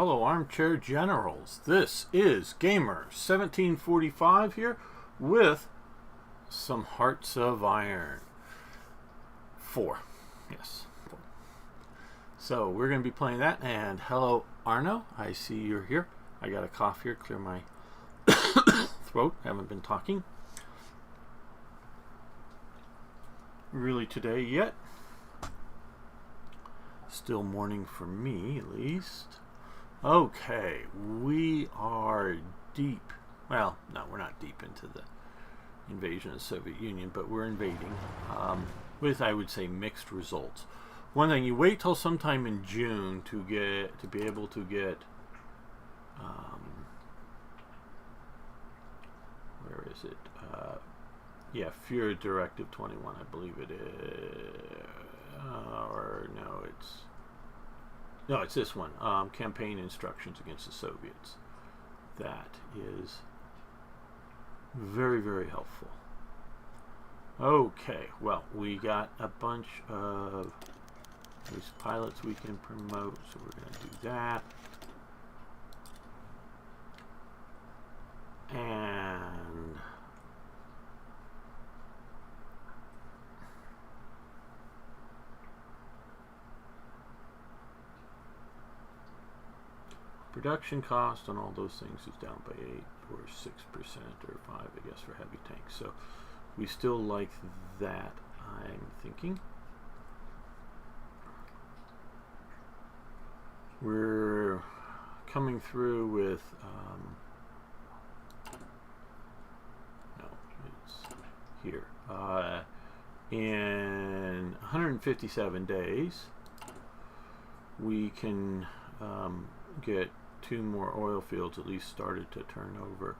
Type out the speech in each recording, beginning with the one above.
hello armchair generals. This is Gamer 1745 here with some Hearts of Iron 4. Yes, 4. So we're going to be playing that, and hello Arno, I see you're here. I got a cough here, clear my throat, haven't been talking really today yet. Still morning for me, at least. Okay, we are deep. Well, no, we're not deep into the invasion of the Soviet Union, but we're invading with, I would say, mixed results. One thing, you wait till sometime in June to be able to get where is it? Yeah, Fear Directive 21, I believe it is. Or no, it's this one. Campaign instructions against the Soviets. That is very, very helpful. Okay, well, we got a bunch of these pilots we can promote, so we're going to do that. And production cost on all those things is down by 8 or 6% or 5, I guess, for heavy tanks. So we still like that, I'm thinking. We're coming through with no, it's here. In 157 days, we can get 2 more oil fields at least started to turn over.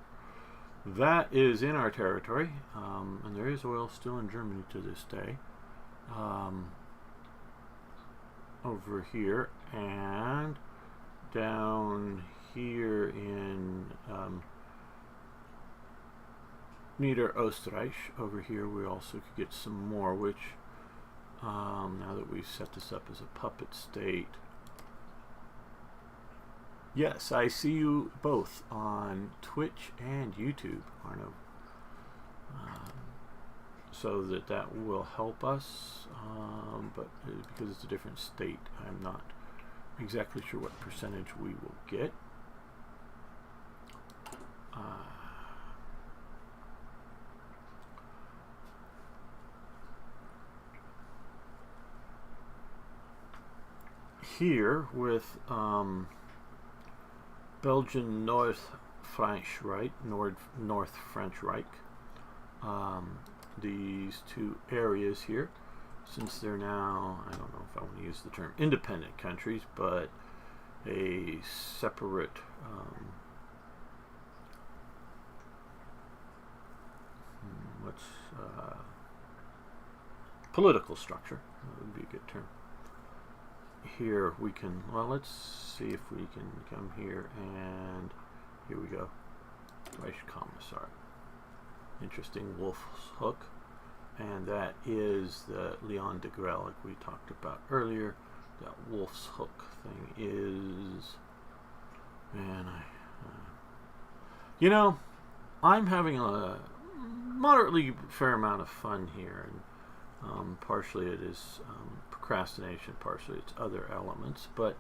That is in our territory, and there is oil still in Germany to this day. Over here and down here in Niederösterreich, over here we also could get some more, which now that we've set this up as a puppet state. Yes, I see you both on Twitch and YouTube, Arno. So that will help us, but because it's a different state, I'm not exactly sure what percentage we will get. Here with Belgian North French Reich, North French Reich. These 2 areas here, since they're now, I don't know if I want to use the term independent countries, but a separate political structure, that would be a good term. Here we can, well, let's see if we can come here, and here we go. Reichskommissar. Interesting Wolf's Hook, and that is the Leon de Grelle, like we talked about earlier. That Wolf's Hook thing is, man, you know, I'm having a moderately fair amount of fun here, and partially it is procrastination, partially it's other elements, but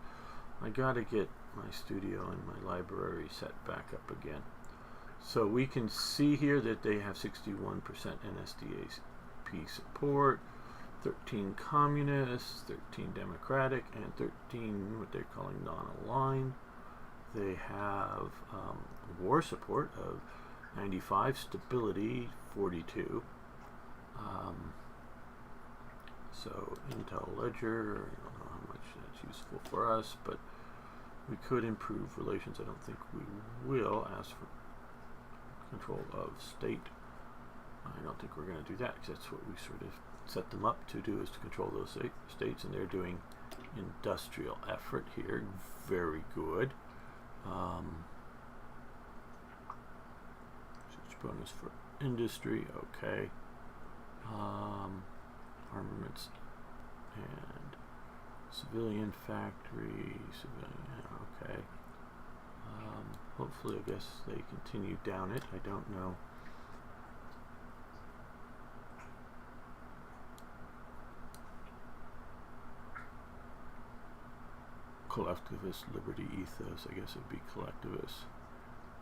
I gotta get my studio and my library set back up again. So we can see here that they have 61% NSDAP support, 13 communists, 13 democratic, and 13 what they're calling non-aligned. They have war support of 95, stability 42. So Intel Ledger, I don't know how much that's useful for us, but we could improve relations. I don't think we will. Ask for control of state. I don't think we're going to do that, because that's what we sort of set them up to do, is to control those states, and they're doing industrial effort here. Very good. Such bonus for industry. Okay. Armaments and civilian factory. Civilian. Okay. hopefully, I guess they continue down it. I don't know. Collectivist liberty ethos, I guess it'd be collectivist.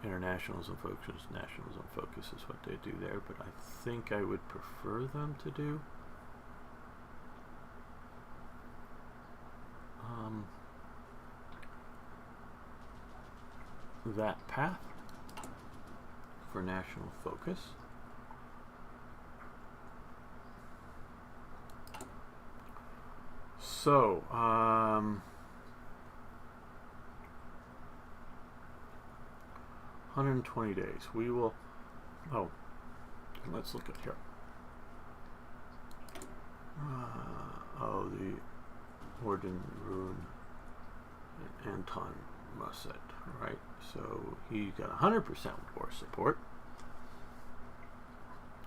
Internationalism focus, nationalism focus is what they do there, but I think I would prefer them to do that path for national focus. So, 120 days. We will, oh, let's look at here. Oh, the Orden Rune Anton Musset, right? So he got 100% war support.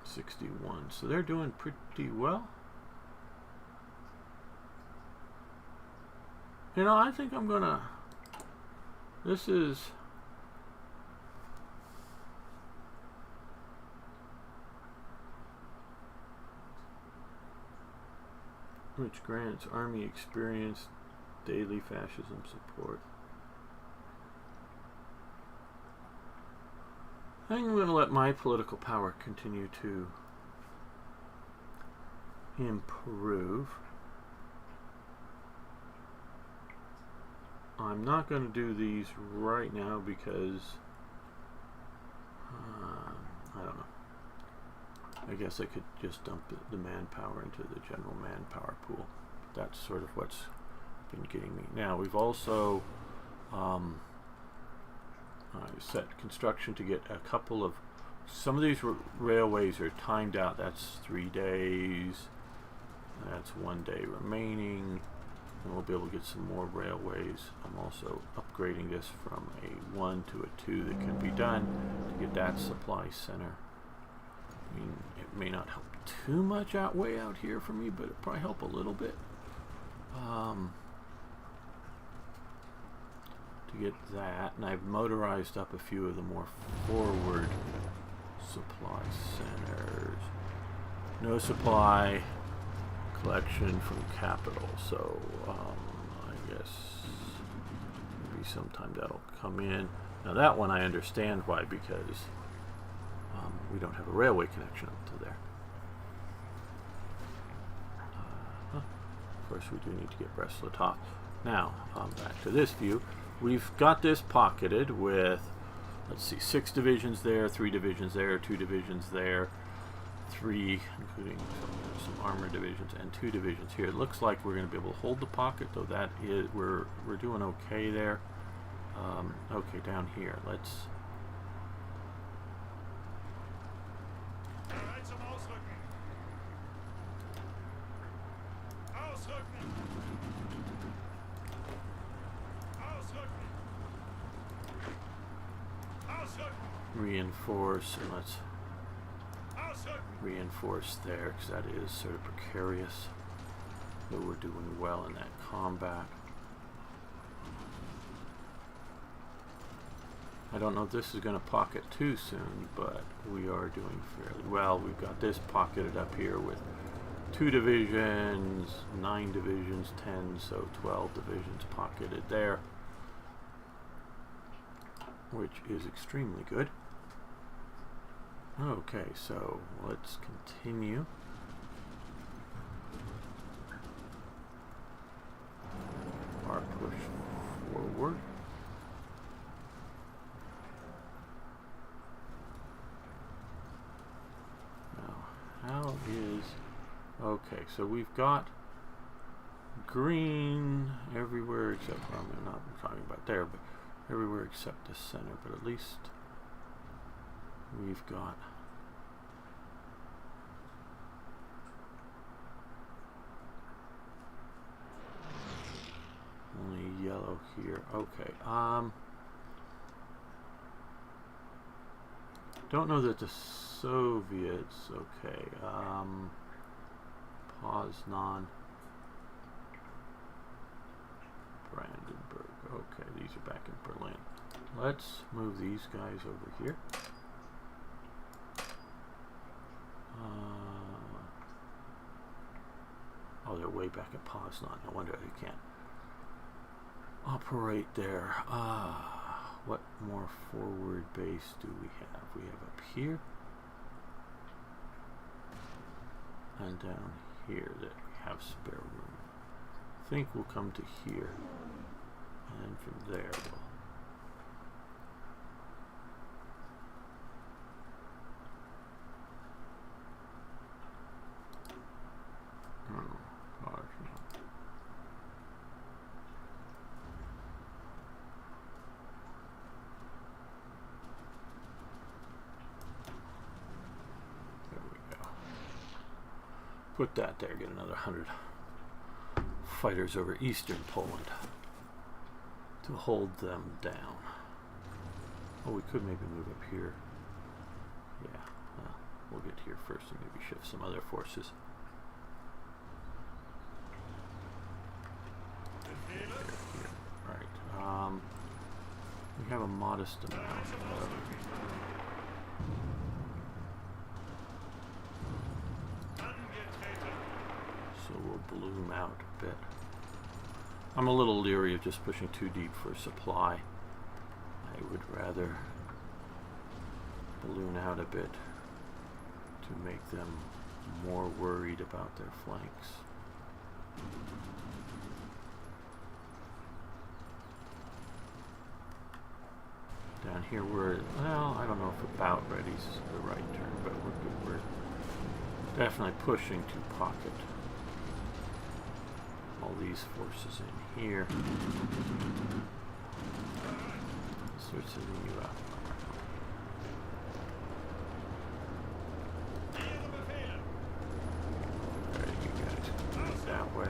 61. So they're doing pretty well. You know, I think I'm gonna, this is, which grants army experience, daily fascism support. I think I'm going to let my political power continue to improve. I'm not going to do these right now because I don't know. I guess I could just dump the manpower into the general manpower pool. That's sort of what's been getting me. Now we've also set construction to get a couple of, some of these railways are timed out. That's 3 days. That's 1 day remaining. And we'll be able to get some more railways. I'm also upgrading this from a 1 to a 2 that can be done to get that supply center. I mean, it may not help too much way out here for me, but it'll probably help a little bit. To get that, and I've motorized up a few of the more forward supply centers. No supply collection from capital, so I guess maybe sometime that'll come in. Now that one I understand why, because we don't have a railway connection up to there. Of course we do need to get Brest-Litovsk. Now back to this view. We've got this pocketed with, let's see, 6 divisions there, 3 divisions there, 2 divisions there, 3, including some armor divisions, and 2 divisions here. It looks like we're going to be able to hold the pocket, though that is, we're doing okay there. Okay, down here, let's. Reinforce, and let's reinforce there, because that is sort of precarious, but we're doing well in that combat. I don't know if this is going to pocket too soon, but we are doing fairly well. We've got this pocketed up here with 2 divisions, 9 divisions, 10, so 12 divisions pocketed there, which is extremely good. Okay, so let's continue. Our push forward. Now, how is... Okay, so we've got green everywhere except, well, I'm not talking about there, but everywhere except the center, but at least we've got only yellow here. Okay, don't know that the Soviets, okay, Poznan, Brandenburg, okay, these are back in Berlin. let's move these guys over here. Oh, they're way back at Poznan. No wonder they can't operate there. What more forward base do we have? We have up here and down here that we have spare room. I think we'll come to here, and then from there put that there, get another 100 fighters over eastern Poland to hold them down. Oh, we could maybe move up here. Yeah, we'll get here first and maybe shift some other forces. Here. Right. We have a modest amount of will bloom out a bit. I'm a little leery of just pushing too deep for supply. I would rather balloon out a bit to make them more worried about their flanks. Down here we're, well, I don't know if about ready's the right term, but we're definitely pushing to pocket all these forces in here. Start sending you out. Alright, you guys move that way.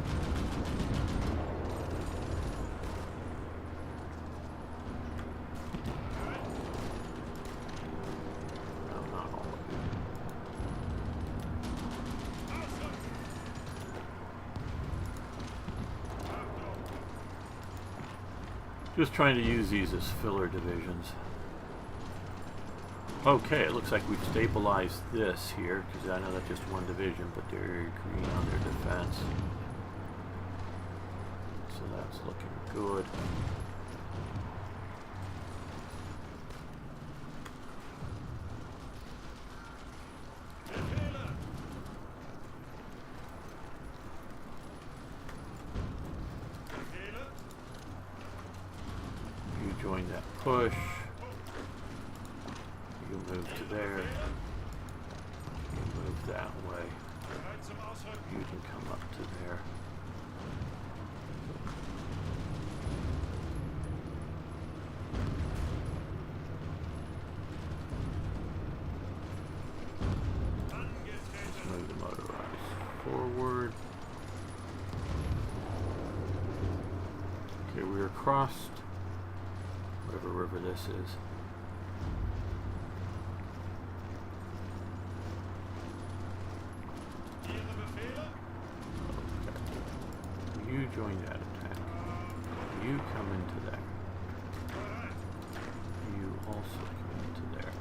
No, not all of you. Just trying to use these as filler divisions. Okay, it looks like we've stabilized this here, because I know that's just one division, but they're green on their defense. So that's looking good. Join that push. You move to there. You move that way. You can come up to there. Let's move the motorized forward. Okay, we're crossed whatever river this is. Okay. You join that attack. You come into there. You also come into there.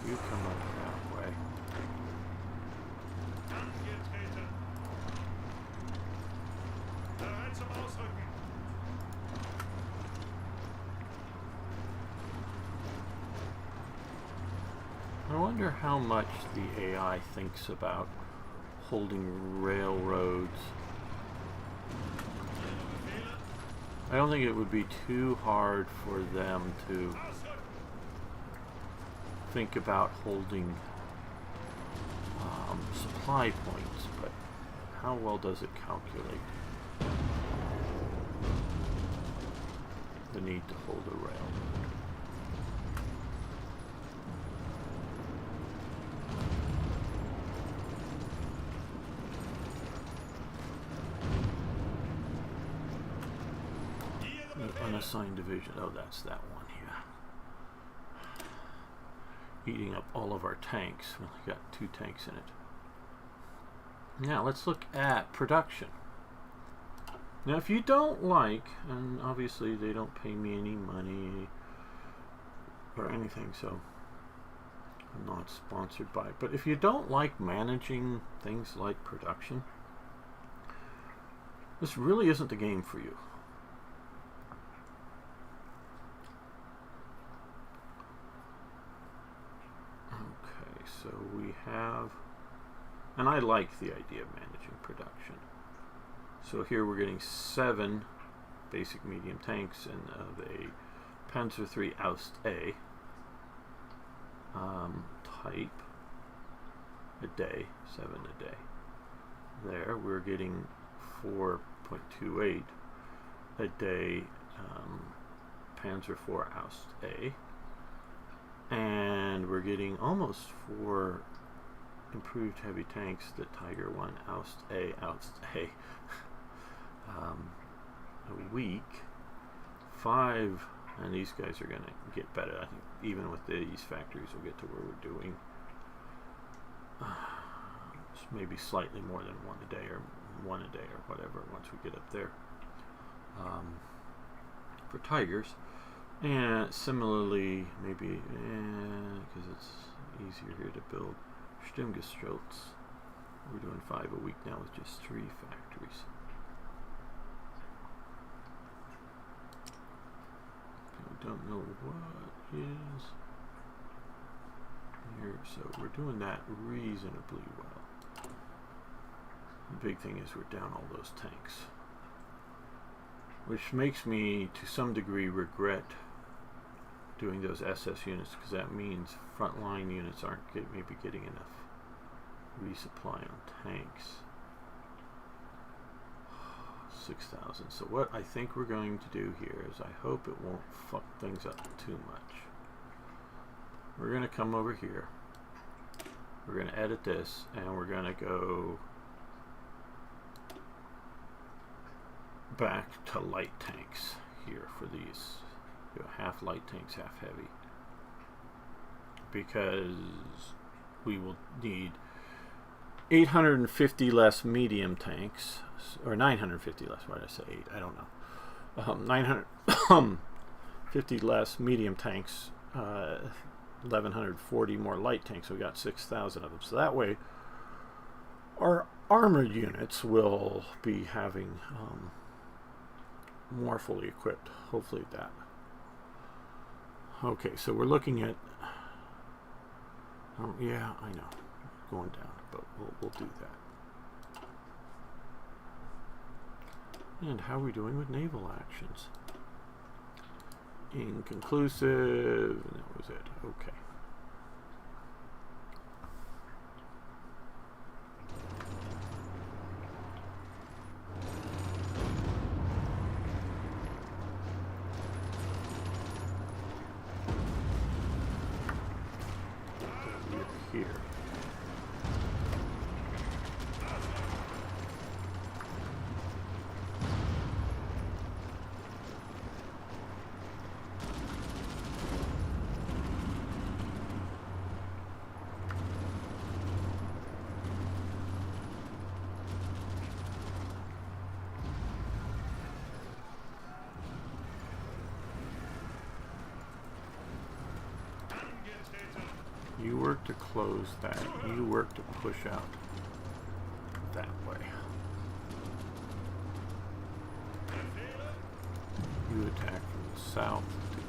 You come up that way. I wonder how much the AI thinks about holding railroads. I don't think it would be too hard for them to think about holding supply points, but how well does it calculate the need to hold a railroad? Unassigned division. Oh, that's that one here. Eating up all of our tanks. We only got 2 tanks in it. Now let's look at production. Now if you don't like, and obviously they don't pay me any money, or anything, so I'm not sponsored by it. But if you don't like managing things like production, this really isn't the game for you. Okay, so we have, and I like the idea of managing production. So here we're getting 7 basic medium tanks and of a Panzer III Oust A type a day, 7 a day. There we're getting 4.28 a day Panzer IV Oust A, and we're getting almost 4 improved heavy tanks, the Tiger 1 Oust A a week. 5, and these guys are going to get better. I think even with these factories we'll get to where we're doing maybe slightly more than 1 a day or 1 a day or whatever once we get up there for Tigers. And similarly, maybe because it's easier here to build Sturmgeschütz, we're doing 5 a week now with just 3 factories. I don't know what is here, so we're doing that reasonably well. The big thing is we're down all those tanks, which makes me to some degree regret doing those SS units, because that means frontline units aren't maybe getting enough resupply on tanks. 6,000. So what I think we're going to do here is, I hope it won't fuck things up too much. We're going to come over here. We're going to edit this, and we're going to go back to light tanks here for these. You know, half light tanks, half heavy, because we will need 850 less medium tanks, or 950 less. Why did I say 8? I don't know. 950 less medium tanks, 1,140 more light tanks. So we got 6,000 of them. So that way, our armored units will be having more fully equipped. Hopefully that. Okay, so we're looking at. Yeah, I know, going down, but we'll do that. And how are we doing with naval actions? Inconclusive. And that was it. Okay. Here. You work to close that. You work to push out that way. You attack from the south to get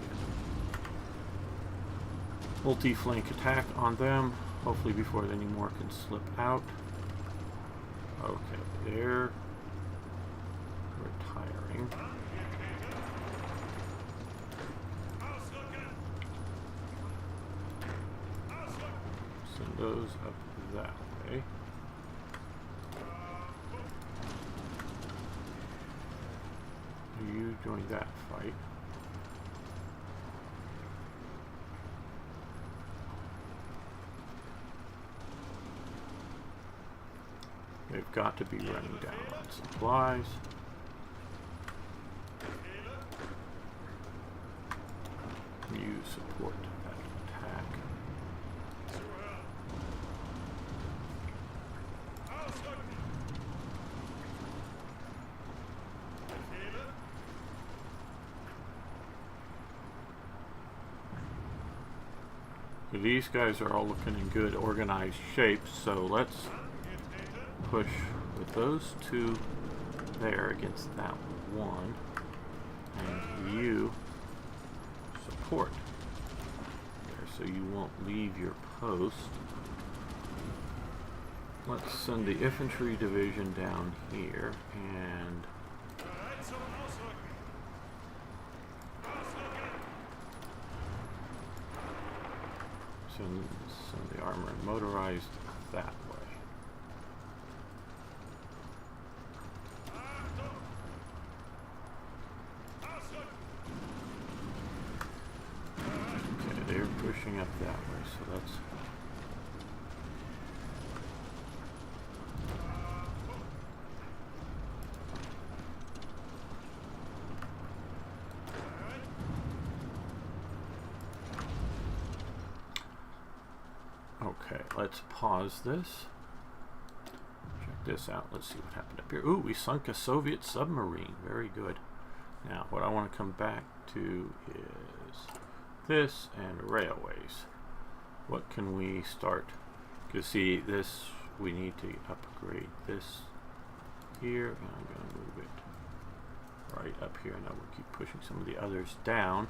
multi-flank attack on them. Hopefully before any more can slip out. Okay, they're retiring. Send those up that way. You join that fight. They've got to be running down on supplies. You support that attack. These guys are all looking in good organized shape, so let's push with those two there against that one, and you support there so you won't leave your post. Let's send the infantry division down here and send the armor and motorized that way. Okay, they're pushing up that way, so that's okay. Let's pause this. Check this out. Let's see what happened up here. Ooh, we sunk a Soviet submarine. Very good. Now, what I want to come back to is this and railways. What can we start? Because see, this, we need to upgrade this here, and I'm going to move it right up here. Now we'll keep pushing some of the others down.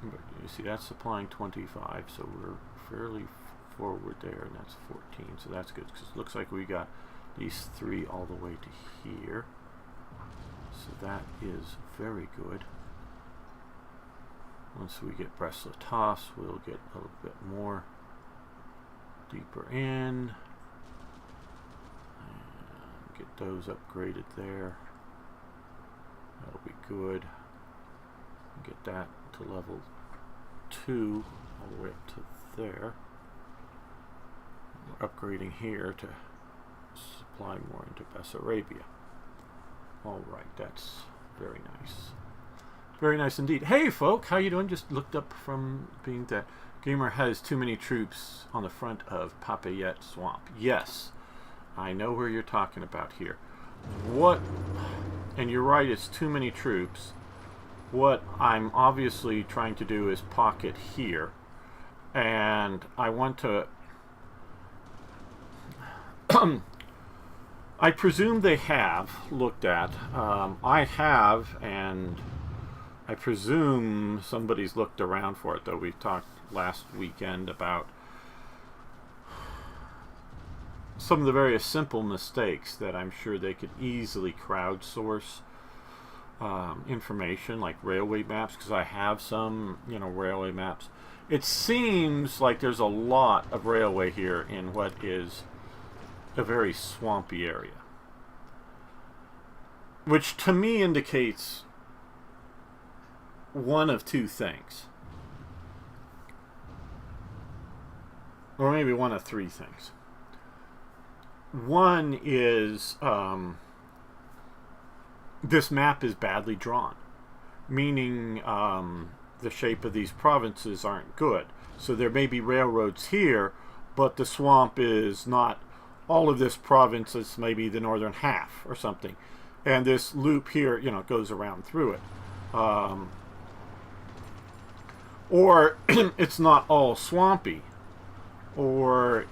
But you see, that's supplying 25, so we're fairly forward there, and that's 14, so that's good, because it looks like we got these three all the way to here. So that is very good. Once we get Brest-Litovsk, we'll get a little bit more deeper in. And get those upgraded there. That'll be good. Get that to level 2 all the way up to there. We're upgrading here to supply more into Bessarabia. Alright, that's very nice. Very nice indeed. Hey folk, how you doing? Just looked up from being that Gamer has too many troops on the front of Papayette Swamp. Yes, I know where you're talking about here. What, and you're right, it's too many troops. What I'm obviously trying to do is pocket here, and I want to I presume they have looked at, I have, and I presume somebody's looked around for it, though we talked last weekend about some of the various simple mistakes that I'm sure they could easily crowdsource information, like railway maps, because I have some, you know, railway maps. It seems like there's a lot of railway here in what is a very swampy area, which to me indicates one of two things, or maybe one of three things. One is this map is badly drawn, meaning the shape of these provinces aren't good. So there may be railroads here, but the swamp is not all of this province, is maybe the northern half or something. And this loop here, you know, goes around through it. Or it's not all swampy. Or,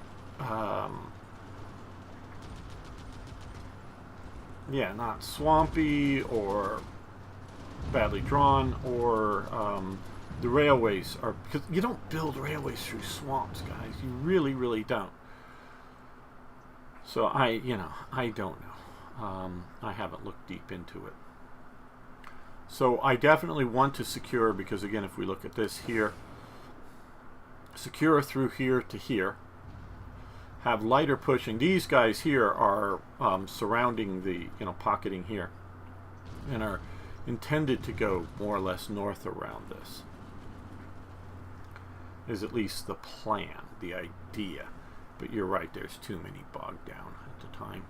yeah, not swampy or badly drawn, or the railways are, because you don't build railways through swamps, guys. You really, really don't. So I don't know. I haven't looked deep into it. So I definitely want to secure, because again, if we look at this here, secure through here to here, have lighter pushing. These guys here are surrounding the, you know, pocketing here, and are intended to go more or less north around this, is at least the plan, the idea. But you're right, there's too many bogged down at the time.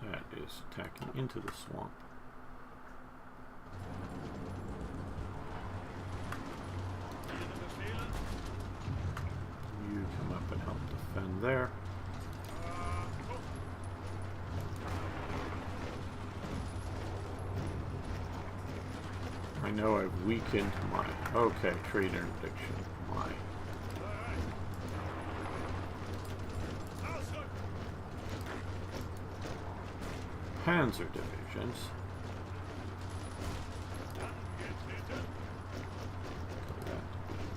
That is attacking into the swamp. and help defend there. I know I've weakened my... Okay, trade interdiction. My... Panzer divisions. That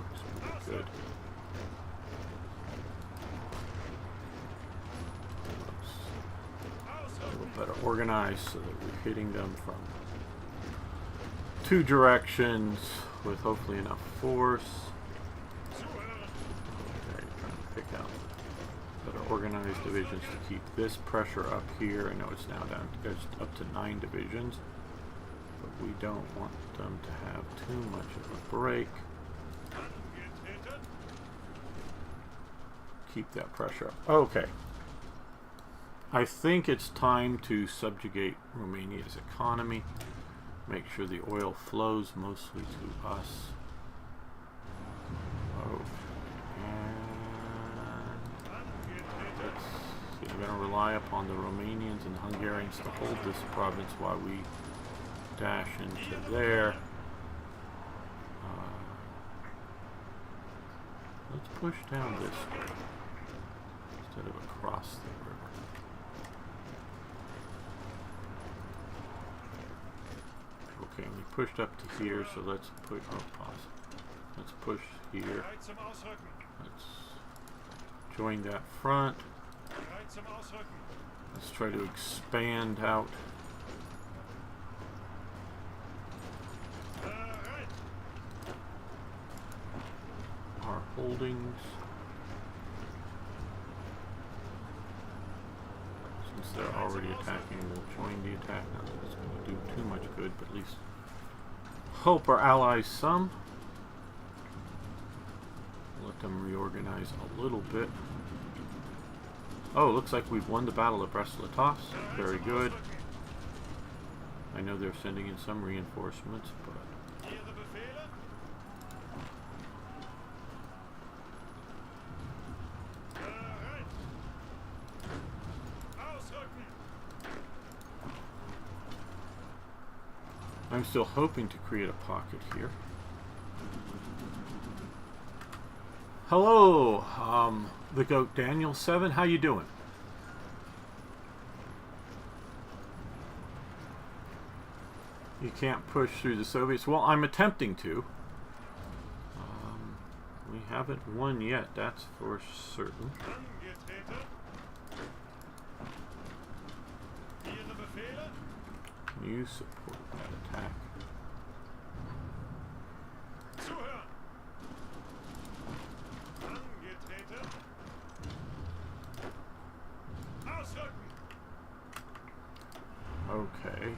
looks pretty good. Looks a little better organized so that we're hitting them from 2 directions with hopefully enough force. Okay, trying to pick out better organized divisions to keep this pressure up here. I know it's now down to, it's up to 9 divisions, but we don't want them to have too much of a break. Keep that pressure up. Okay. I think it's time to subjugate Romania's economy. Make sure the oil flows mostly to us. Oh. And we're going to rely upon the Romanians and Hungarians to hold this province while we dash into there. Let's push down this way instead of across the river. Okay, we pushed up to here, so let's push. Oh, pause. Let's push here. Let's join that front. Let's try to expand out. Our holdings. Since they're already attacking, we'll join the attack. Not that it's going to do too much good, but at least help our allies some. Let them reorganize a little bit. Oh, looks like we've won the Battle of Brest-Litovsk. Very good. I know they're sending in some reinforcements, but... I'm still hoping to create a pocket here. Hello, the Goat Daniel 7. How you doing? You can't push through the Soviets. Well, I'm attempting to. We haven't won yet, that's for certain. Can you support that attack? Okay,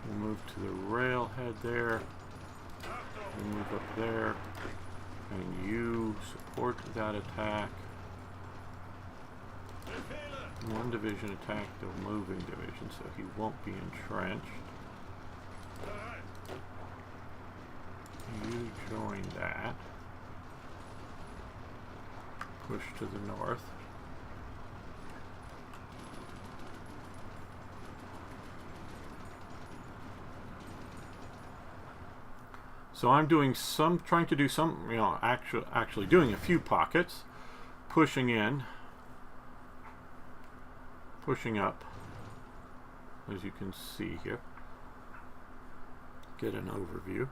we'll move to the railhead there. We'll move up there. And you support that attack. One division attacked the moving division, so he won't be entrenched. You join that. Push to the north. So I'm doing some, trying to do some, you know, actually doing a few pockets, pushing in, pushing up, as you can see here. Get an overview.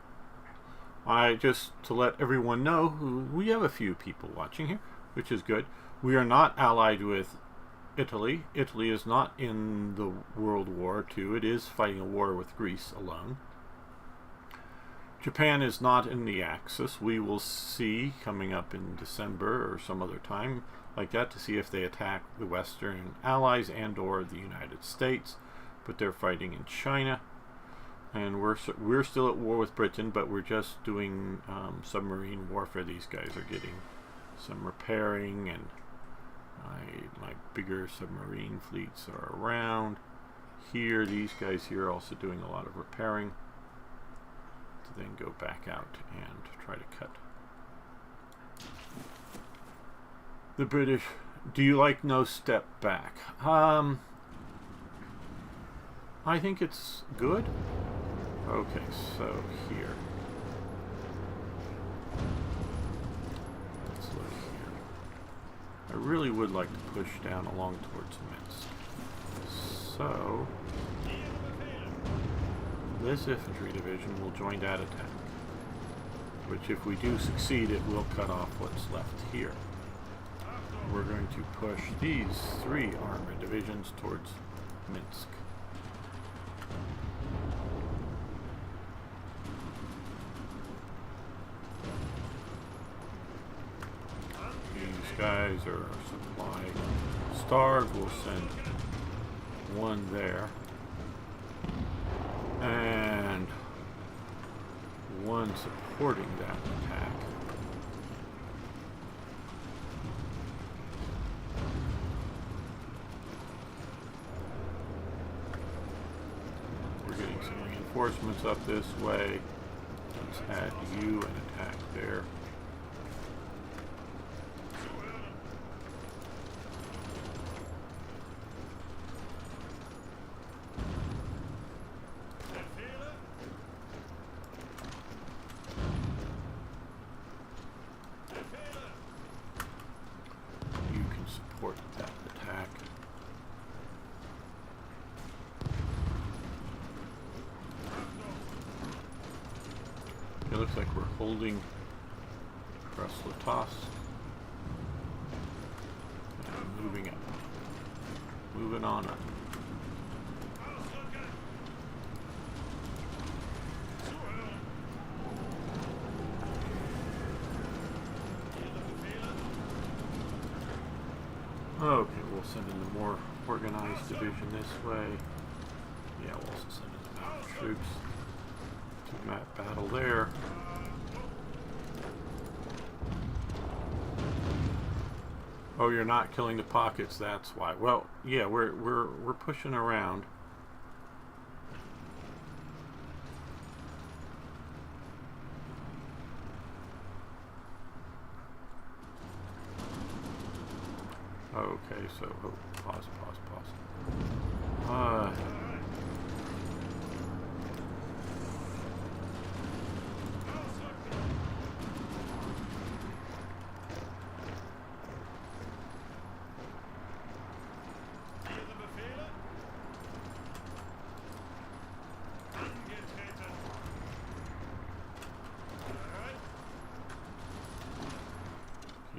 Just to let everyone know, we have a few people watching here, which is good. We are not allied with Italy. Italy is not in the World War II. It is fighting a war with Greece alone. Japan is not in the Axis. We will see coming up in December or some other time like that to see if they attack the Western Allies and or the United States. But they're fighting in China. And we're still at war with Britain, but we're just doing submarine warfare. These guys are getting some repairing, and my bigger submarine fleets are around. Here, these guys here are also doing a lot of repairing. To then go back out and try to cut The British. Do you like No Step Back? I think it's good. Okay, so here. Let's look here. I really would like to push down along towards Minsk. So, this infantry division will join that attack. Which, if we do succeed, it will cut off what's left here. We're going to push these 3 armored divisions towards Minsk. These guys are supply starved. We'll send 1 there. And 1 supporting that attack. We're getting some reinforcements up this way. Let's add you and attack there. It looks like we're holding Kraslotas and moving up. Moving on up. Okay, we'll send in the more organized division this way. Yeah, we'll also send in the mountain troops to that battle there. Oh, you're not killing the pockets, that's why. Well, yeah, we're pushing around. Okay, so pause.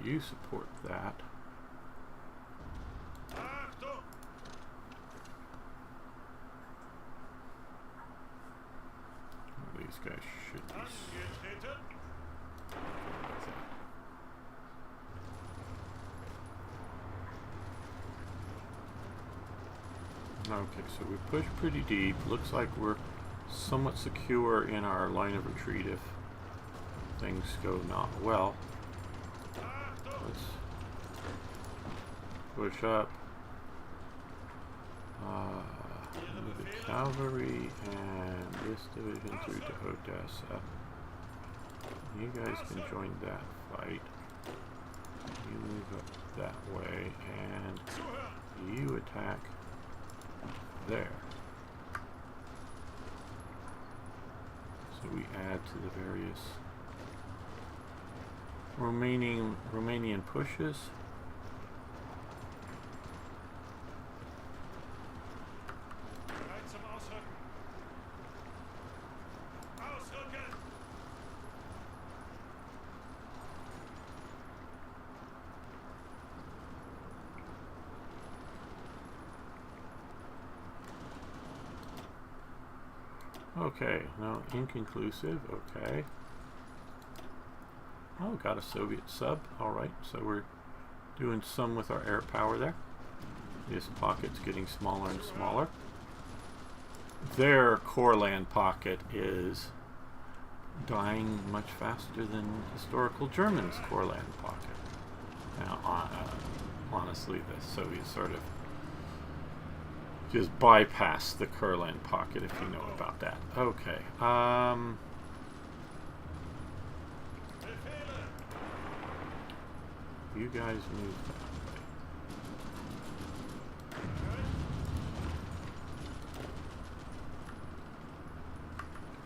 You support that. These guys should be. Okay, so we push pretty deep. Looks like we're somewhat secure in our line of retreat if things go not well. Let's push up. Move the cavalry and this division through to Odessa. You guys can join that fight. You move up that way and you attack there. So we add to the various Romanian pushes. Okay, no, inconclusive, okay. Oh, got a Soviet sub, alright, so we're doing some with our air power there. This pocket's getting smaller and smaller. Their core land pocket is dying much faster than historical German's core land pocket. Now, honestly, the Soviets sort of just bypass the Kurland pocket, if you know about that. Okay. you guys move that way.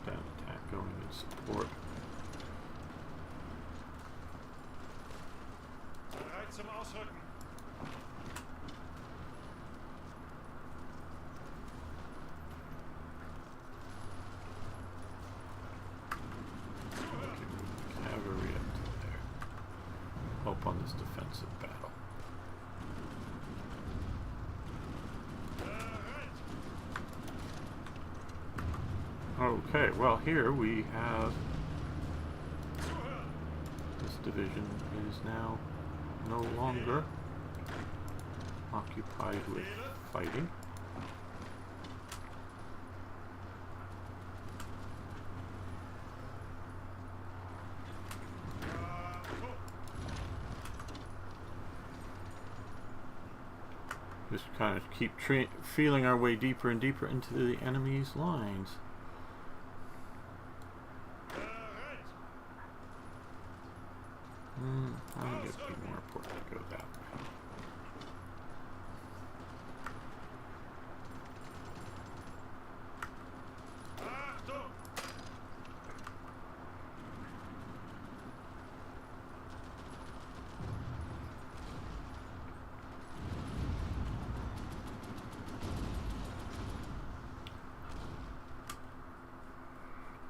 Get that attack going in support. Bereit zum Ausrücken. Cavalry up to there. Help on this defensive battle. Okay, well here we have this division is now no longer occupied with fighting. Just kind of keep feeling our way deeper and deeper into the enemy's lines. I think it'd be more important to go that way.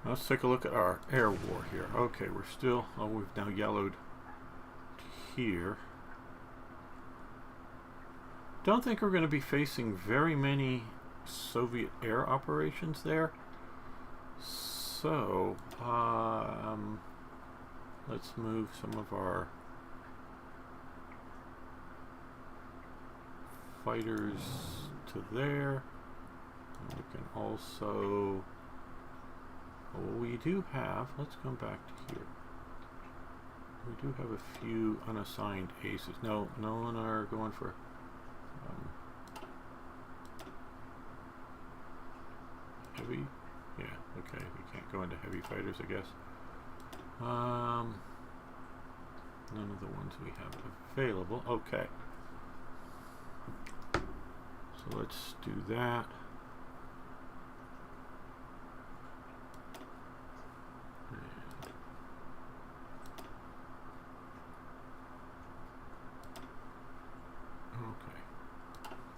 Let's take a look at our air war here. Okay, we're still, oh, we've now yellowed here. Don't think we're going to be facing very many Soviet air operations there. So, let's move some of our fighters to there. And we can also, well, we do have, let's come back to here. We do have a few unassigned aces. No, no one are going for heavy. Yeah, okay. We can't go into heavy fighters, I guess. None of the ones we have available. Okay. So let's do that.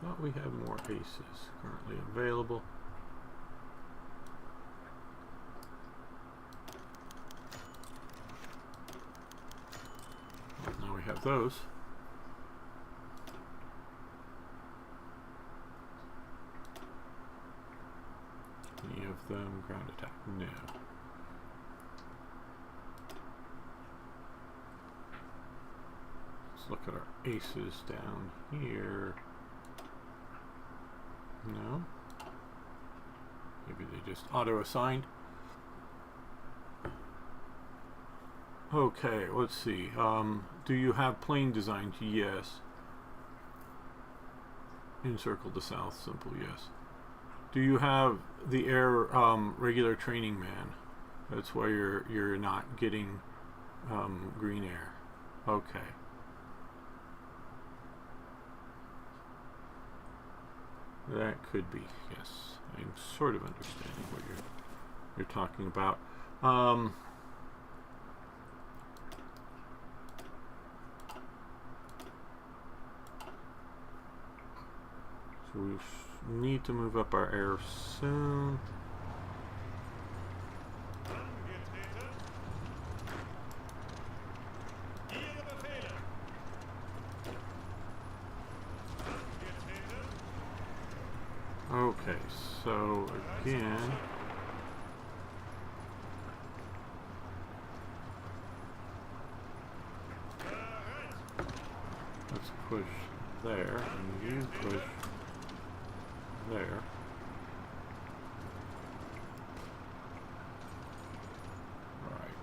Thought we had more aces currently available. Well, now we have those. Any of them ground attack? No. Let's look at our aces down here. No. Maybe they just auto-assigned. Okay, let's see. Do you have plane designs? Yes. Encircle the south, simple yes. Do you have the air regular training man? That's why you're not getting green air. Okay. That could be, yes. I'm sort of understanding what you're talking about. So we need to move up our air soon. Okay, so again, let's push there, and you push there. Right.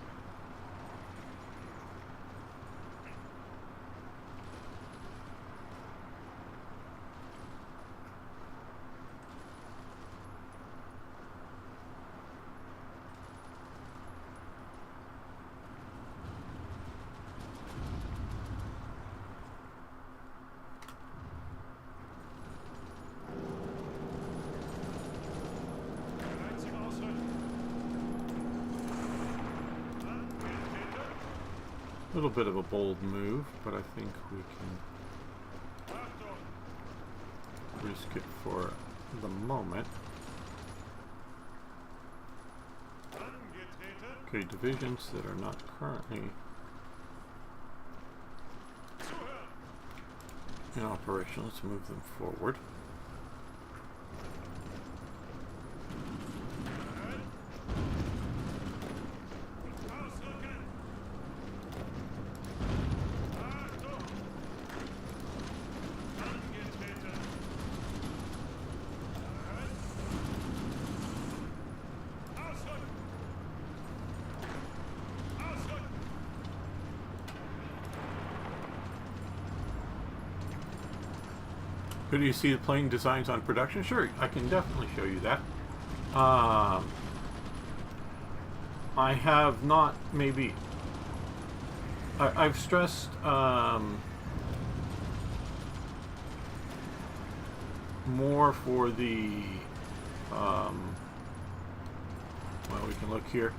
A little bit of a bold move, but I think we can risk it for the moment. Okay, divisions that are not currently in operation, let's move them forward. Do you see the plane designs on production? Sure, I can definitely show you that. I have not, maybe, I've stressed more for the, well, we can look here.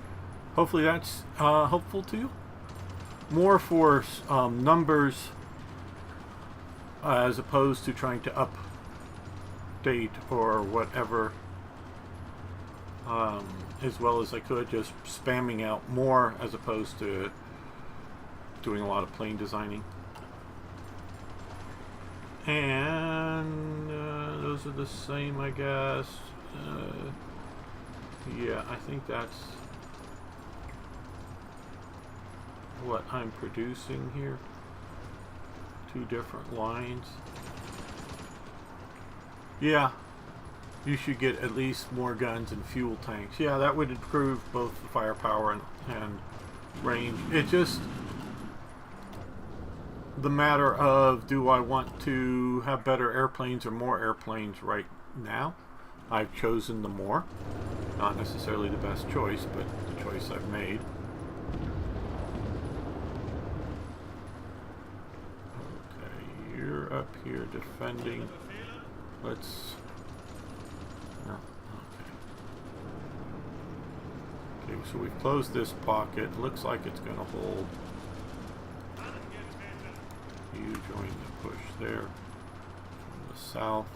Hopefully that's helpful to you. More for numbers as opposed to trying to update or whatever as well as I could, just spamming out more as opposed to doing a lot of plane designing. And those are the same, I guess. Yeah, I think that's what I'm producing here. Two different lines. Yeah, you should get at least more guns and fuel tanks. Yeah, that would improve both the firepower and range. It's just the matter of, do I want to have better airplanes or more airplanes right now? I've chosen the more. Not necessarily the best choice, but the choice I've made. Up here defending. Let's no, okay, so we've closed this pocket. Looks like it's going to hold. You join the push there from the south.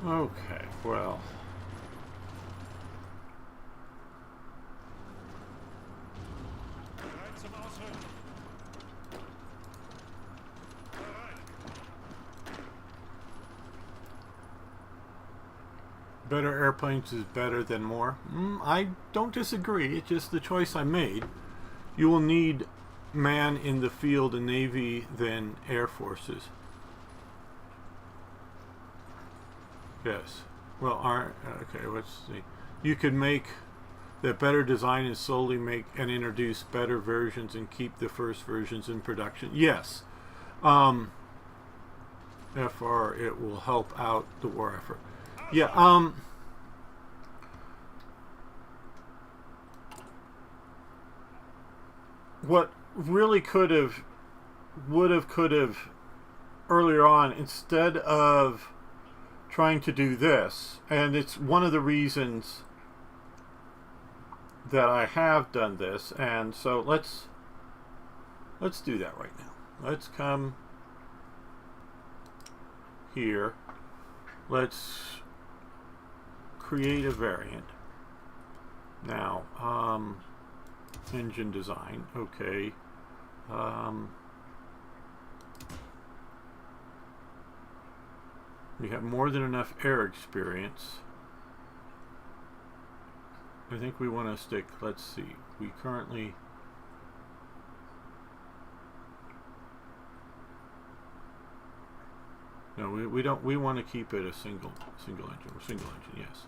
Okay, well. Better airplanes is better than more. I don't disagree. It's just the choice I made. You will need man in the field and Navy than Air Forces. Yes. Well, okay, let's see. You could make the better design and solely make and introduce better versions and keep the first versions in production. Yes. FR, it will help out the war effort. Yeah, what really could have, earlier on, instead of trying to do this, and it's one of the reasons that I have done this, and so let's do that right now. Let's come here. Let's create a variant. Now, engine design, okay. We have more than enough air experience. I think we want to stick, let's see, we currently No, we don't. We want to keep it a single engine. Single engine, yes.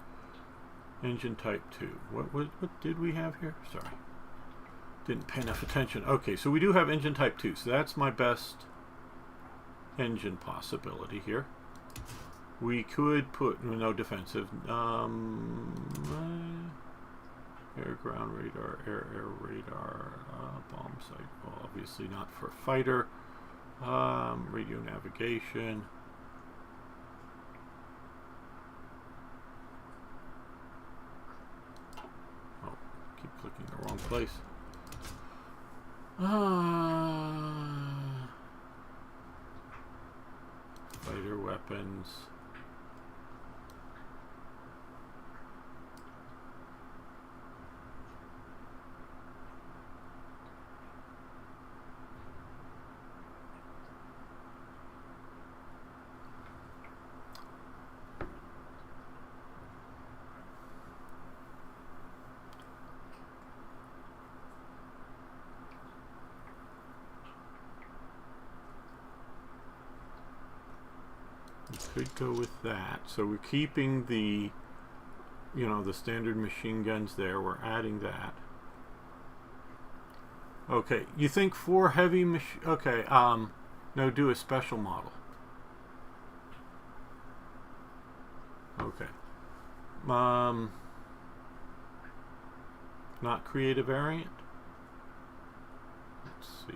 Engine type 2. What did we have here? Sorry, didn't pay enough attention. Okay, so we do have engine type 2. So that's my best engine possibility here. We could put no defensive. Air ground radar, air radar, bomb sight. Well, obviously not for fighter. Radio navigation. Oh, keep clicking the wrong place. Fighter weapons. Could go with that. So we're keeping the, the standard machine guns there. We're adding that. Okay, you think 4 heavy machine? Okay, no, do a special model. Okay. Not create a variant. Let's see.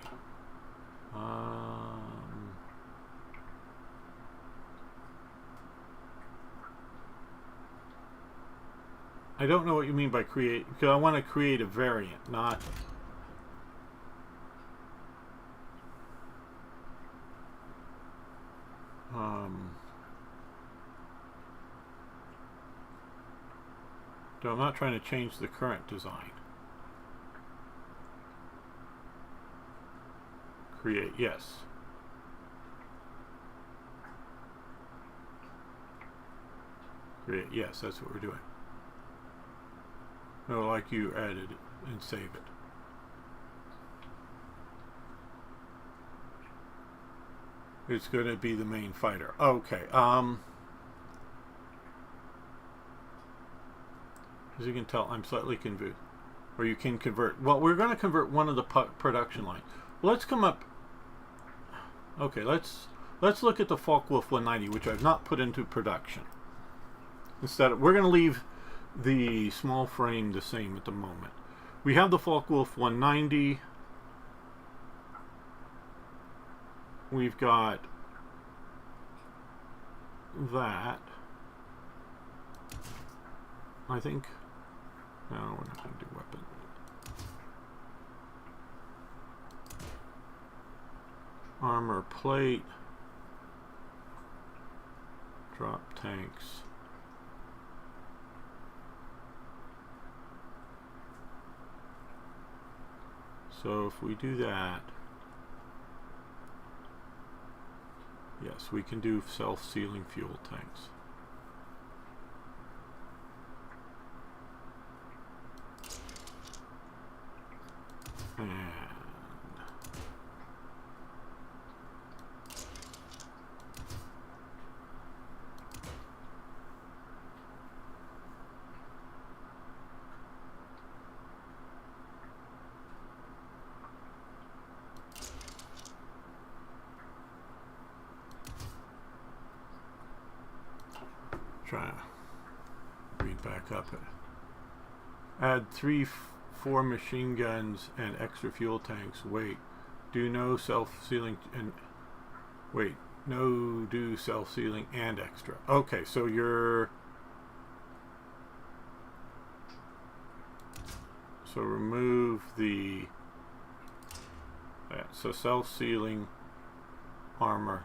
I don't know what you mean by create, because I want to create a variant, not... So I'm not trying to change the current design. Create, yes. Create, yes, that's what we're doing. No, like you added it and save it. It's going to be the main fighter. Okay. As you can tell, I'm slightly confused. Or you can convert. Well, we're going to convert one of the production lines. Let's come up. Okay, let's look at the Focke-Wulf 190, which I've not put into production. Instead, we're going to leave the small frame the same at the moment. We have the Focke-Wulf 190. We've got that. I think. No, we're not going to do weapon. Armor plate. Drop tanks. So if we do that, yes, we can do self-sealing fuel tanks. And try to read back up it. Add 4 machine guns and extra fuel tanks. Wait, do no self-sealing and wait, no do self-sealing and extra. Okay, so you're remove the so self-sealing armor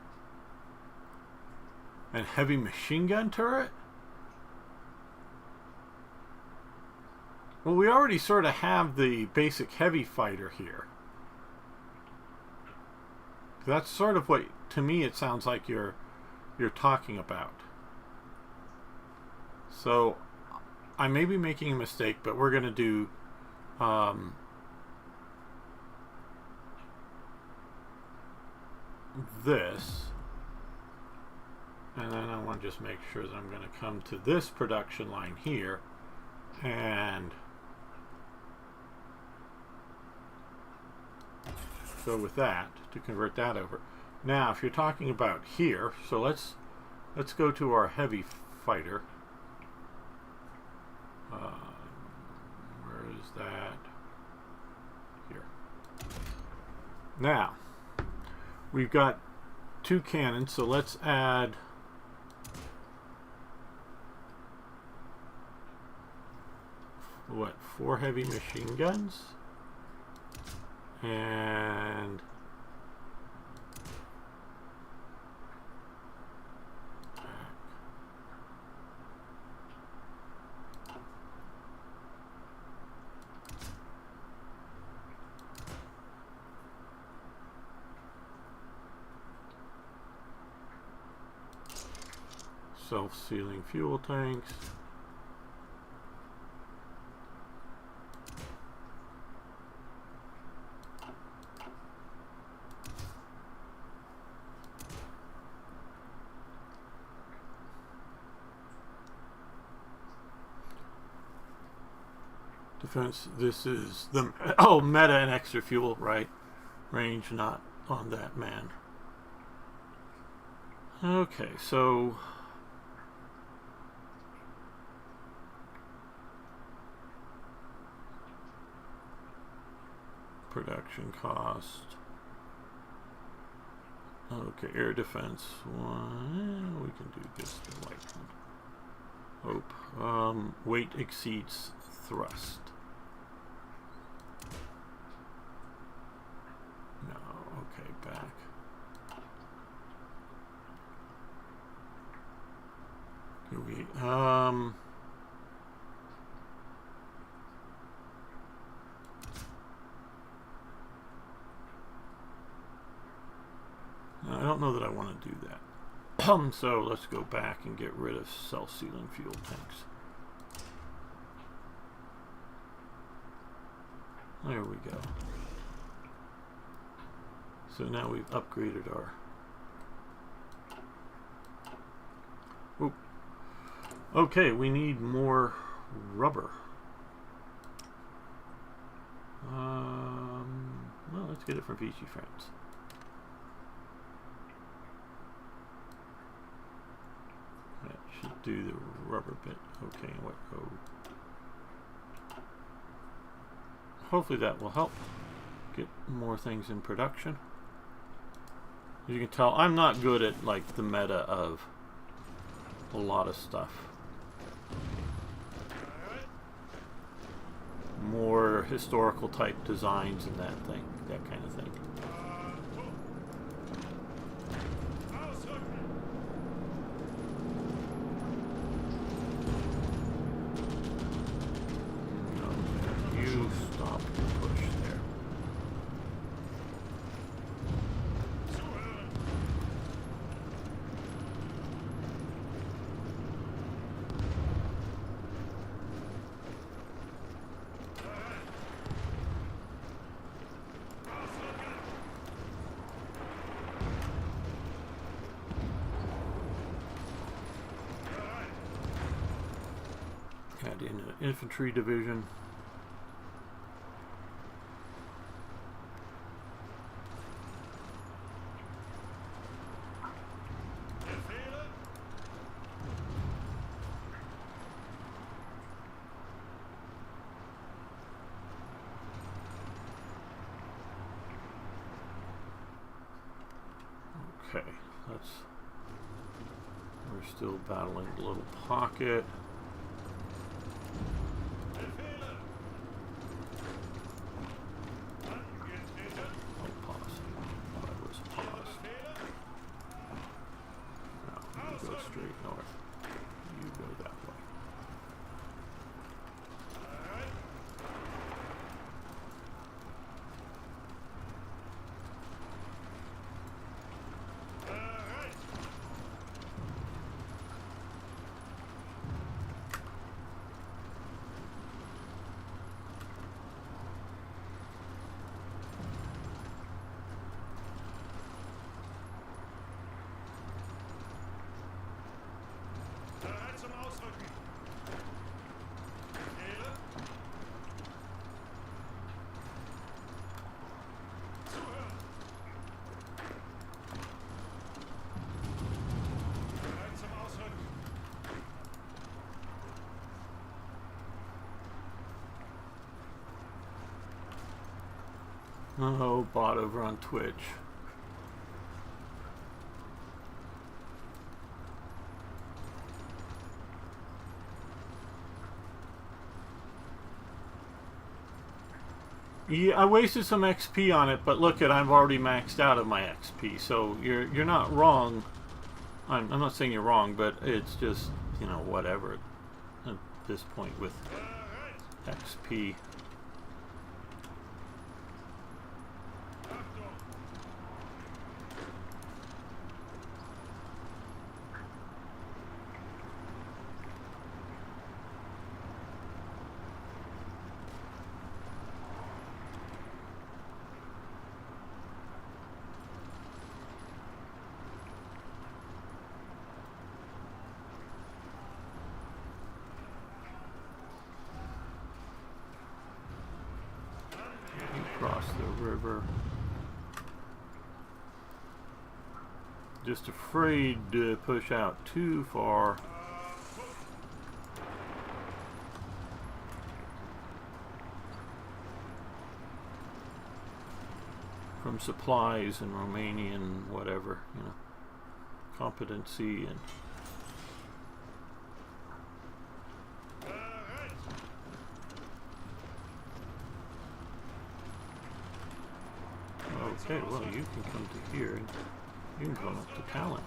and heavy machine gun turret. Well, we already sort of have the basic heavy fighter here. That's sort of what, to me, it sounds like you're talking about. So, I may be making a mistake, but we're going to do this. And then I want to just make sure that I'm going to come to this production line here and go with that to convert that over. Now, if you're talking about here, so let's go to our heavy fighter. Where is that? Here. Now, we've got 2 cannons, so let's add what, 4 heavy machine guns and self-sealing fuel tanks. Defense, this is the, oh, meta and extra fuel, right? Range not on that man. Okay, so production cost. Okay, air defense one. We can do this the light one. Hope. Weight exceeds thrust. No, okay, back. Here we I don't know that I want to do that. So let's go back and get rid of self-sealing fuel tanks. There we go. So now we've upgraded our... Oop. Okay, we need more rubber. Well, let's get it from Vichy France. That should do the rubber bit. Okay, what? Oh. Hopefully that will help get more things in production. As you can tell, I'm not good at like the meta of a lot of stuff. More historical type designs and that kind of thing. You stop the push there. Add in an infantry division. Okay, we're still battling the little pocket. Oh, bot over on Twitch. Yeah, I wasted some XP on it, but look at, I'm already maxed out of my XP, so you're not wrong. I'm not saying you're wrong, but it's just, you know, whatever at this point with XP. Across the river. Just afraid to push out too far. From supplies and Romanian whatever, you know, competency and okay, well, you can come to here and you can come up to talent.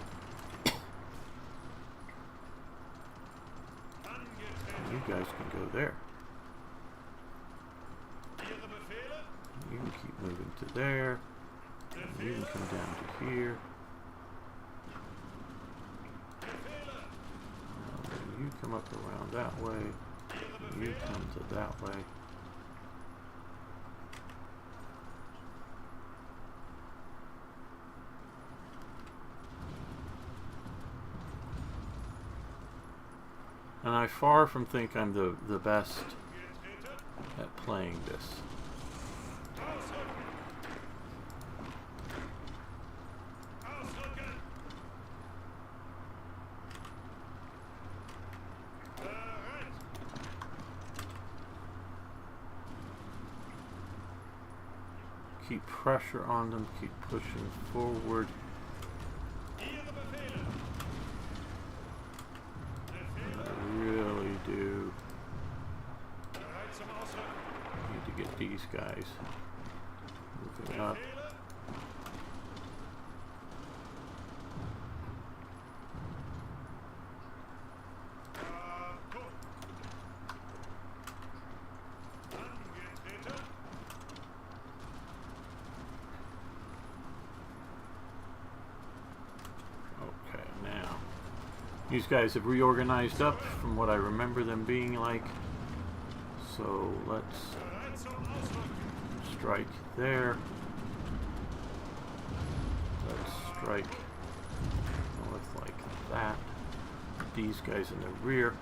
And you guys can go there. You can keep moving to there. And you can come down to here. You come up around that way. And you come to that way. And I far from think I'm the best at playing this. Keep pressure on them, keep pushing forward. Do need to get these guys moving up. Okay, now these guys have reorganized up from what I remember them being like. So let's strike there. Let's strike north like that. These guys in the rear.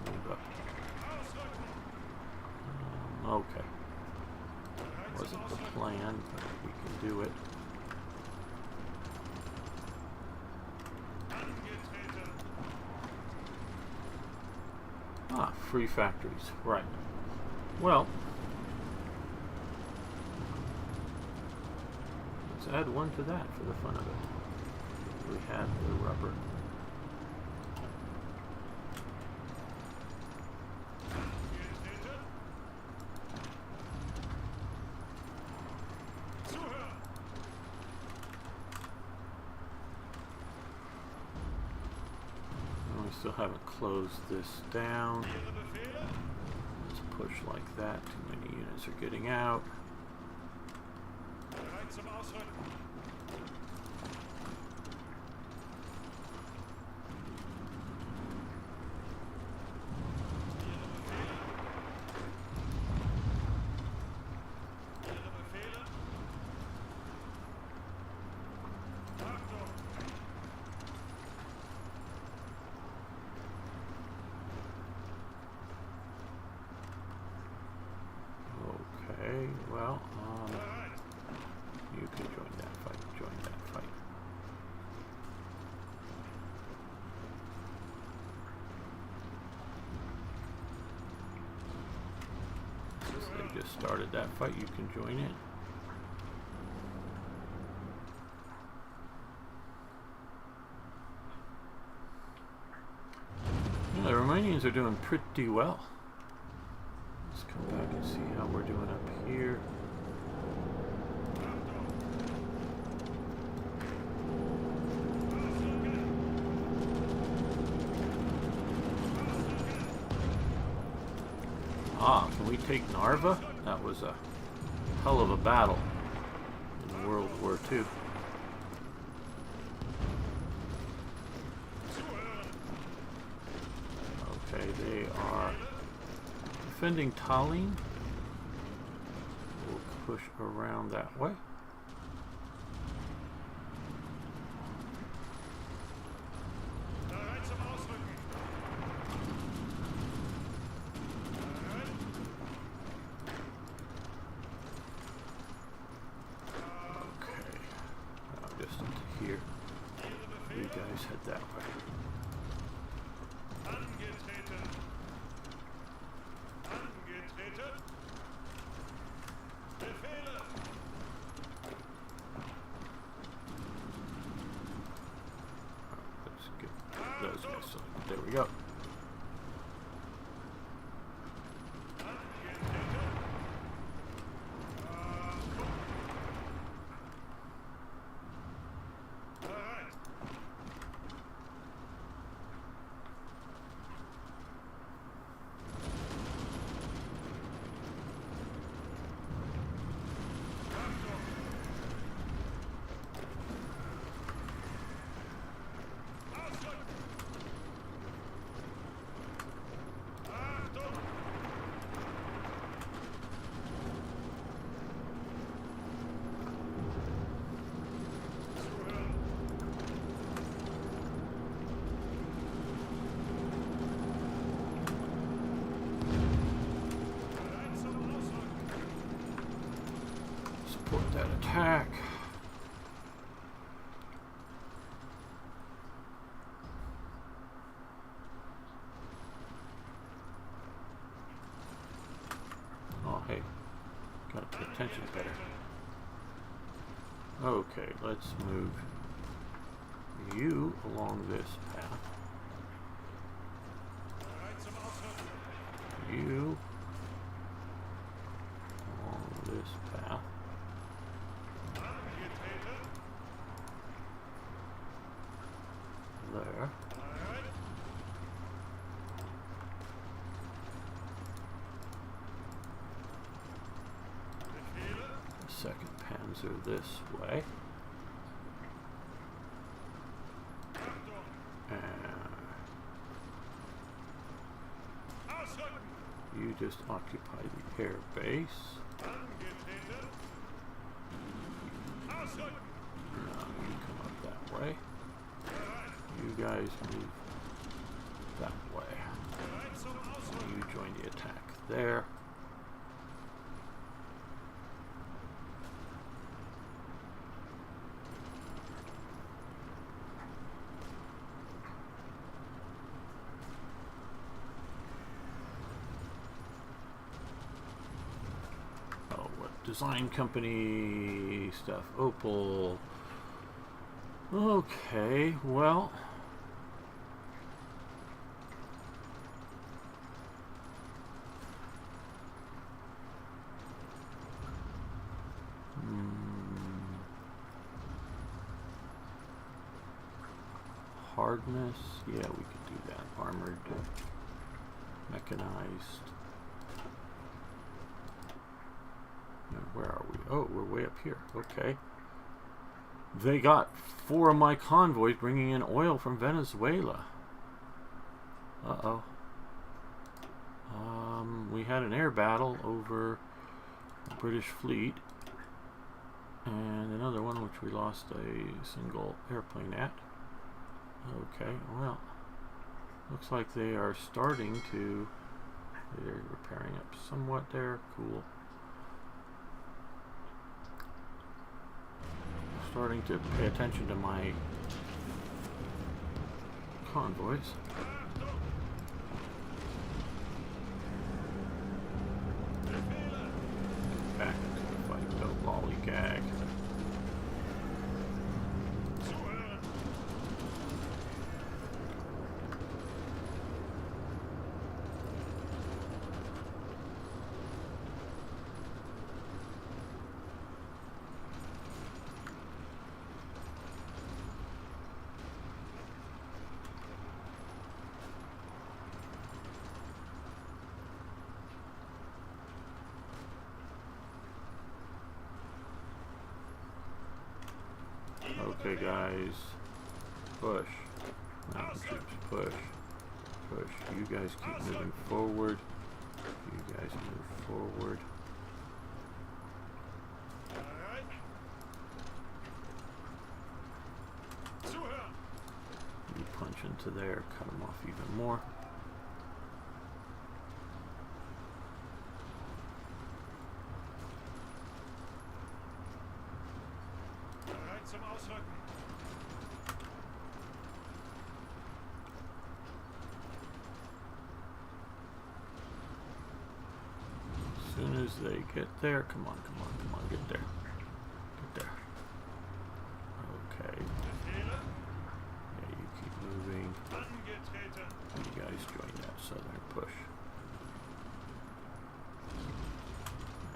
Move up. Okay. Wasn't the plan, but we can do it. Ah, free factories, right. Well, let's add one to that for the fun of it. We had the rubber. Still haven't closed this down. Let's push like that. Too many units are getting out. Well, you can join that just started that fight. You can join in. Yeah, the Romanians are doing pretty well. Let's come back and see how we're doing up here. Ah, can we take Narva? That was a hell of a battle in World War II. Okay, they are defending Tallinn. We'll push around that way. There we go. Support that attack. Oh, hey. Gotta pay attention better. Okay, let's move you along this path. You along this path. There. Second Panzer this way. You just occupy the air base. Now you come up that way. You guys move that way. You join the attack there. Oh, what design company stuff? Opel. Okay, well. Hardness, yeah, we could do that. Armored, mechanized. Now, where are we? Oh, we're way up here. Okay. They got 4 of my convoys bringing in oil from Venezuela. Uh-oh. We had an air battle over the British fleet. And another one which we lost a single airplane at. Okay, well, looks like they are starting to, they're repairing up somewhat there. Cool. Starting to pay attention to my convoys. Okay, guys. Push. Mountain troops, push. Push. You guys keep moving forward. You guys move forward. You punch into there, cut them off even more. As soon as they get there, come on, get there. Get there. Okay. Yeah, you keep moving. You guys join that southern push.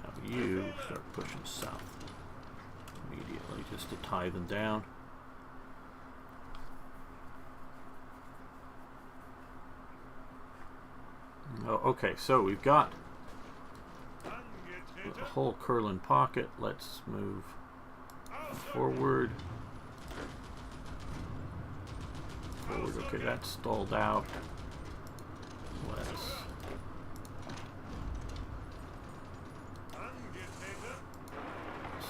Now you start pushing south immediately just to tie them down. Oh, okay, so we've got the whole Kurland pocket. Let's move forward. Forward. Okay, that's stalled out. Let's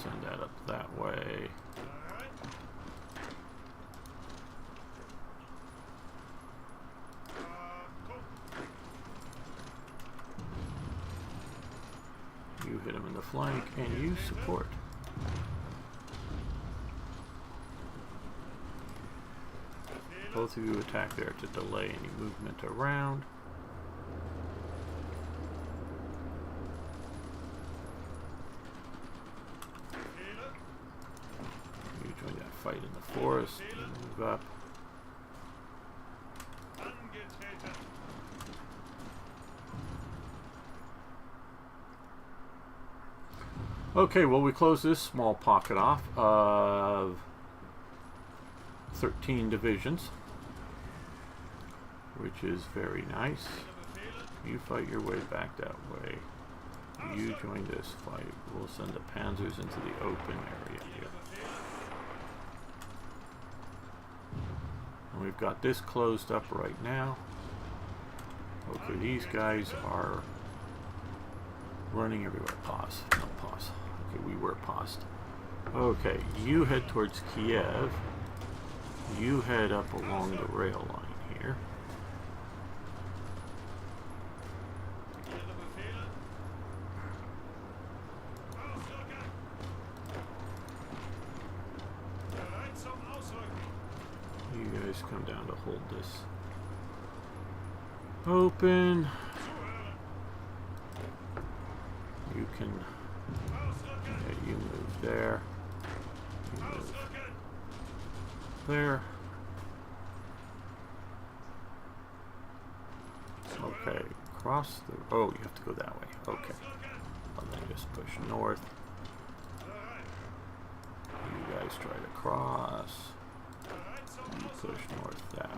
send that up that way. You hit him in the flank, and you support. Both of you attack there to delay any movement around. You join that fight in the forest, and move up. Okay, well, we close this small pocket off of 13 divisions, which is very nice. You fight your way back that way. You join this fight. We'll send the panzers into the open area here. And we've got this closed up right now. Okay, these guys are running everywhere. Pause. No, pause. Okay, we were paused. Okay, you head towards Kiev. You head up along the rail line here. You guys come down to hold this open. You can, yeah, you move there. You move there. Okay, cross the, oh, you have to go that way. Okay. I'll then just push north. You guys try to cross. You push north that way.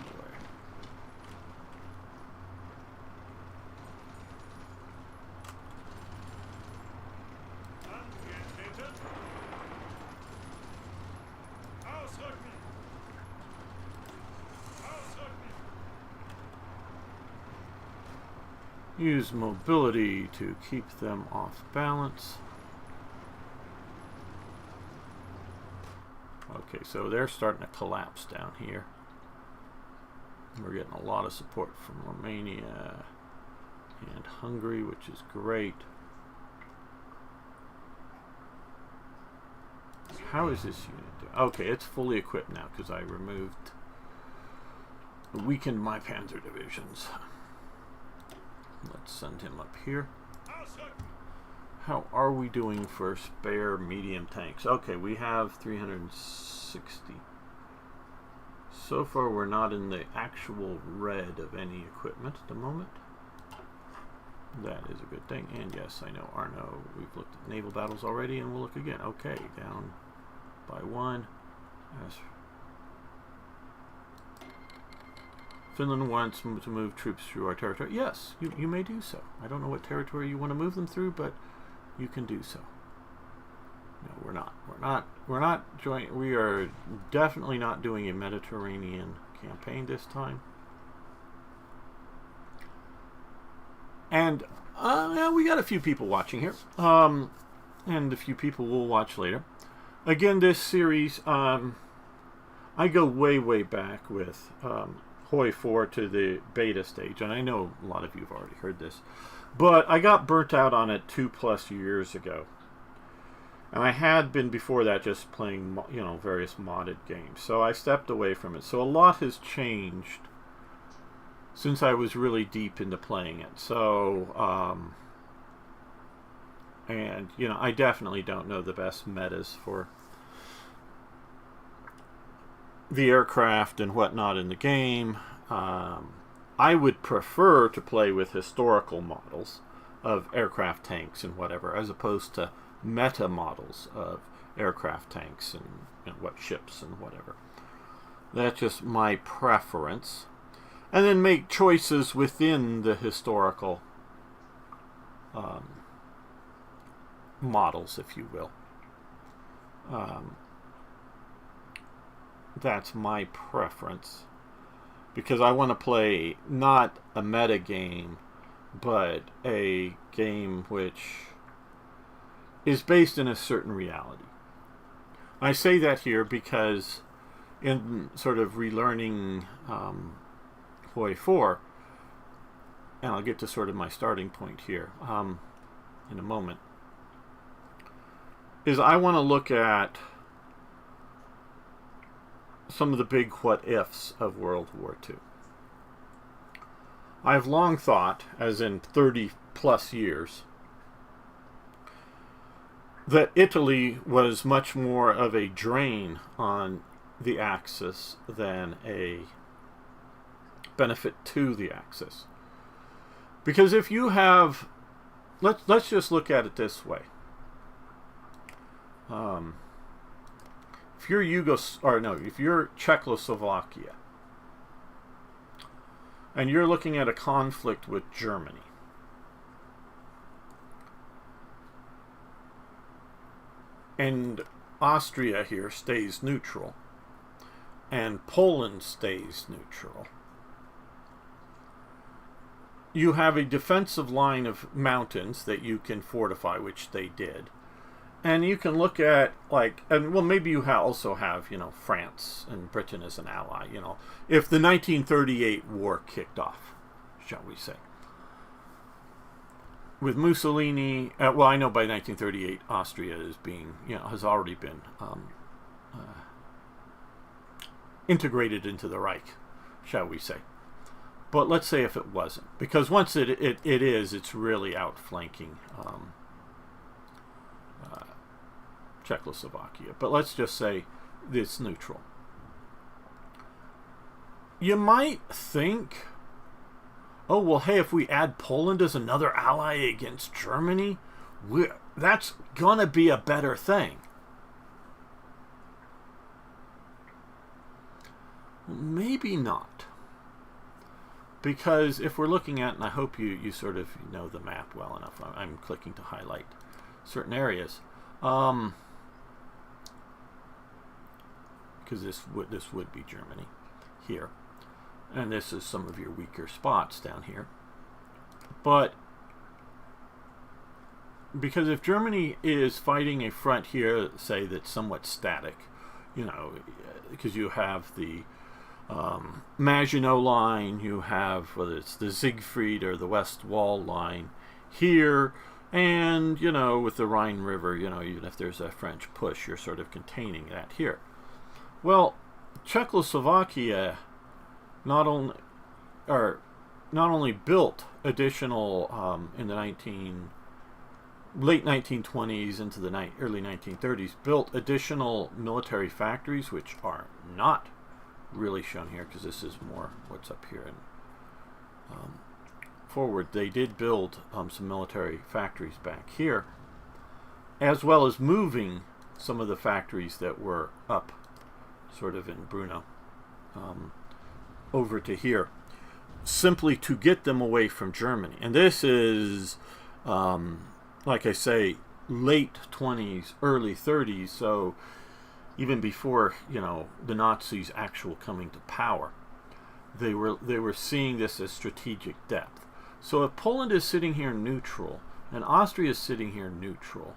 Use mobility to keep them off balance. Okay, so they're starting to collapse down here. We're getting a lot of support from Romania and Hungary, which is great. How is this unit doing? Okay, it's fully equipped now because I weakened my panzer divisions. Let's send him up here. How are we doing for spare medium tanks? Okay, we have 360. So far, we're not in the actual red of any equipment at the moment. That is a good thing. And yes, I know, Arno, we've looked at naval battles already, and we'll look again. Okay, down by one. As Finland wants to move troops through our territory. Yes, you may do so. I don't know what territory you want to move them through, but you can do so. No, we're not joining. We are definitely not doing a Mediterranean campaign this time. And yeah, we got a few people watching here, and a few people will watch later. Again, this series, I go way back with HOI IV to the beta stage, and I know a lot of you have already heard this, but I got burnt out on it 2+ years ago, and I had been before that just playing, various modded games. So I stepped away from it. So a lot has changed since I was really deep into playing it. So, and, I definitely don't know the best metas for the aircraft and whatnot in the game. I would prefer to play with historical models of aircraft, tanks, and whatever, as opposed to meta models of aircraft, tanks, and what ships and whatever. That's just my preference. And then make choices within the historical models, if you will. That's my preference, because I want to play not a meta game, but a game which is based in a certain reality. I say that here because in sort of relearning HOI IV, and I'll get to sort of my starting point here in a moment, is I want to look at some of the big what-ifs of World War II. I've long thought, as in 30+ years, that Italy was much more of a drain on the Axis than a benefit to the Axis. Because if you have, let's just look at it this way. If you're if you're Czechoslovakia, and you're looking at a conflict with Germany, and Austria here stays neutral, and Poland stays neutral, you have a defensive line of mountains that you can fortify, which they did. And you can look at, maybe you also have, France and Britain as an ally, if the 1938 war kicked off, shall we say. With Mussolini, I know by 1938 Austria is being, has already been integrated into the Reich, shall we say. But let's say if it wasn't, because once it is, it's really outflanking Czechoslovakia. But let's just say it's neutral. You might think, oh, well, hey, if we add Poland as another ally against Germany, that's going to be a better thing. Maybe not. Because if we're looking at, and I hope you sort of know the map well enough, I'm clicking to highlight certain areas. Because this would be Germany here. And this is some of your weaker spots down here. But because if Germany is fighting a front here, say, that's somewhat static, because you have the Maginot Line, you have whether it's the Siegfried or the West Wall line here, and with the Rhine River, even if there's a French push, you're sort of containing that here. Well, Czechoslovakia not only built additional in the late 1920s into the early 1930s, built additional military factories, which are not really shown here because this is more what's up here and forward. They did build some military factories back here, as well as moving some of the factories that were up sort of in Brno over to here, simply to get them away from Germany. And this is like I say, late 20s, early 30s, so even before, the Nazis' actual coming to power. They were seeing this as strategic depth. So if Poland is sitting here neutral and Austria is sitting here neutral,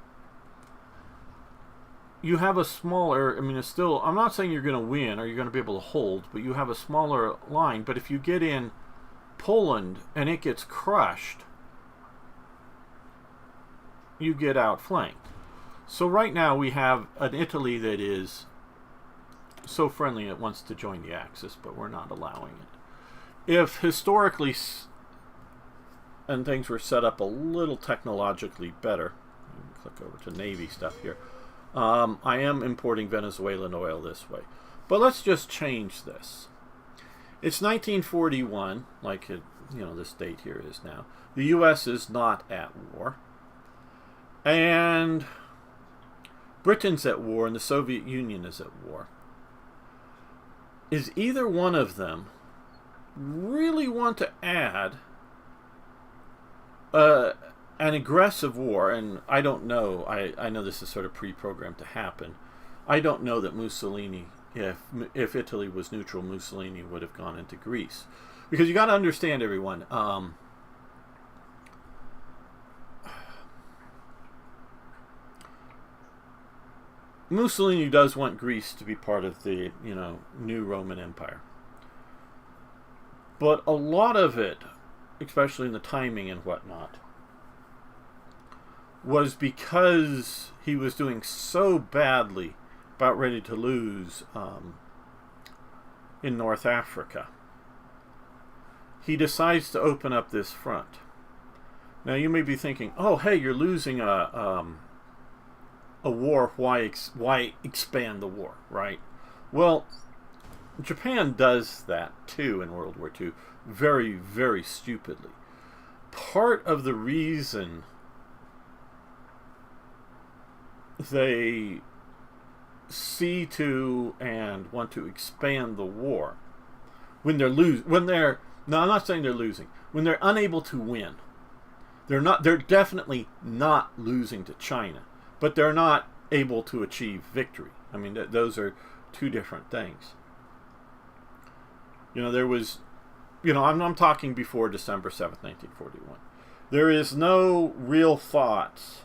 you have a smaller, it's still, I'm not saying you're going to win or you're going to be able to hold, but you have a smaller line. But if you get in Poland and it gets crushed, you get outflanked. So right now we have an Italy that is so friendly it wants to join the Axis, but we're not allowing it. If historically and things were set up a little technologically better, click over to Navy stuff here, I am importing Venezuelan oil this way. But let's just change this. It's 1941, like this date here is now. The U.S. is not at war. And Britain's at war and the Soviet Union is at war. Is either one of them really want to add an aggressive war? And I don't know. I know this is sort of pre-programmed to happen. I don't know that Mussolini, if Italy was neutral, Mussolini would have gone into Greece. Because you got to understand, everyone, Mussolini does want Greece to be part of the, new Roman Empire. But a lot of it, especially in the timing and whatnot, was because he was doing so badly, about ready to lose in North Africa. He decides to open up this front. Now you may be thinking, oh, hey, you're losing a war, why expand the war, right? Well, Japan does that too in World War II, very, very stupidly. Part of the reason they see to and want to expand the war when they're no, I'm not saying they're losing, when they're unable to win. They're definitely not losing to China, but they're not able to achieve victory. Those are two different things. There was, I'm talking before December 7th, 1941. There is no real thoughts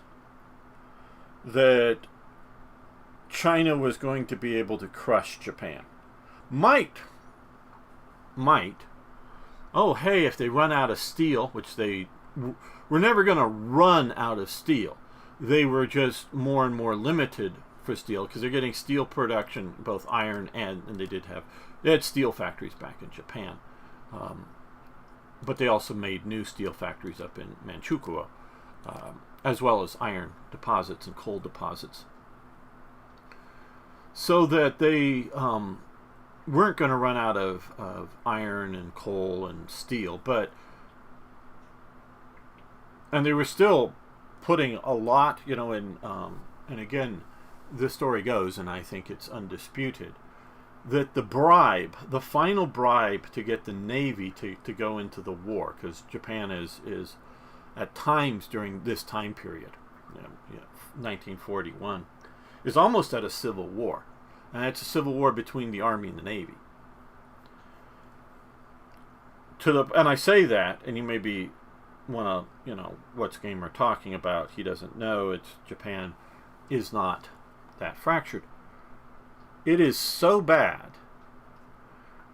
that China was going to be able to crush Japan. Might. Oh, hey, if they run out of steel, which they were never going to run out of steel. They were just more and more limited for steel because they're getting steel production, both iron and they had steel factories back in Japan. But they also made new steel factories up in Manchukuo, as well as iron deposits and coal deposits. So that they weren't going to run out of iron and coal and steel, and they were still putting a lot, in, and again, the story goes, and I think it's undisputed, that the final bribe to get the Navy to go into the war, because Japan is at times during this time period, 1941, is almost at a civil war. And it's a civil war between the Army and the Navy. And I say that, and you maybe want to, what's Gamer talking about? He doesn't know. It's Japan is not that fractured. It is so bad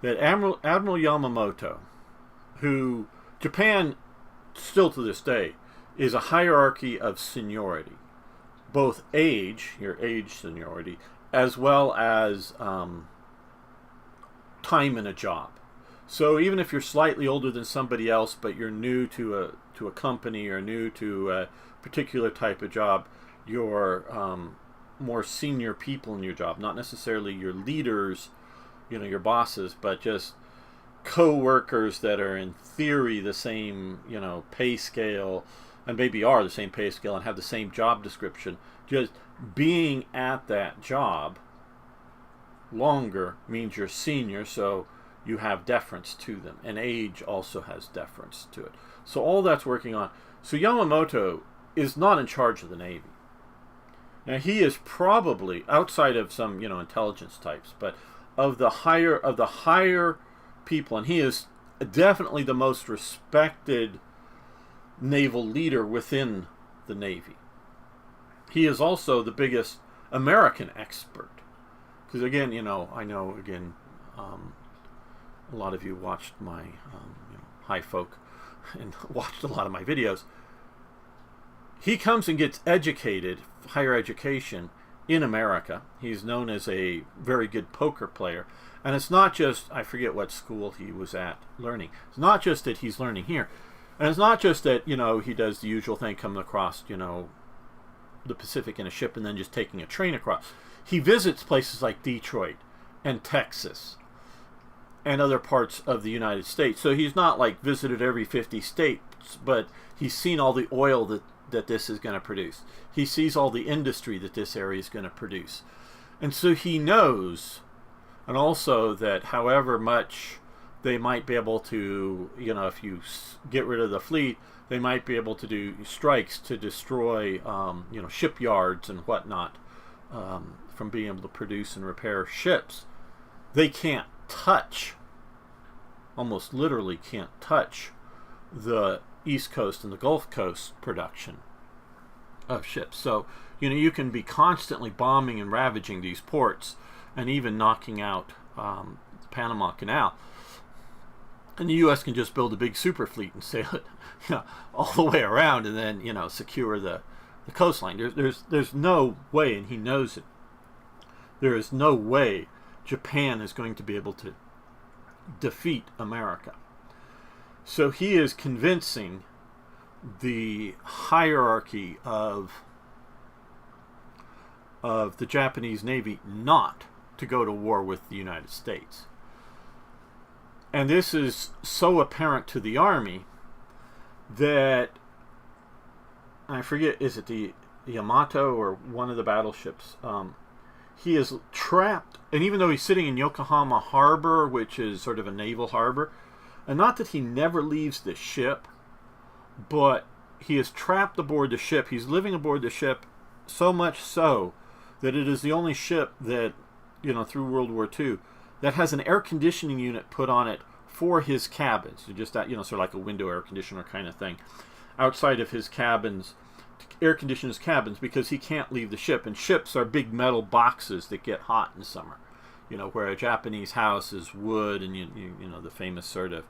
that Admiral Yamamoto, who Japan still to this day is a hierarchy of seniority, both your age seniority, as well as time in a job. So even if you're slightly older than somebody else, but you're new to a company or new to a particular type of job, you're more senior people in your job, not necessarily your leaders, your bosses, but just co-workers that are in theory the same, pay scale, and maybe are the same pay scale and have the same job description. Just being at that job longer means you're senior, so you have deference to them, and age also has deference to it. So all that's working on. So Yamamoto is not in charge of the Navy. Now he is probably, outside of some, you know, intelligence types, but of the higher people, and he is definitely the most respected naval leader within the Navy. He is also the biggest American expert. Because again, you know, I know, again, a lot of you watched my you know, high folk and watched a lot of my videos. He comes and gets educated, higher education, in America. He's known as a very good poker player. And it's not just, I forget what school he was at learning. It's not just that he's learning here. And it's not just that, you know, he does the usual thing, coming across, you know, the Pacific in a ship and then just taking a train across. He visits places like Detroit and Texas and other parts of the United States. So he's not like visited every 50 states, but he's seen all the oil that this is going to produce. He sees all the industry that this area is going to produce. And so he knows, and also that however much they might be able to, you know, if you get rid of the fleet, they might be able to do strikes to destroy, you know, shipyards and whatnot, from being able to produce and repair ships. They can't touch, almost literally can't touch, the East Coast and the Gulf Coast production of ships. So, you know, you can be constantly bombing and ravaging these ports and even knocking out the Panama Canal. And the U.S. can just build a big super fleet and sail it, you know, all the way around, and then, you know, secure the coastline. There's no way, and he knows it. There is no way Japan is going to be able to defeat America. So he is convincing the hierarchy of the Japanese Navy not to go to war with the United States. And this is so apparent to the Army that, I forget, is it the Yamato or one of the battleships? He is trapped, and even though he's sitting in Yokohama Harbor, which is sort of a naval harbor, and not that he never leaves the ship, but he is trapped aboard the ship. He's living aboard the ship, so much so that it is the only ship that, you know, through World War II, that has an air conditioning unit put on it for his cabins. So just that, you know, sort of like a window air conditioner kind of thing, outside of his cabins, to air condition his cabins, because he can't leave the ship. And ships are big metal boxes that get hot in summer. You know, where a Japanese house is wood, and you know, the famous sort of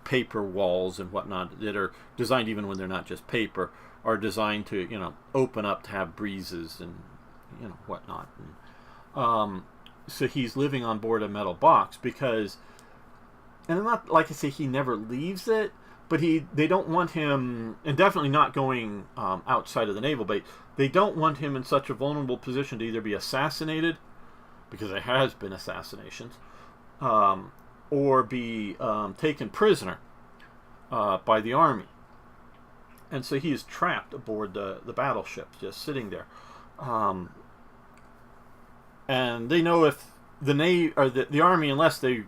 paper walls and whatnot that are designed, even when they're not just paper, are designed to, you know, open up to have breezes and, you know, whatnot. And, so he's living on board a metal box because, and not like I say he never leaves it, but they don't want him, and definitely not going outside of the naval base. They don't want him in such a vulnerable position to either be assassinated, because there has been assassinations, or be taken prisoner by the Army. And so he is trapped aboard the battleship, just sitting there. And they know if the Navy or the Army, unless they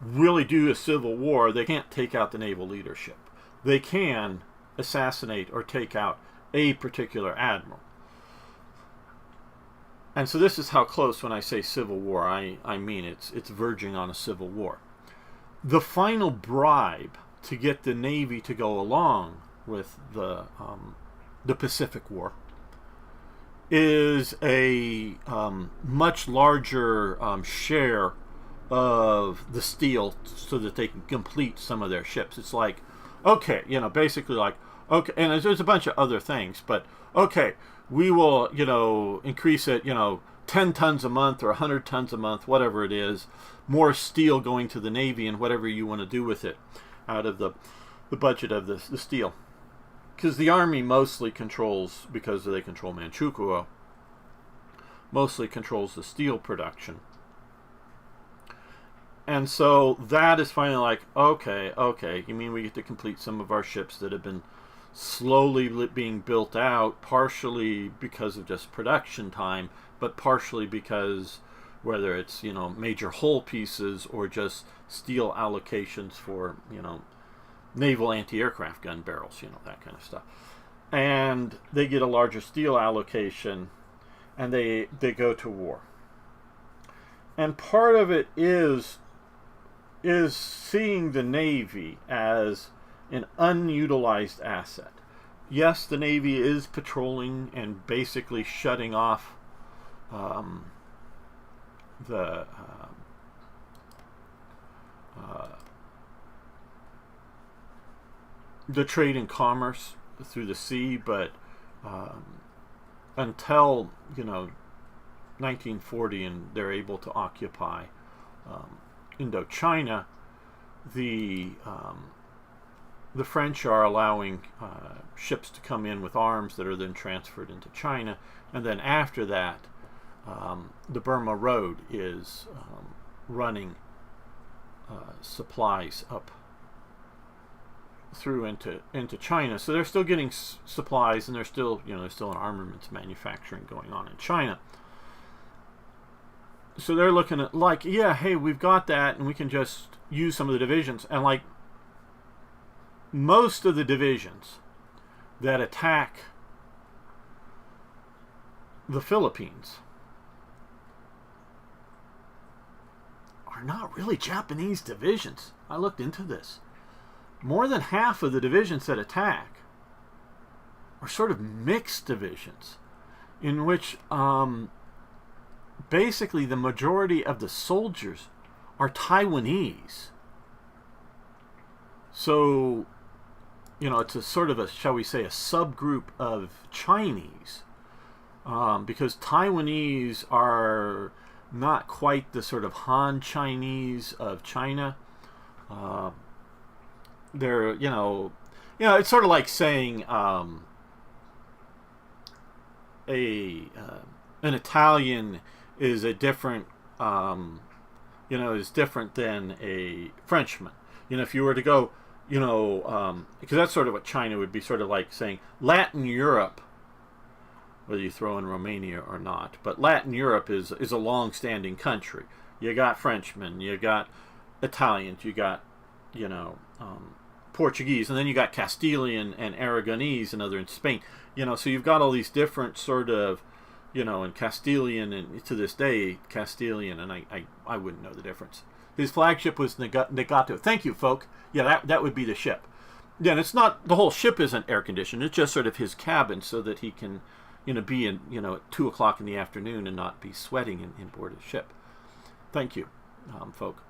really do a civil war, they can't take out the naval leadership. They can assassinate or take out a particular admiral. And so this is how close, when I say civil war, I mean it's verging on a civil war. The final bribe to get the Navy to go along with the Pacific War is a much larger share of the steel, so that they can complete some of their ships. It's like, okay, you know, basically like, okay, and there's a bunch of other things, but okay, we will, you know, increase it, you know, 10 tons a month or 100 tons a month, whatever it is, more steel going to the Navy and whatever you want to do with it out of the budget of the steel. Because the Army mostly controls, because they control Manchukuo, mostly controls the steel production. And so that is finally like, okay, you mean we get to complete some of our ships that have been slowly being built out, partially because of just production time, but partially because whether it's, you know, major hull pieces or just steel allocations for, you know, naval anti-aircraft gun barrels, you know, that kind of stuff. And they get a larger steel allocation, and they go to war. And part of it is seeing the Navy as an unutilized asset. Yes, the Navy is patrolling and basically shutting off the trade and commerce through the sea, but until 1940 and they're able to occupy Indochina, the French are allowing ships to come in with arms that are then transferred into China, and then after that, the Burma Road is running supplies up through into China. So they're still getting supplies, and there's still an armaments manufacturing going on in China. So they're looking at like, yeah, hey, we've got that, and we can just use some of the divisions. And like most of the divisions that attack the Philippines are not really Japanese divisions. I looked into this. More than half of the divisions that attack are sort of mixed divisions, in which basically the majority of the soldiers are Taiwanese. So, it's a sort of shall we say, a subgroup of Chinese, because Taiwanese are not quite the sort of Han Chinese of China. They're, it's sort of like saying an Italian is a different, is different than a Frenchman. If you were to go, because that's sort of what China would be sort of like saying Latin Europe, whether you throw in Romania or not, but Latin Europe is a long-standing country. You got Frenchmen, you got Italians, you got, Portuguese, and then you got Castilian and Aragonese, another in Spain. So you've got all these different sort of, and Castilian, and to this day, Castilian, and I wouldn't know the difference. His flagship was Negato. Thank you, folk. Yeah, that would be the ship. Yeah, and it's not, the whole ship isn't air conditioned. It's just sort of his cabin so that he can, be in, at 2 o'clock in the afternoon and not be sweating in board his ship. Thank you, folk.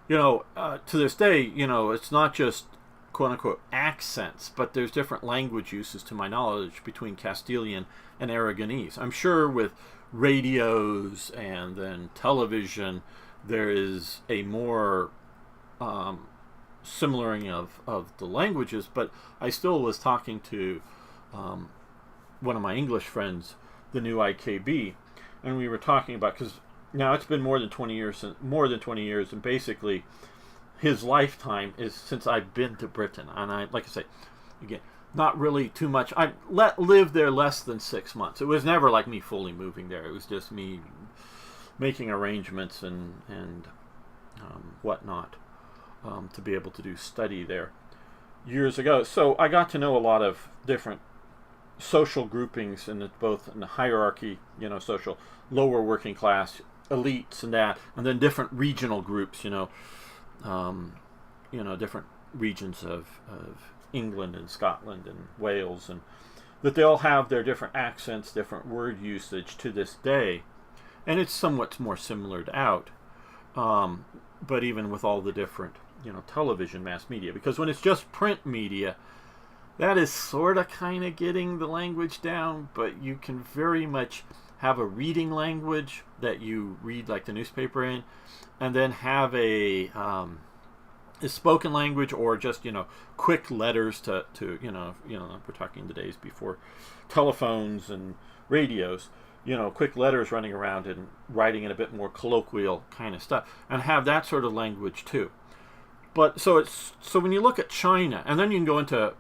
To this day, it's not just quote-unquote accents, but there's different language uses, to my knowledge, between Castilian and Aragonese. I'm sure with radios and then television, there is a more similaring of the languages, but I still was talking to one of my English friends, the new IKB, and we were talking about, because now it's been more than 20 years, and basically his lifetime is since I've been to Britain, and I, like I say, again, not really too much. I lived there less than 6 months. It was never like me fully moving there. It was just me making arrangements and whatnot to be able to do study there years ago. So I got to know a lot of different social groupings, and both in the hierarchy, social lower working class, elites, and that, and then different regional groups, different regions of England and Scotland and Wales, and that they all have their different accents, different word usage to this day, and it's somewhat more similar out, but even with all the different, television mass media, because when it's just print media, that is sort of kind of getting the language down, but you can very much have a reading language that you read like the newspaper in, and then have a spoken language, or just quick letters to we're talking the days before telephones and radios, quick letters running around and writing in a bit more colloquial kind of stuff, and have that sort of language too. But so when you look at China, and then you can go into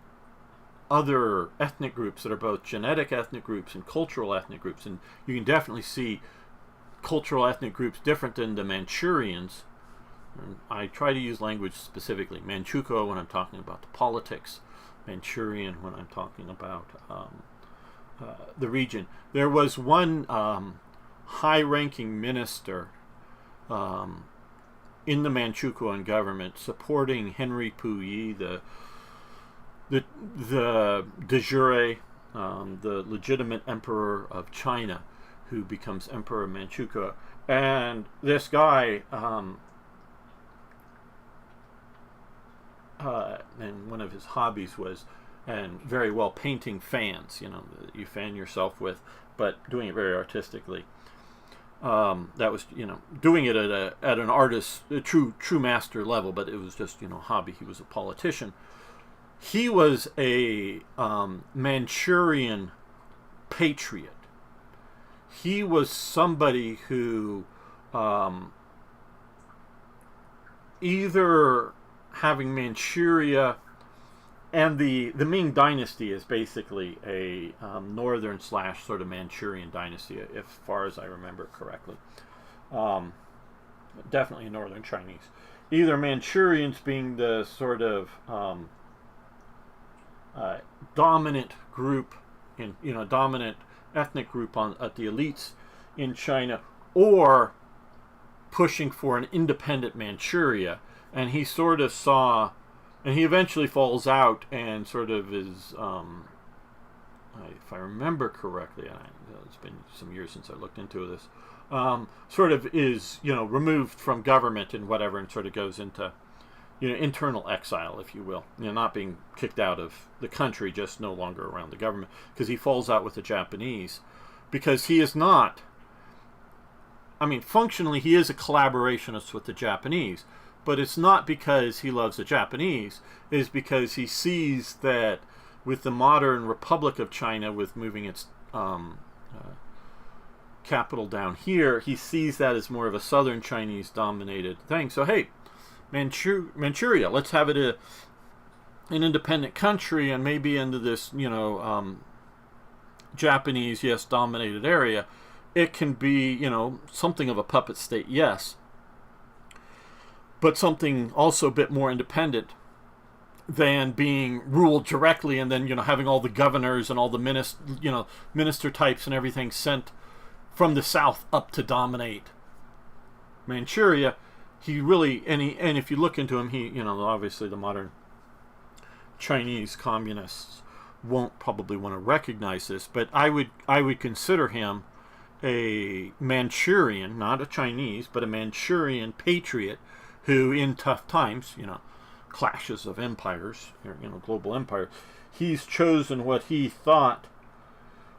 other ethnic groups that are both genetic ethnic groups and cultural ethnic groups, and you can definitely see cultural ethnic groups different than the Manchurians. And I try to use language specifically Manchukuo when I'm talking about the politics, Manchurian when I'm talking about the region. There was one high-ranking minister in the Manchukuo government supporting Henry Puyi, the de jure, the legitimate emperor of China, who becomes Emperor of Manchukuo. And this guy, and one of his hobbies was, and very well, painting fans, you know, that you fan yourself with, but doing it very artistically. That was, you know, doing it at an artist, a true master level, but it was just, you know, hobby. He was a politician. He was a Manchurian patriot. He was somebody who either having Manchuria, and the Ming dynasty is basically a northern / sort of Manchurian dynasty, as far as I remember correctly. Definitely northern Chinese. Either Manchurians being the sort of dominant group, dominant ethnic group at the elites in China, or pushing for an independent Manchuria. And he sort of saw, and he eventually falls out and sort of is, if I remember correctly, and it's been some years since I looked into this, sort of is, removed from government and whatever, and sort of goes into, internal exile, if you will. Not being kicked out of the country, just no longer around the government, because he falls out with the Japanese, because he is not, functionally he is a collaborationist with the Japanese, but it's not because he loves the Japanese. It is because he sees that with the modern Republic of China, with moving its capital down here, he sees that as more of a southern Chinese dominated thing. So hey, Manchuria, let's have it an independent country, and maybe into this Japanese, yes, dominated area, it can be something of a puppet state, yes, but something also a bit more independent than being ruled directly, and then having all the governors and all the minister types and everything sent from the south up to dominate Manchuria. He really, and if you look into him, he obviously the modern Chinese communists won't probably want to recognize this, but I would consider him a Manchurian, not a Chinese, but a Manchurian patriot, who in tough times, clashes of empires, global empire, he's chosen what he thought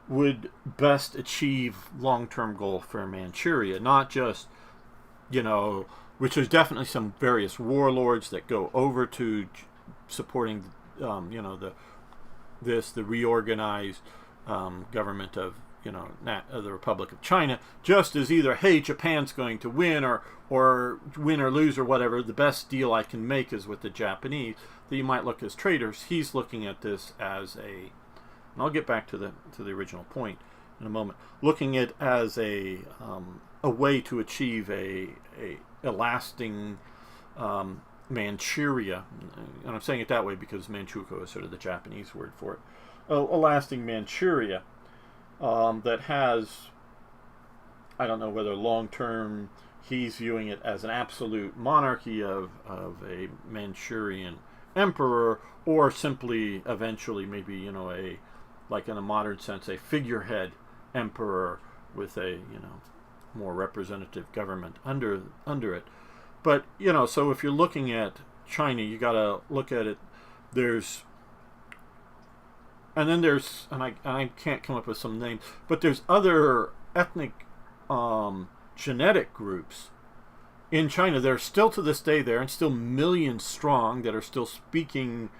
would best achieve long-term goal for Manchuria, not just, which there's definitely some various warlords that go over to supporting, the reorganized government of, the Republic of China, just as either, hey, Japan's going to win, or win or lose or whatever, the best deal I can make is with the Japanese, that you might look as traitors. He's looking at this as and I'll get back to the original point in a moment, looking at as a way to achieve a lasting Manchuria, and I'm saying it that way because Manchukuo is sort of the Japanese word for it, a lasting Manchuria that has, I don't know whether long-term he's viewing it as an absolute monarchy of a Manchurian emperor, or simply eventually maybe like in a modern sense, a figurehead emperor with a more representative government under it. But so if you're looking at China, you got to look at it. And I can't come up with some names, but there's other ethnic genetic groups in China that are still to this day there, and still millions strong, that are still speaking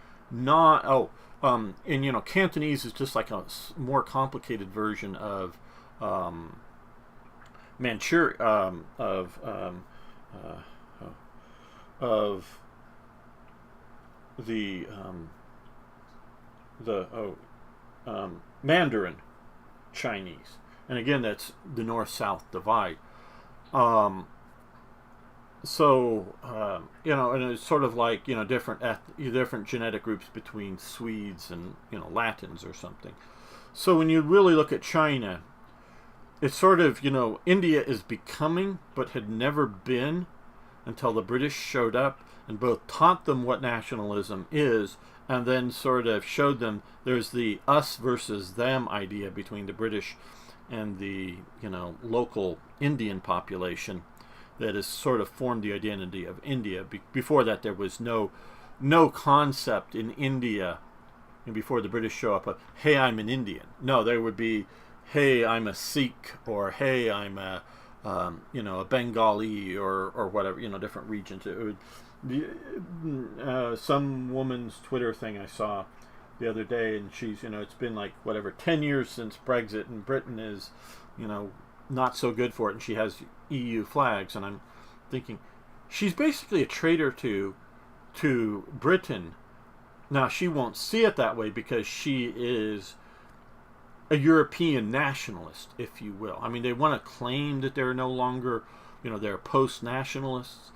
Cantonese is just like a more complicated version of Mandarin Chinese, and again that's the north-south divide. And it's sort of like different genetic groups between Swedes and Latins or something. So when you really look at China, it's sort of, India is becoming, but had never been until the British showed up and both taught them what nationalism is and then sort of showed them there's the us versus them idea between the British and the, local Indian population that has sort of formed the identity of India. Before that, there was no concept in India, and before the British show up, hey, I'm an Indian. No, there would be, hey, I'm a Sikh, or hey, I'm a Bengali, or whatever, different regions. It would be, some woman's Twitter thing I saw the other day, and she's, it's been like, 10 years since Brexit, and Britain is, not so good for it, and she has EU flags, and I'm thinking, she's basically a traitor to Britain. Now, she won't see it that way because she is a European nationalist, if you will. I mean, they want to claim that they're no longer, they're post-nationalists,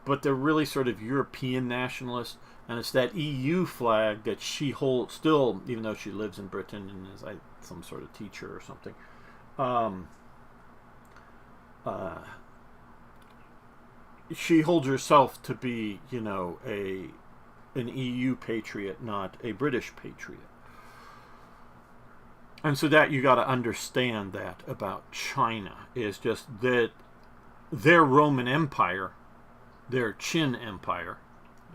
but they're really sort of European nationalists, and it's that EU flag that she holds still, even though she lives in Britain and is some sort of teacher or something. She holds herself to be, an EU patriot, not a British patriot. And so that you got to understand that about China is just that their Roman Empire, their Qin Empire,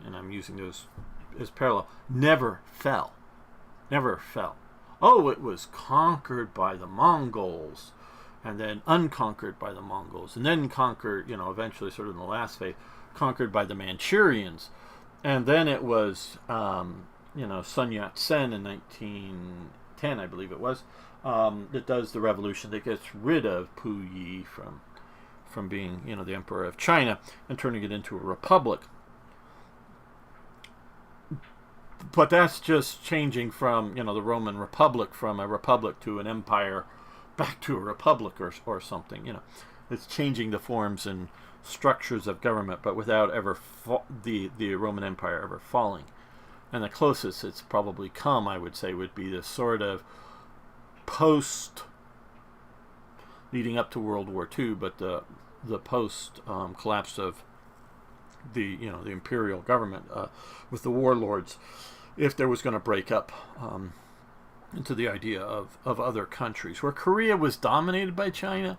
and I'm using those as parallel, never fell. Never fell. Oh, it was conquered by the Mongols, and then unconquered by the Mongols, and then conquered, eventually sort of in the last phase, conquered by the Manchurians. And then it was, Sun Yat-sen in 1910, I believe it was, that does the revolution that gets rid of Puyi from being, the emperor of China and turning it into a republic. But that's just changing from, the Roman Republic, from a republic to an empire, back to a republic or something. It's changing the forms and structures of government, but without ever the Roman Empire ever falling. And the closest it's probably come, I would say, would be the sort of post leading up to World War II, but the post collapse of the imperial government with the warlords, if there was going to break up into the idea of other countries, where Korea was dominated by China,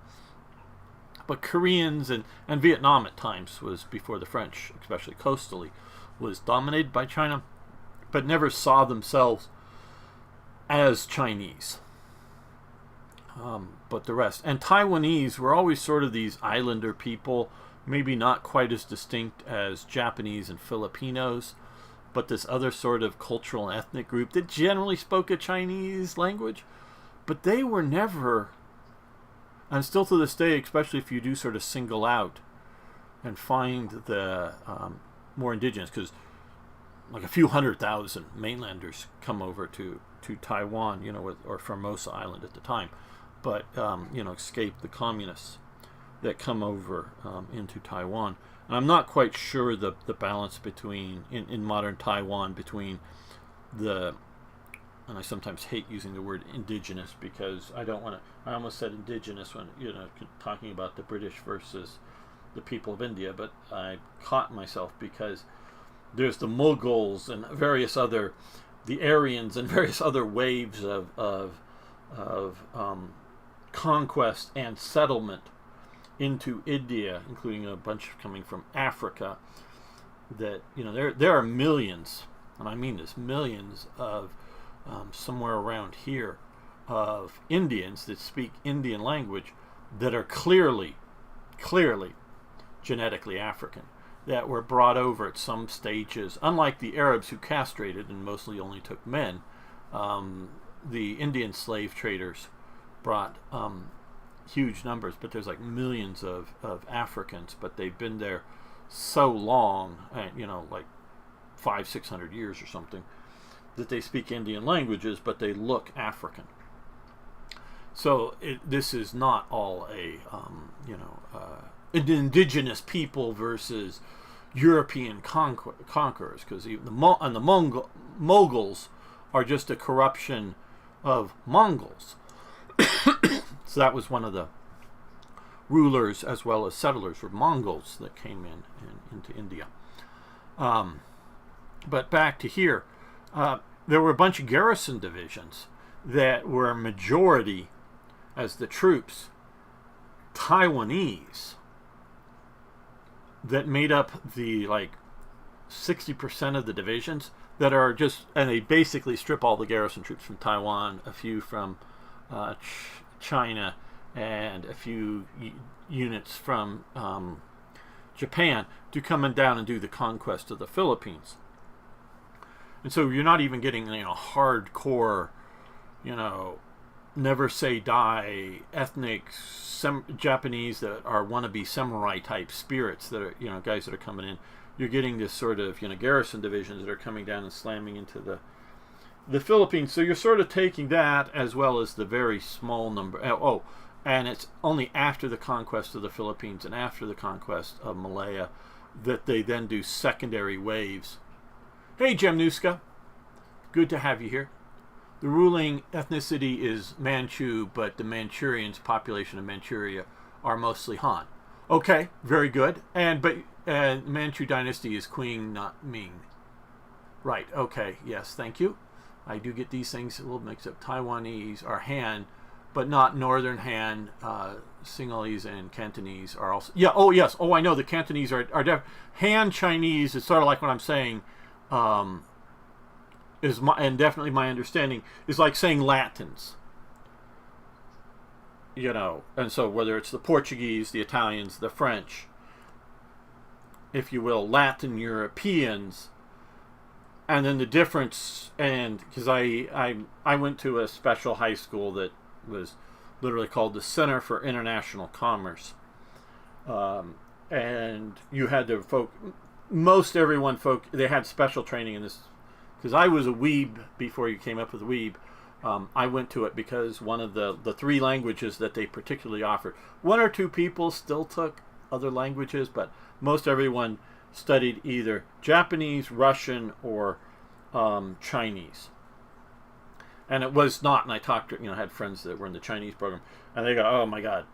but Koreans and Vietnam at times was, before the French, especially coastally, was dominated by China, but never saw themselves as Chinese. But the rest. And Taiwanese were always sort of these islander people, maybe not quite as distinct as Japanese and Filipinos, but this other sort of cultural and ethnic group that generally spoke a Chinese language. But they were never, and still to this day, especially if you do sort of single out and find the more indigenous, because like a few 100,000 mainlanders come over to Taiwan, or Formosa Island at the time, but escape the communists that come over into Taiwan. And I'm not quite sure the balance between in modern Taiwan between and I sometimes hate using the word indigenous because I don't want to. I almost said indigenous when talking about the British versus the people of India, but I caught myself because there's the Mughals and various other, the Aryans and various other waves of conquest and settlement into India, including a bunch coming from Africa. That there are millions, and I mean this, millions of somewhere around here of Indians that speak Indian language that are clearly genetically African, that were brought over at some stages, unlike the Arabs who castrated and mostly only took men. The Indian slave traders brought huge numbers, but there's like millions of Africans, but they've been there so long, like 500-600 years or something, that they speak Indian languages, but they look African. So this is not all an indigenous people versus European conquerors, because even the Mongols are just a corruption of Mongols. So that was one of the rulers as well as settlers were Mongols that came into India. But back to here, there were a bunch of garrison divisions that were a majority as the troops Taiwanese that made up the 60% of the divisions that are just, and they basically strip all the garrison troops from Taiwan, a few from China, and a few units from Japan to come down and do the conquest of the Philippines. And so you're not even getting hardcore, never say die ethnic Japanese that are wannabe samurai type spirits that are guys that are coming in. You're getting this sort of garrison divisions that are coming down and slamming into the Philippines. So you're sort of taking that as well as the very small number. And it's only after the conquest of the Philippines and after the conquest of Malaya that they then do secondary waves. Hey, Jemnuska. Good to have you here. The ruling ethnicity is Manchu, but the Manchurians, population of Manchuria, are mostly Han. Okay, very good. But Manchu dynasty is Qing, not Ming. Right, okay, yes, thank you. I do get these things a little mixed up. Taiwanese are Han, but not Northern Han. Sinhalese and Cantonese are also... Yeah, oh, yes. Oh, I know. The Cantonese are Han Chinese is sort of like what I'm saying... and definitely my understanding is like saying Latins, and so whether it's the Portuguese, the Italians, the French, if you will, Latin Europeans, and then the difference, and because I went to a special high school that was literally called the Center for International Commerce, and you had to they had special training in this. Because I was a weeb before you came up with weeb, I went to it because one of the three languages that they particularly offered. One or two people still took other languages, but most everyone studied either Japanese, Russian, or Chinese. And it was not, and I talked to, had friends that were in the Chinese program, and they go, oh my God,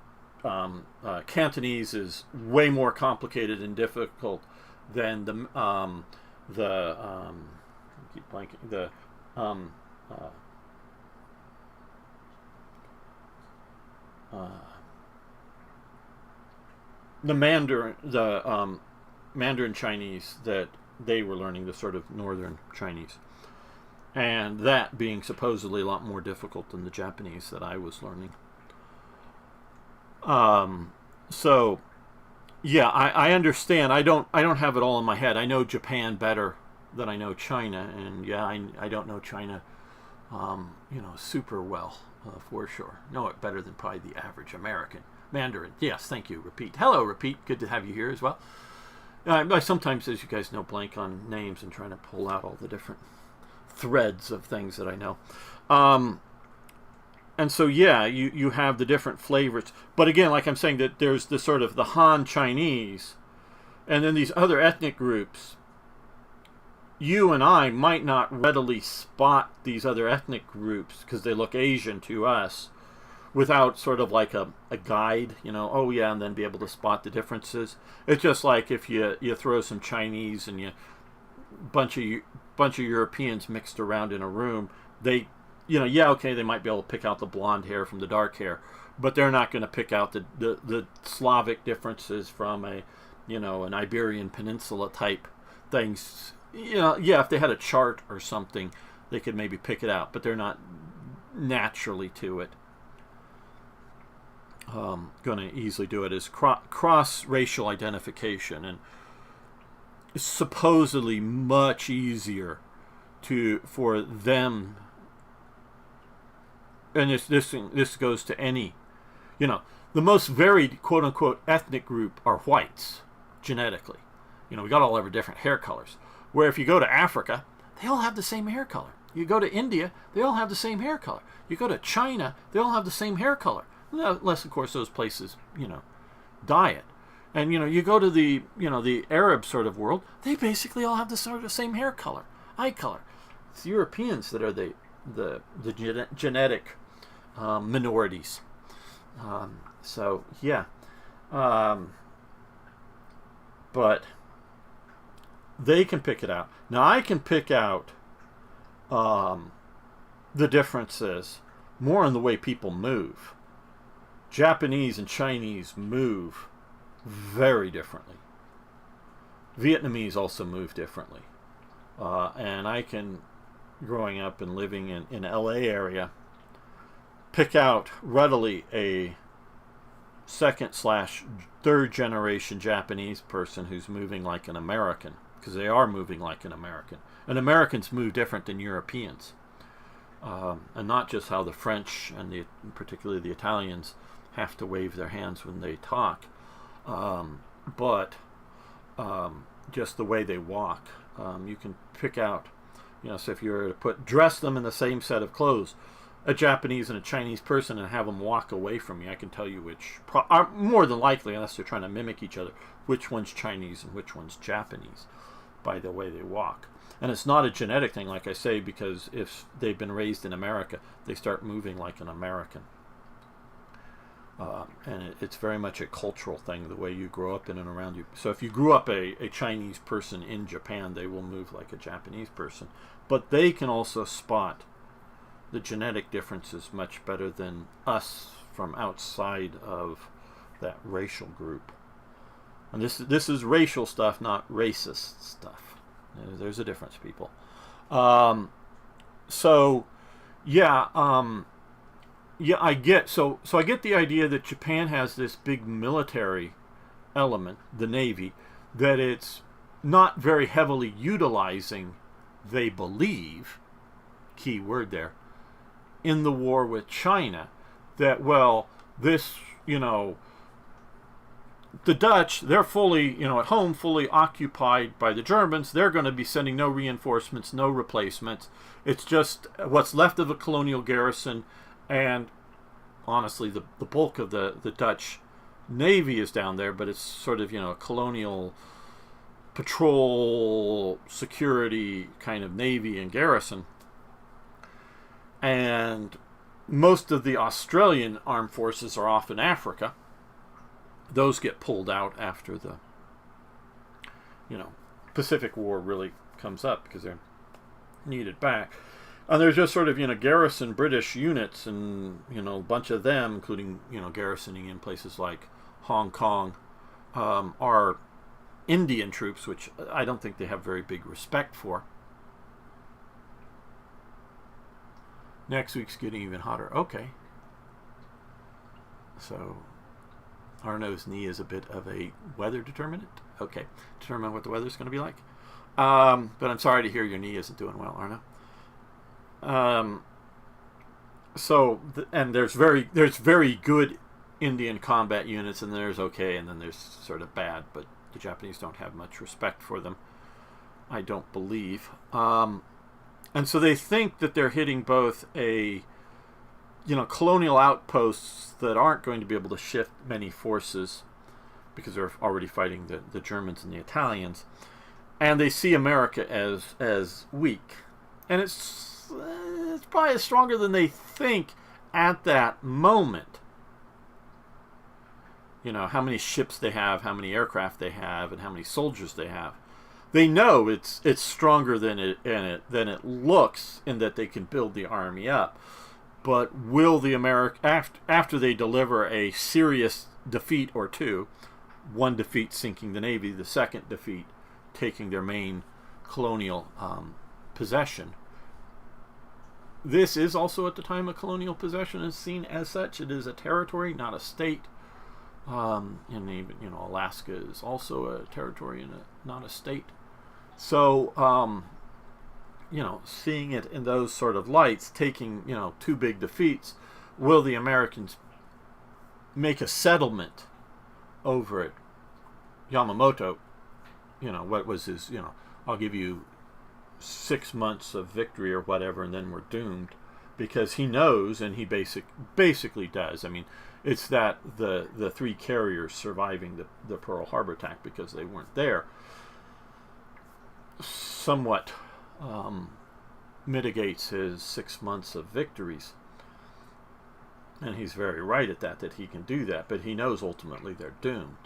Cantonese is way more complicated and difficult than the Mandarin Chinese that they were learning, the sort of Northern Chinese, and that being supposedly a lot more difficult than the Japanese that I was learning. So yeah, I understand. I don't have it all in my head. I know Japan better than I know China, and yeah, I don't know China, super well, for sure. Know it better than probably the average American. Mandarin, yes, thank you. Repeat. Hello, Repeat. Good to have you here as well. I sometimes, as you guys know, blank on names and trying to pull out all the different threads of things that I know. And so, yeah, you have the different flavors. But again, like I'm saying, that there's the sort of the Han Chinese, and then these other ethnic groups. You and I might not readily spot these other ethnic groups because they look Asian to us without sort of like a guide, oh yeah, and then be able to spot the differences. It's just like if you throw some Chinese and bunch of Europeans mixed around in a room, they, okay, they might be able to pick out the blonde hair from the dark hair, but they're not going to pick out the Slavic differences from an Iberian Peninsula type things. If they had a chart or something, they could maybe pick it out, but they're not naturally to it. Going to easily do it is cross-racial identification, and it's supposedly much easier for them. And this goes to any, the most varied quote-unquote ethnic group are whites genetically. We got all over different hair colors. Where if you go to Africa, they all have the same hair color. You go to India, they all have the same hair color. You go to China, they all have the same hair color. Unless, of course, those places, dye it. And, you go to the Arab sort of world, they basically all have the sort of same hair color, eye color. It's the Europeans that are the genetic minorities. So yeah, but they can pick it out. Now I can pick out the differences more in the way people move. Japanese and Chinese move very differently. Vietnamese also move differently. And I can, growing up and living in LA area, pick out readily a second/third generation Japanese person who's moving like an American, because they are moving like an American. And Americans move different than Europeans. And not just how the French and particularly the Italians have to wave their hands when they talk, but just the way they walk. You can pick out, so if you were to dress them in the same set of clothes, a Japanese and a Chinese person, and have them walk away from you, I can tell you which are more than likely, unless they're trying to mimic each other, which one's Chinese and which one's Japanese by the way they walk. And it's not a genetic thing, like I say, because if they've been raised in America, they start moving like an American. And it's very much a cultural thing, the way you grow up in and around you. So if you grew up a Chinese person in Japan, they will move like a Japanese person. But they can also spot the genetic differences much better than us from outside of that racial group. And this is racial stuff, not racist stuff. There's a difference, people. So I get the idea that Japan has this big military element, the Navy, that it's not very heavily utilizing, they believe, key word there, in the war with China. That, well, this, the Dutch, they're fully, at home, fully occupied by the Germans. They're going to be sending no reinforcements, no replacements. It's just what's left of a colonial garrison. And honestly, the bulk of the Dutch Navy is down there, but it's sort of, a colonial patrol security kind of Navy and garrison. And most of the Australian armed forces are off in Africa. Those get pulled out after the, Pacific War really comes up, because they're needed back. And there's just sort of, garrison British units, and, a bunch of them, including, garrisoning in places like Hong Kong, are Indian troops, which I don't think they have very big respect for. Next week's getting even hotter. Okay. So Arno's knee is a bit of a weather determinant. Okay. Determine what the weather's going to be like. But I'm sorry to hear your knee isn't doing well, Arno. And there's very good Indian combat units, and there's okay, and then there's sort of bad, but the Japanese don't have much respect for them, I don't believe. And so they think that they're hitting both colonial outposts that aren't going to be able to shift many forces because they're already fighting the Germans and the Italians, and they see America as weak, and it's probably stronger than they think at that moment. How many ships they have, how many aircraft they have, and how many soldiers they have. They know it's stronger than it looks, in that they can build the army up. But will the after they deliver a serious defeat or two, one defeat sinking the Navy, the second defeat taking their main colonial possession. This is also at the time a colonial possession is seen as such. It is a territory, not a state. And even Alaska is also a territory and not a state. So seeing it in those sort of lights, taking two big defeats, will the Americans make a settlement over it? Yamamoto, what was his, I'll give you 6 months of victory or whatever, and then we're doomed, because he knows, and he basically does. I mean, it's that the three carriers surviving the Pearl Harbor attack, because they weren't there, somewhat mitigates his 6 months of victories. And he's very right at that he can do that, but he knows ultimately they're doomed.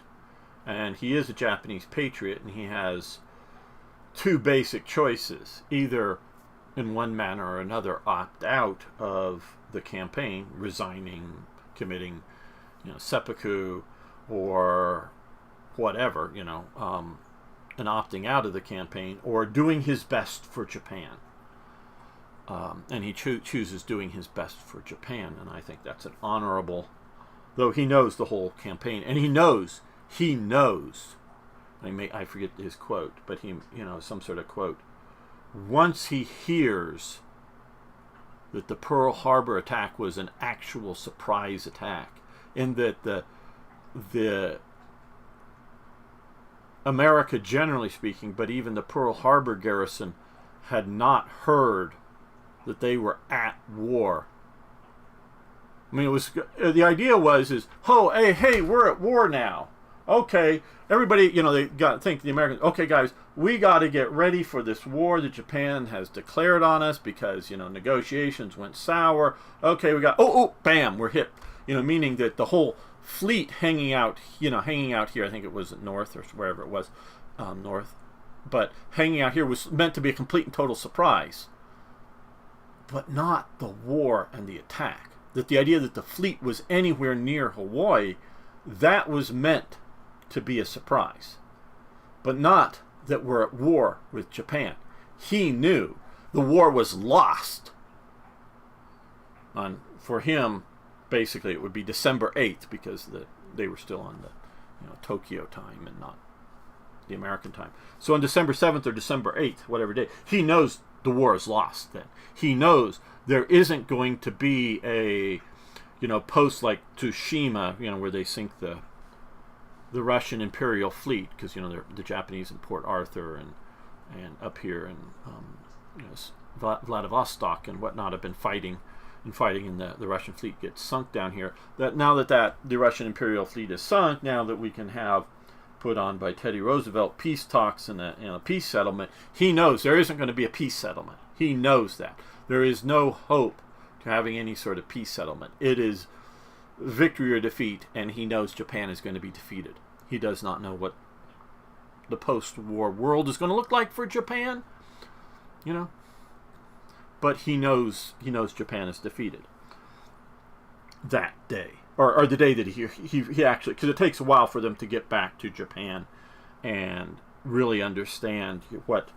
And he is a Japanese patriot, and he has two basic choices. Either, in one manner or another, opt out of the campaign, resigning, committing, seppuku, or whatever, and opting out of the campaign, or doing his best for Japan. And he chooses doing his best for Japan, and I think that's an honorable, though he knows the whole campaign, and he knows, I forget his quote, but he, some sort of quote, once he hears that the Pearl Harbor attack was an actual surprise attack, and that the America, generally speaking, but even the Pearl Harbor garrison, had not heard that they were at war. I mean, it was, the idea was, hey, we're at war now. Okay, everybody, they got to think, the Americans, okay, guys, we got to get ready for this war that Japan has declared on us because, negotiations went sour. Okay, we got, bam, we're hit. Meaning that the whole fleet hanging out here, I think it was north or wherever it was, north, but hanging out here was meant to be a complete and total surprise. But not the war and the attack. That the idea that the fleet was anywhere near Hawaii, that was meant to be a surprise. But not that we're at war with Japan. He knew the war was lost. For him, basically, it would be December 8th because they were still on the Tokyo time and not the American time. So on December 7th or December 8th, whatever day, he knows the war is lost then. He knows there isn't going to be a, post like Tsushima, where they sink the Russian Imperial fleet, because, they're the Japanese in Port Arthur and up here in Vladivostok and whatnot have been fighting, and the Russian fleet gets sunk down here. That now that the Russian Imperial fleet is sunk, now that we can have put on by Teddy Roosevelt peace talks and a peace settlement, he knows there isn't going to be a peace settlement. He knows that. There is no hope to having any sort of peace settlement. It is victory or defeat, and he knows Japan is going to be defeated. He does not know what the post-war world is going to look like for Japan, but he knows Japan is defeated that day. Or the day that he actually, because it takes a while for them to get back to Japan and really understand what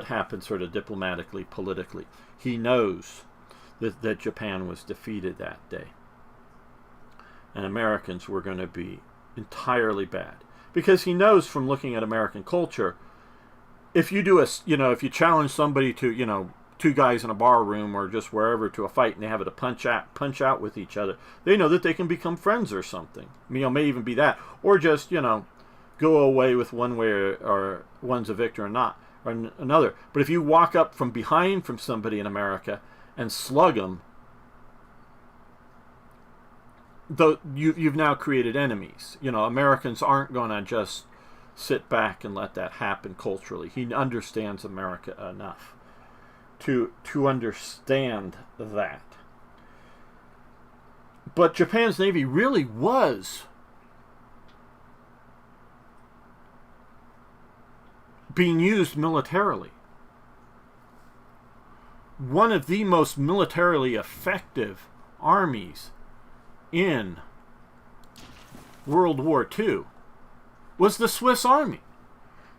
happened sort of diplomatically, politically. He knows that Japan was defeated that day. And Americans were going to be entirely bad. Because he knows from looking at American culture, if you do if you challenge somebody to, two guys in a bar room or just wherever to a fight and they have to punch out with each other, they know that they can become friends or something. May even be that. Or just, go away with one way or one's a victor or not, or another. But if you walk up from behind from somebody in America and slug them, though you've now created enemies. Americans aren't going to just sit back and let that happen culturally. He understands America enough to understand that. But Japan's Navy really was being used militarily. One of the most militarily effective armies in World War II was the Swiss Army.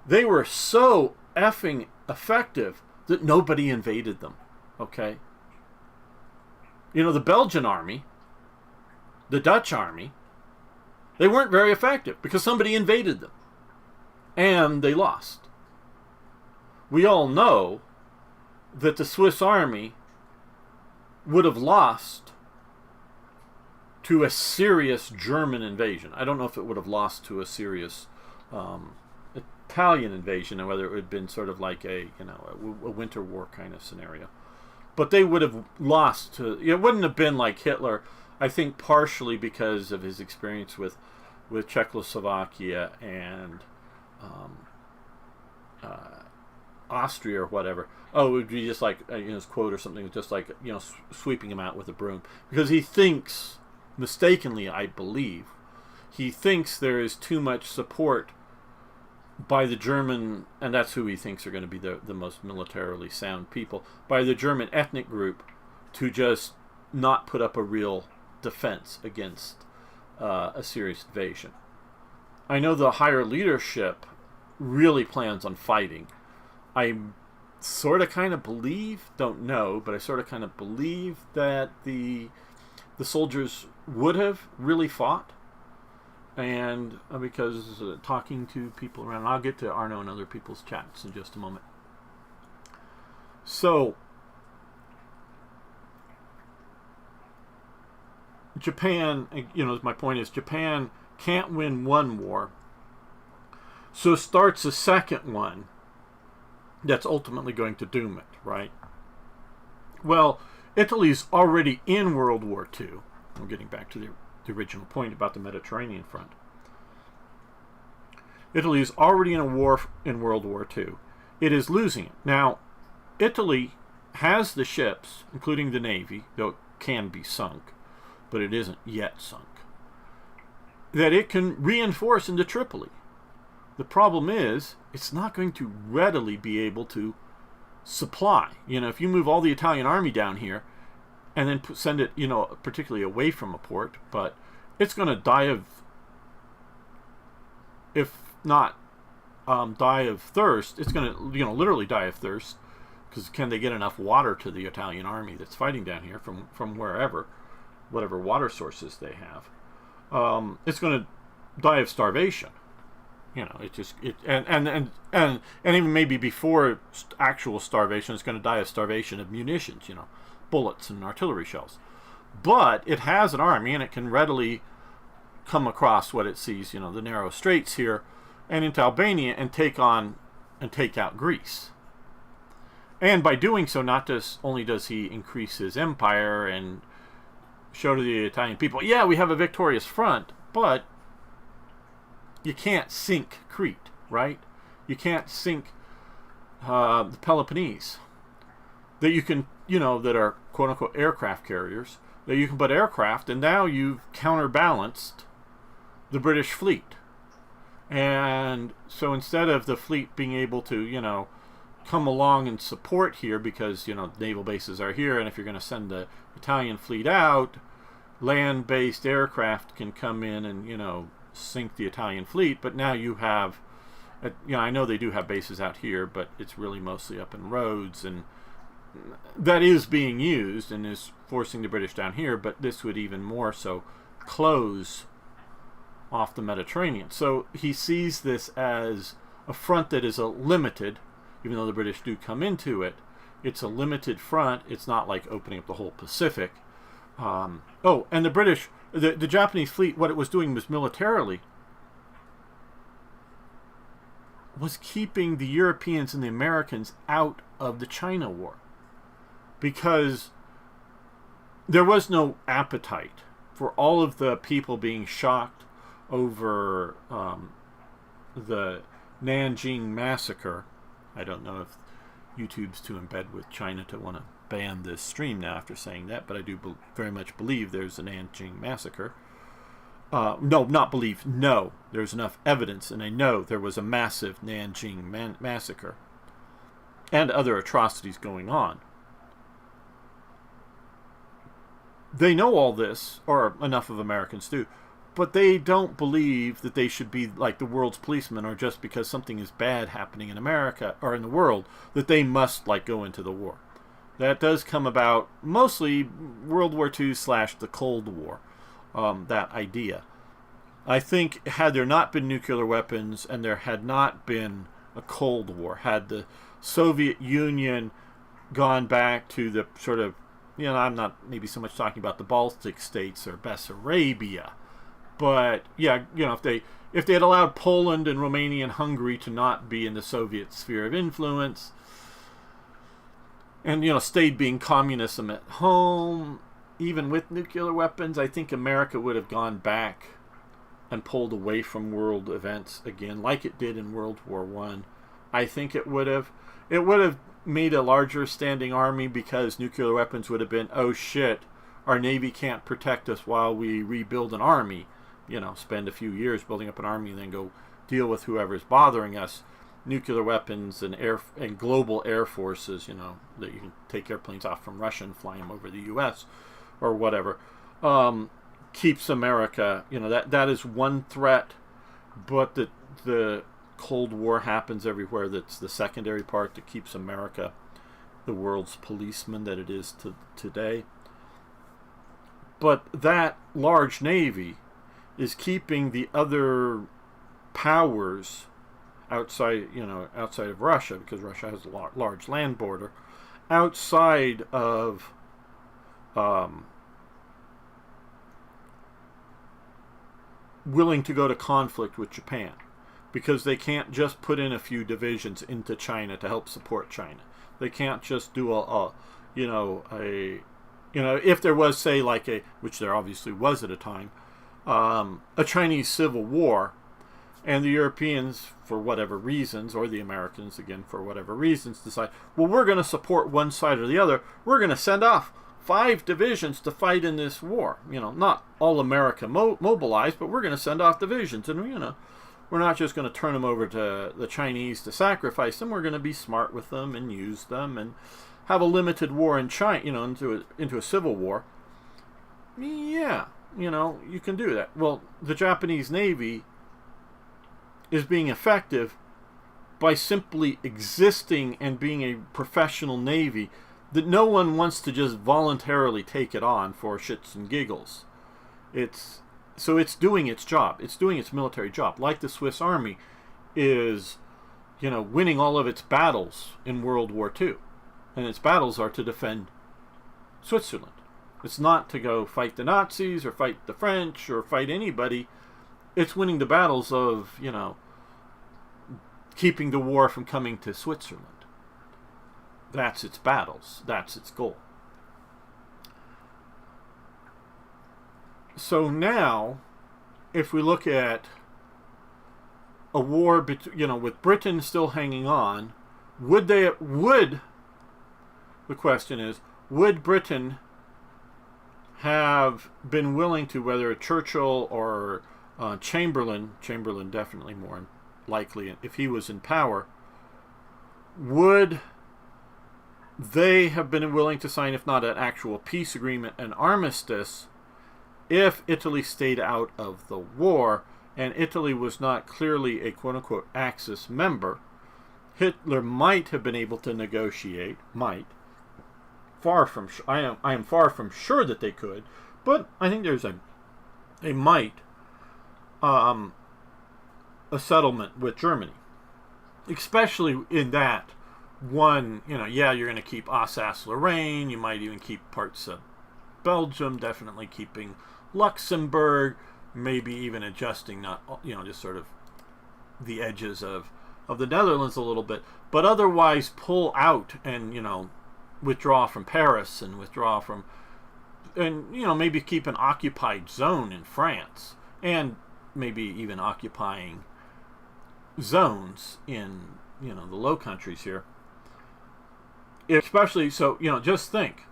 They were so effing effective that nobody invaded them. Okay? The Belgian army, the Dutch army, they weren't very effective because somebody invaded them. And they lost. We all know that the Swiss army would have lost to a serious German invasion. I don't know if it would have lost to a serious Italian invasion, or whether it would have been sort of like a winter war kind of scenario. But they would have lost to. It wouldn't have been like Hitler. I think partially because of his experience with Czechoslovakia and Austria or whatever. Oh, it would be just like his quote or something, just like sweeping him out with a broom, because he thinks, mistakenly, I believe, he thinks there is too much support by the German, and that's who he thinks are going to be the most militarily sound people, by the German ethnic group, to just not put up a real defense against a serious invasion. I know the higher leadership really plans on fighting. I sort of kind of believe, don't know, but I sort of kind of believe that the soldiers would have really fought. And because talking to people around, I'll get to Arno and other people's chats in just a moment. So, Japan, my point is, Japan can't win one war, so starts a second one that's ultimately going to doom it, right? Well, Italy's already in World War II. I'm getting back to the original point about the Mediterranean front. Italy is already in a war in World War II. It is losing it. Now, Italy has the ships, including the Navy, though it can be sunk, but it isn't yet sunk, that it can reinforce into Tripoli. The problem is, it's not going to readily be able to supply. If you move all the Italian army down here, and then send it, particularly away from a port, but it's going to die of, if not die of thirst, it's going to, literally die of thirst, because can they get enough water to the Italian army that's fighting down here from wherever, whatever water sources they have? It's going to die of starvation. And even maybe before actual starvation, it's going to die of starvation of munitions, bullets and artillery shells. But it has an army, and it can readily come across what it sees, the narrow straits here, and into Albania, and take out Greece. And by doing so, not just only does he increase his empire and show to the Italian people, yeah, we have a victorious front, but you can't sink Crete, right? You can't sink the Peloponnese. That you can, that are quote-unquote aircraft carriers, that you can put aircraft, and now you've counterbalanced the British fleet. And so instead of the fleet being able to, come along and support here because, naval bases are here, and if you're going to send the Italian fleet out, land-based aircraft can come in and, sink the Italian fleet, but now you have, I know they do have bases out here, but it's really mostly up in Rhodes, and that is being used and is forcing the British down here, but this would even more so close off the Mediterranean. So he sees this as a front that is a limited, even though the British do come into it, it's a limited front. It's not like opening up the whole Pacific. And the British, the Japanese fleet, what it was doing was militarily, was keeping the Europeans and the Americans out of the China War. Because there was no appetite for all of the people being shocked over the Nanjing massacre. I don't know if YouTube's too in bed with China to want to ban this stream now after saying that, but I do very much believe there's a Nanjing massacre. No, there's enough evidence, and I know there was a massive Nanjing massacre and other atrocities going on. They know all this, or enough of Americans do, but they don't believe that they should be like the world's policemen, or just because something is bad happening in America or in the world that they must go into the war. That does come about mostly World War II / the Cold War, that idea. I think had there not been nuclear weapons and there had not been a Cold War, had the Soviet Union gone back to the sort of, I'm not maybe so much talking about the Baltic states or Bessarabia, but if they had allowed Poland and Romania and Hungary to not be in the Soviet sphere of influence, and stayed being communism at home, even with nuclear weapons, I think America would have gone back and pulled away from world events again, like it did in World War I. I think it would have made a larger standing army, because nuclear weapons would have been, oh shit, our Navy can't protect us while we rebuild an army. You know, spend a few years building up an army and then go deal with whoever's bothering us. Nuclear weapons and global air forces, you know, that you can take airplanes off from Russia and fly them over the U.S. or whatever, keeps America, you know, that is one threat, but the Cold War happens everywhere. That's the secondary part that keeps America the world's policeman that it is today. But that large Navy is keeping the other powers outside of Russia, because Russia has a large land border, outside of willing to go to conflict with Japan, because they can't just put in a few divisions into China to help support China. They can't just do if there was, say, which there obviously was at a time, a Chinese civil war, and the Europeans, for whatever reasons, or the Americans, again, for whatever reasons, decide, well, we're going to support one side or the other. We're going to send off 5 divisions to fight in this war. You know, not all America mobilized, but we're going to send off divisions. And, you know, we're not just going to turn them over to the Chinese to sacrifice them. We're going to be smart with them and use them and have a limited war in China, you know, into a civil war. Yeah, you know, you can do that. Well, the Japanese Navy is being effective by simply existing and being a professional Navy that no one wants to just voluntarily take it on for shits and giggles. It's doing its job. It's doing its military job. Like the Swiss Army is, you know, winning all of its battles in World War II. And its battles are to defend Switzerland. It's not to go fight the Nazis or fight the French or fight anybody. It's winning the battles of, you know, keeping the war from coming to Switzerland. That's its battles. That's its goal. So now, if we look at a war, with Britain still hanging on, the question is, would Britain have been willing to, whether Churchill or Chamberlain definitely more likely if he was in power, would they have been willing to sign, if not an actual peace agreement, an armistice, if Italy stayed out of the war, and Italy was not clearly a quote-unquote Axis member? Hitler might have been able to negotiate, I am far from sure that they could, but I think there's a settlement with Germany, especially in that one, you're going to keep Alsace-Lorraine, you might even keep parts of Belgium, definitely keeping Luxembourg, maybe even adjusting, just sort of the edges of the Netherlands a little bit, but otherwise pull out and, withdraw from Paris and maybe keep an occupied zone in France, and maybe even occupying zones in, the Low Countries here. Especially, so, just think,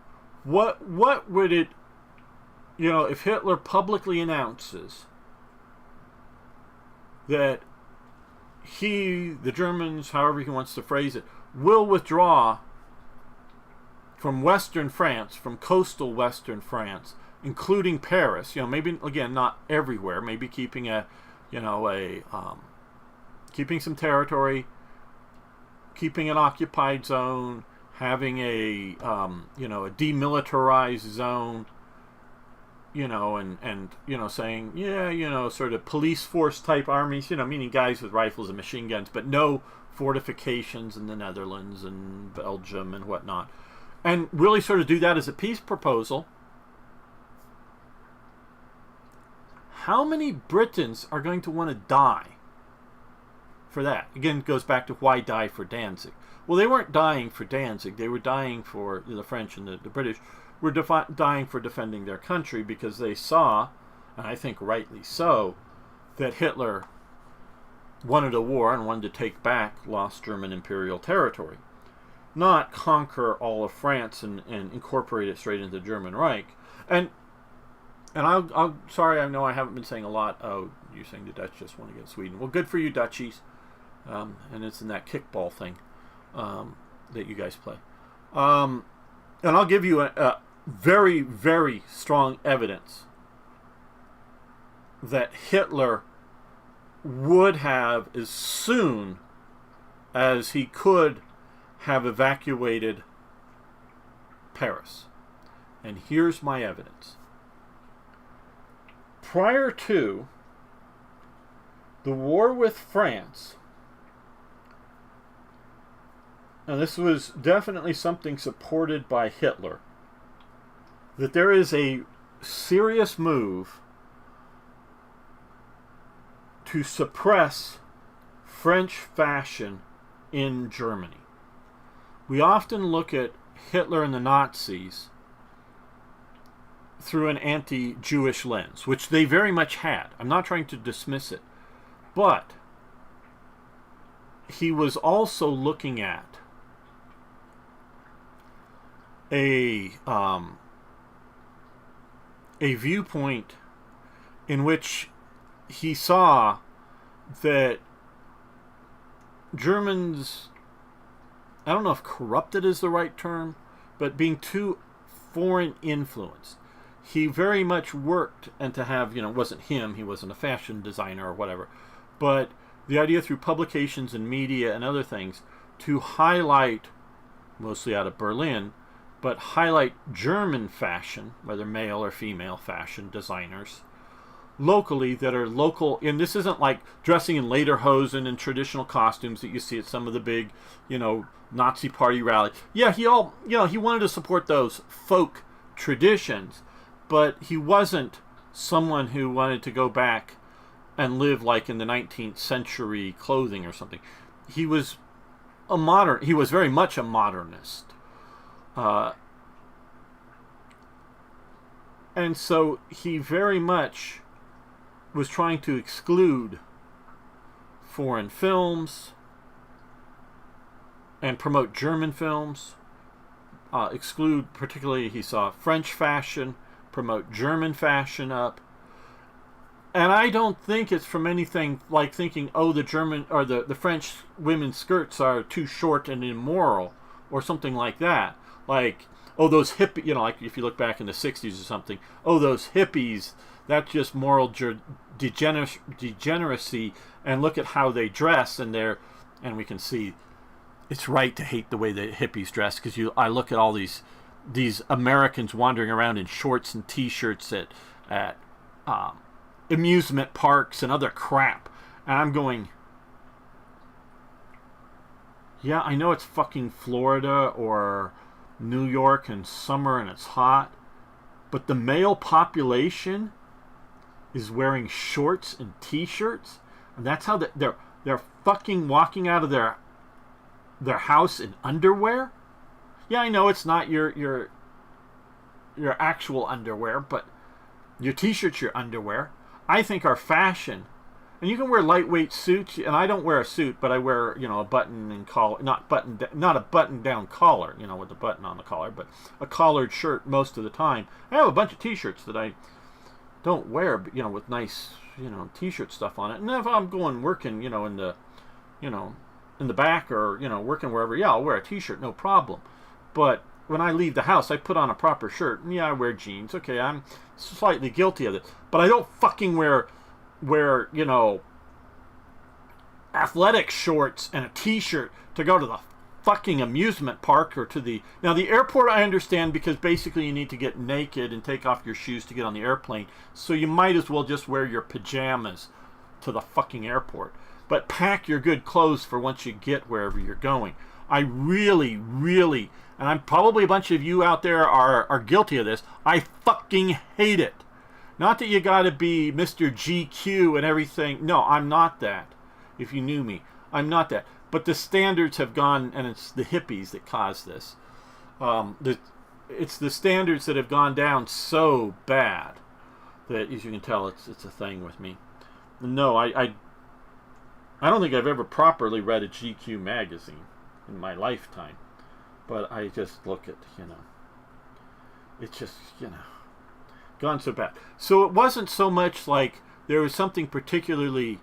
what would it, if Hitler publicly announces that the Germans, however he wants to phrase it, will withdraw from Western France, from coastal Western France, including Paris, maybe, again, not everywhere, maybe keeping keeping some territory, keeping an occupied zone, having a demilitarized zone, and saying, sort of police force type armies, meaning guys with rifles and machine guns, but no fortifications in the Netherlands and Belgium and whatnot, and really sort of do that as a peace proposal. How many Britons are going to want to die for that? Again, it goes back to why die for Danzig. Well, they weren't dying for Danzig. They were dying for the French and the British were dying for defending their country, because they saw, and I think rightly so, that Hitler wanted a war and wanted to take back lost German imperial territory. Not conquer all of France and incorporate it straight into the German Reich. And I'll sorry, I know I haven't been saying a lot. Oh, you're saying the Dutch just want to get Sweden. Well, good for you, Dutchies. And it's in that kickball thing that you guys play. And I'll give you a very, very strong evidence that Hitler would have, as soon as he could, have evacuated Paris. And here's my evidence. Prior to the war with France, and this was definitely something supported by Hitler, that there is a serious move to suppress French fashion in Germany. We often look at Hitler and the Nazis through an anti-Jewish lens, which they very much had. I'm not trying to dismiss it. But he was also looking at a viewpoint in which he saw that Germans, I don't know if corrupted is the right term, but being too foreign influenced. He very much worked, and to have, it wasn't him, he wasn't a fashion designer or whatever, but the idea through publications and media and other things to highlight, mostly out of Berlin, but highlight German fashion, whether male or female fashion designers, locally, that are local. And this isn't like dressing in lederhosen and traditional costumes that you see at some of the big, Nazi party rallies. Yeah, he wanted to support those folk traditions, but he wasn't someone who wanted to go back and live like in the 19th century clothing or something. He was very much a modernist. And so he very much was trying to exclude foreign films and promote German films. Exclude, particularly, he saw French fashion, promote German fashion up. And I don't think it's from anything like thinking, oh, the German or the French women's skirts are too short and immoral or something like that. Like, oh, those hippies, like if you look back in the 60s or something, oh, those hippies, that's just moral degeneracy, and look at how they dress, and we can see it's right to hate the way the hippies dress, because I look at all these Americans wandering around in shorts and t-shirts at amusement parks and other crap, and I'm going, yeah, I know it's fucking Florida or New York in summer and it's hot, but the male population is wearing shorts and t-shirts, and that's how they're fucking walking out of their house in underwear. Yeah, I know it's not your actual underwear, but your t-shirt's your underwear. I think our fashion, and you can wear lightweight suits, and I don't wear a suit, but I wear a button and collar, not a button-down collar, with the button on the collar, but a collared shirt most of the time. I have a bunch of t-shirts that I don't wear, but, with nice, t-shirt stuff on it. And if I'm going working, in the back or, working wherever, yeah, I'll wear a t-shirt, no problem. But when I leave the house, I put on a proper shirt. And yeah, I wear jeans. Okay, I'm slightly guilty of it. But I don't fucking wear athletic shorts and a t-shirt to go to the fucking amusement park or to the airport. I understand, because basically you need to get naked and take off your shoes to get on the airplane, so you might as well just wear your pajamas to the fucking airport, but pack your good clothes for once you get wherever you're going. I really, really, and I'm probably a bunch of you out there are guilty of this, I fucking hate it. Not that you gotta be Mr. GQ and everything. No, I'm not that. If you knew me, I'm not that. But the standards have gone, and it's the hippies that caused this. It's the standards that have gone down so bad that, as you can tell, it's a thing with me. No, I don't think I've ever properly read a GQ magazine in my lifetime. But I just look at, it's just, gone so bad. So it wasn't so much like there was something particularly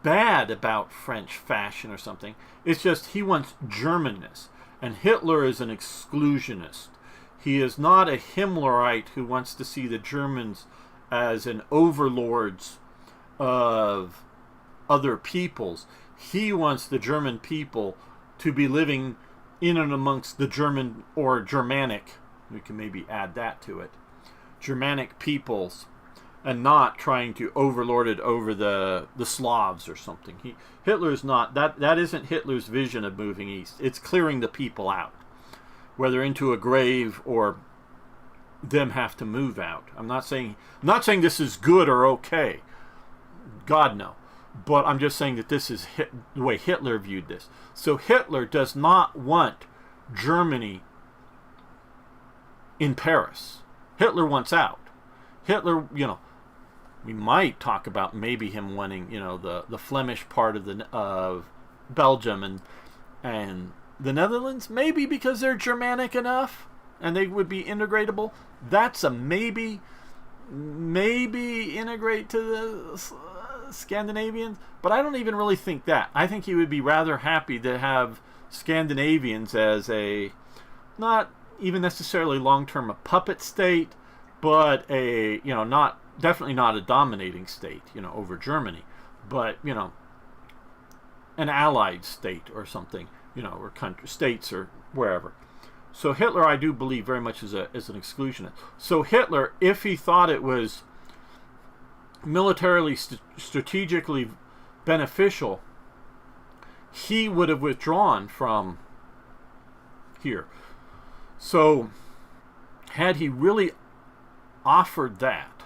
bad about French fashion or something. It's just he wants Germanness. And Hitler is an exclusionist. He is not a Himmlerite who wants to see the Germans as an overlords of other peoples. He wants the German people to be living in and amongst the German or Germanic, we can maybe add that to it, Germanic peoples, and not trying to overlord it over the Slavs or something. Hitler's not, that isn't Hitler's vision of moving east. It's clearing the people out, whether into a grave or them have to move out. I'm not saying this is good or okay. God, no. But I'm just saying that this is the way Hitler viewed this. So Hitler does not want Germany in Paris. Hitler wants out. Hitler, we might talk about maybe him wanting, the Flemish part of Belgium and the Netherlands, maybe because they're Germanic enough and they would be integratable. That's a maybe integrate to the Scandinavians, but I don't even really think that. I think he would be rather happy to have Scandinavians as a, not even necessarily long-term a puppet state, but a, definitely not a dominating state, over Germany, but, an allied state or something, or country, states or wherever. So Hitler, I do believe very much is an exclusionist. So Hitler, if he thought it was militarily strategically beneficial, he would have withdrawn from here. So had he really offered that,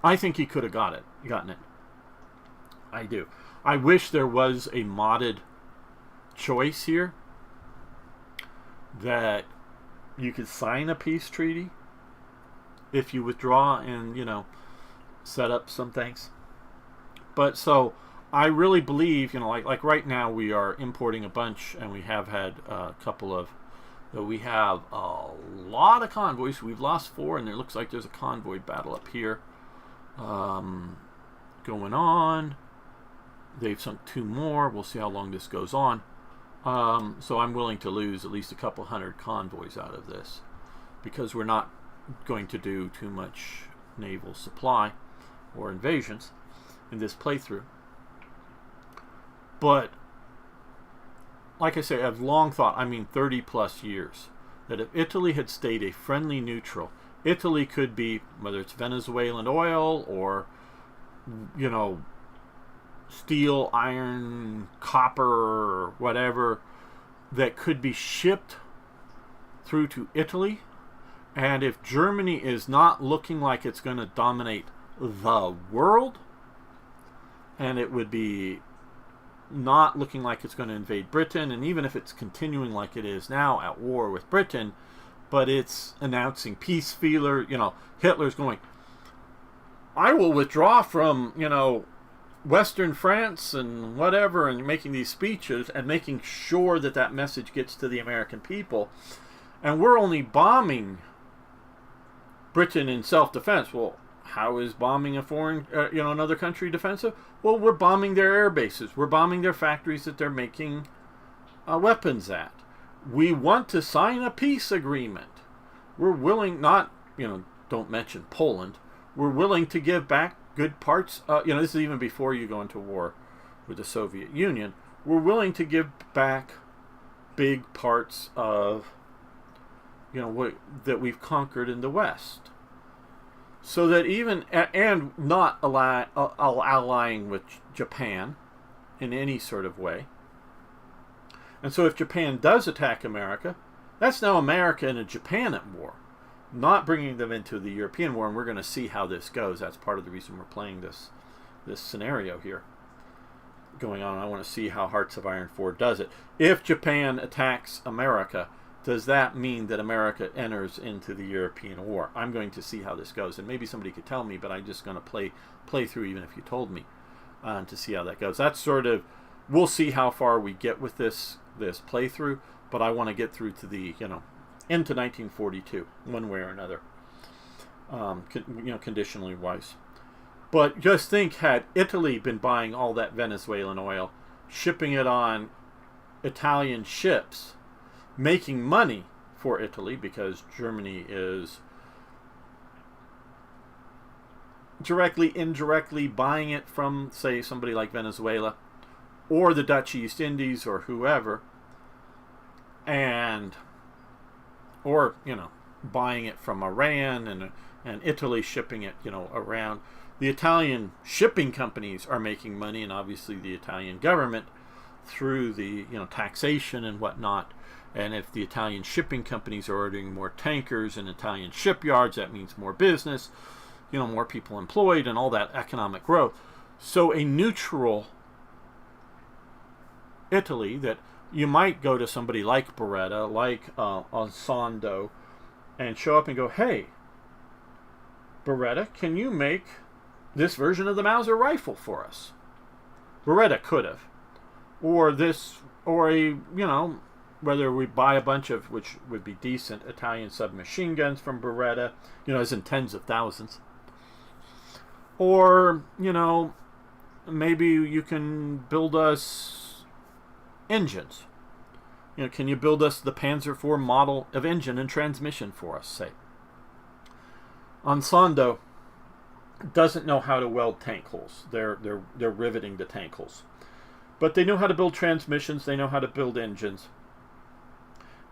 I think he could have gotten it. I do. I wish there was a modded choice here that you could sign a peace treaty if you withdraw and, set up some things. But so I really believe, like right now we are importing a bunch, and we have had a couple of, we have a lot of convoys. We've lost 4, and it looks like there's a convoy battle up here going on. They've sunk 2 more. We'll see how long this goes on. So I'm willing to lose at least a couple hundred convoys out of this, because we're not going to do too much naval supply or invasions in this playthrough. But like I say, I've long thought, 30 plus years, that if Italy had stayed a friendly neutral, Italy could be, whether it's Venezuelan oil or, steel, iron, copper, or whatever, that could be shipped through to Italy. And if Germany is not looking like it's going to dominate the world, and it would be not looking like it's going to invade Britain, and even if it's continuing like it is now at war with Britain, but it's announcing peace feeler, Hitler's going, I will withdraw from, Western France and whatever, and making these speeches and making sure that that message gets to the American people. And we're only bombing Britain in self-defense. Well, how is bombing a foreign, another country defensive? Well, we're bombing their air bases. We're bombing their factories that they're making weapons at. We want to sign a peace agreement. We're willing, not, don't mention Poland. We're willing to give back good parts. This is even before you go into war with the Soviet Union. We're willing to give back big parts of, that we've conquered in the West. So that even, and not allying with Japan in any sort of way. And so if Japan does attack America, that's now America and Japan at war, not bringing them into the European war. And we're going to see how this goes. That's part of the reason we're playing this scenario here going on. I want to see how Hearts of Iron IV does it. If Japan attacks America, does that mean that America enters into the European war? I'm going to see how this goes, and maybe somebody could tell me, but I'm just going to play through even if you told me. to see how that goes. That's sort of, we'll see how far we get with this playthrough, but I want to get through to the, into 1942, one way or another, conditionally wise. But just think, had Italy been buying all that Venezuelan oil, shipping it on Italian ships, making money for Italy, because Germany is directly, indirectly buying it from, say, somebody like Venezuela or the Dutch East Indies or whoever, or buying it from Iran, and Italy shipping it around. The Italian shipping companies are making money, and obviously the Italian government through the taxation and whatnot. And if the Italian shipping companies are ordering more tankers in Italian shipyards, that means more business, more people employed, and all that economic growth. So a neutral Italy, that you might go to somebody like Beretta, like Onsando, and show up and go, hey, Beretta, can you make this version of the Mauser rifle for us? Beretta could have. Or this, or whether we buy a bunch of, which would be decent, Italian submachine guns from Beretta, as in tens of thousands. Or, maybe you can build us engines. Can you build us the Panzer IV model of engine and transmission for us, say? Onsando doesn't know how to weld tank holes. They're riveting the tank holes. But they know how to build transmissions. They know how to build engines.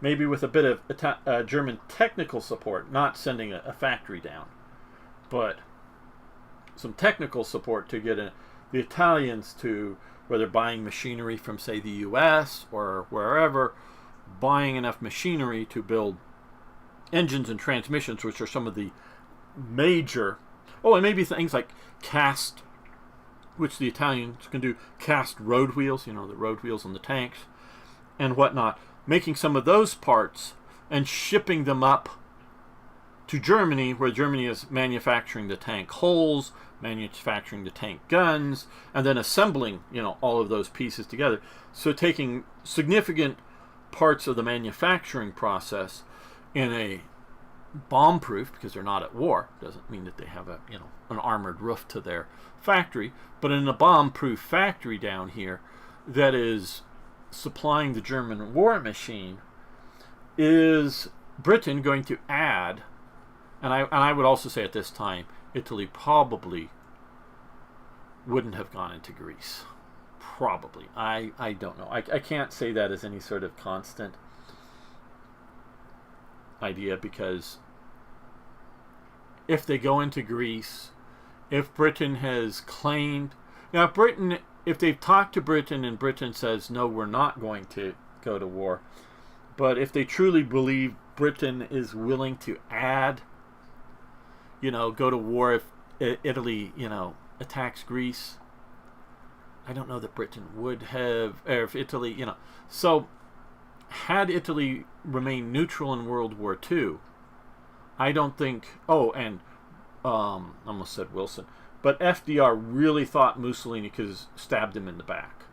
Maybe with a bit of German technical support, not sending a factory down, but some technical support to get the Italians to, whether buying machinery from, say, the U.S. or wherever, buying enough machinery to build engines and transmissions, which are some of the major, and maybe things like cast, which the Italians can do, cast road wheels, the road wheels on the tanks and whatnot, making some of those parts and shipping them up to Germany, where Germany is manufacturing the tank hulls, manufacturing the tank guns, and then assembling, all of those pieces together. So taking significant parts of the manufacturing process in a bomb-proof, because they're not at war, doesn't mean that they have an armored roof to their factory, but in a bomb-proof factory down here that is supplying the German war machine, is Britain going to add, and I would also say at this time, Italy probably wouldn't have gone into Greece. Probably. I don't know. I can't say that as any sort of constant idea, because if they go into Greece, if Britain has claimed, now if they've talked to Britain and Britain says, no, we're not going to go to war, but if they truly believe Britain is willing to add, go to war if Italy, attacks Greece, I don't know that Britain would have, or if Italy, so had Italy remained neutral in World War II, I don't think, I almost said Wilson, but FDR really thought Mussolini stabbed him in the back.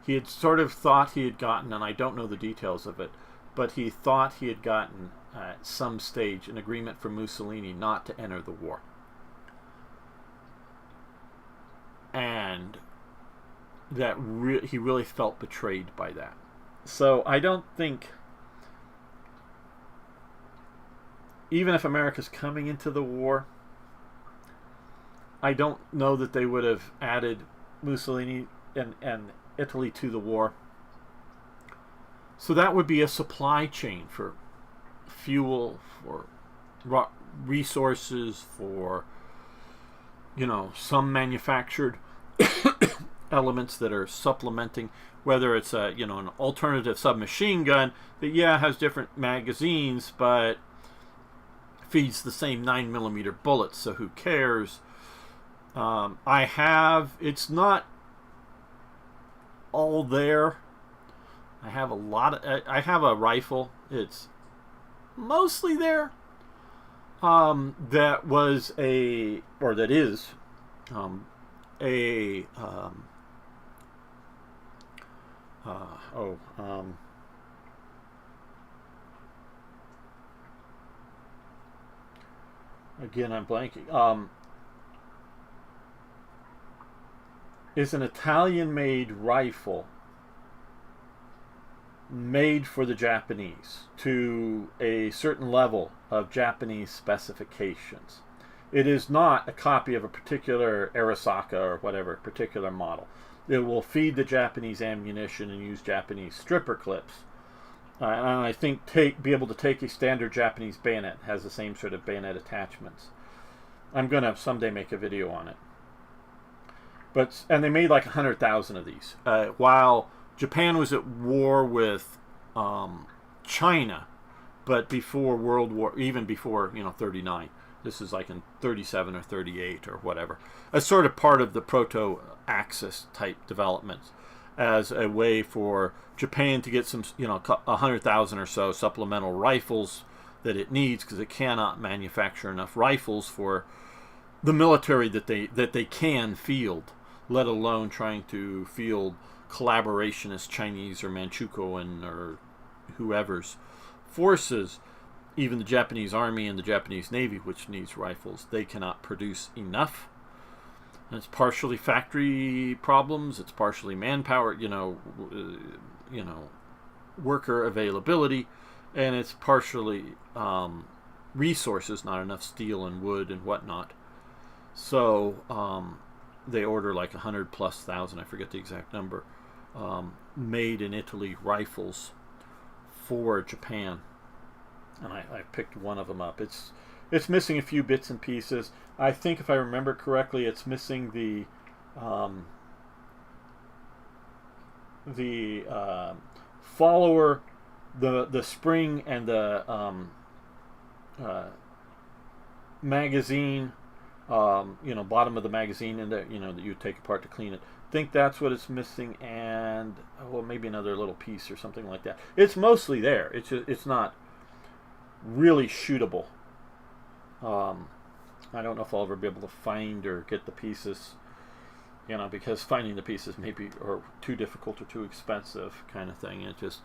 He had sort of thought he had gotten, and I don't know the details of it, but he thought he had gotten at some stage an agreement from Mussolini not to enter the war. And that he really felt betrayed by that. So I don't think, even if America's coming into the war, I don't know that they would have added Mussolini and Italy to the war. So that would be a supply chain for fuel, for resources, for some manufactured elements that are supplementing, whether it's an alternative submachine gun that has different magazines but feeds the same 9mm bullets, so who cares? It's not all there. I have a rifle. It's mostly there. That is a again, I'm blanking. Is an Italian-made rifle made for the Japanese to a certain level of Japanese specifications. It is not a copy of a particular Arisaka or whatever particular model. It will feed the Japanese ammunition and use Japanese stripper clips. And I think be able to take a standard Japanese bayonet. It has the same sort of bayonet attachments. I'm going to someday make a video on it. And they made like 100,000 of these. While Japan was at war with China, but before World War, even before 39. This is like in 37 or 38 or whatever. As sort of part of the proto-Axis type developments, as a way for Japan to get some 100,000 or so supplemental rifles that it needs, because it cannot manufacture enough rifles for the military that they can field, let alone trying to field collaborationist Chinese or Manchukuo or whoever's forces. Even the Japanese Army and the Japanese Navy, which needs rifles, they cannot produce enough. And it's partially factory problems, it's partially manpower, worker availability, and it's partially resources, not enough steel and wood and whatnot. So they order like 100,000+, I forget the exact number, made in Italy rifles for Japan. And I picked one of them up. It's missing a few bits and pieces. I think if I remember correctly, it's missing the follower, the spring, and the magazine. Bottom of the magazine, and that you take apart to clean it. I think that's what it's missing, and maybe another little piece or something like that. It's mostly there. It's not really shootable. I don't know if I'll ever be able to find or get the pieces, because finding the pieces maybe are too difficult or too expensive, kind of thing. And just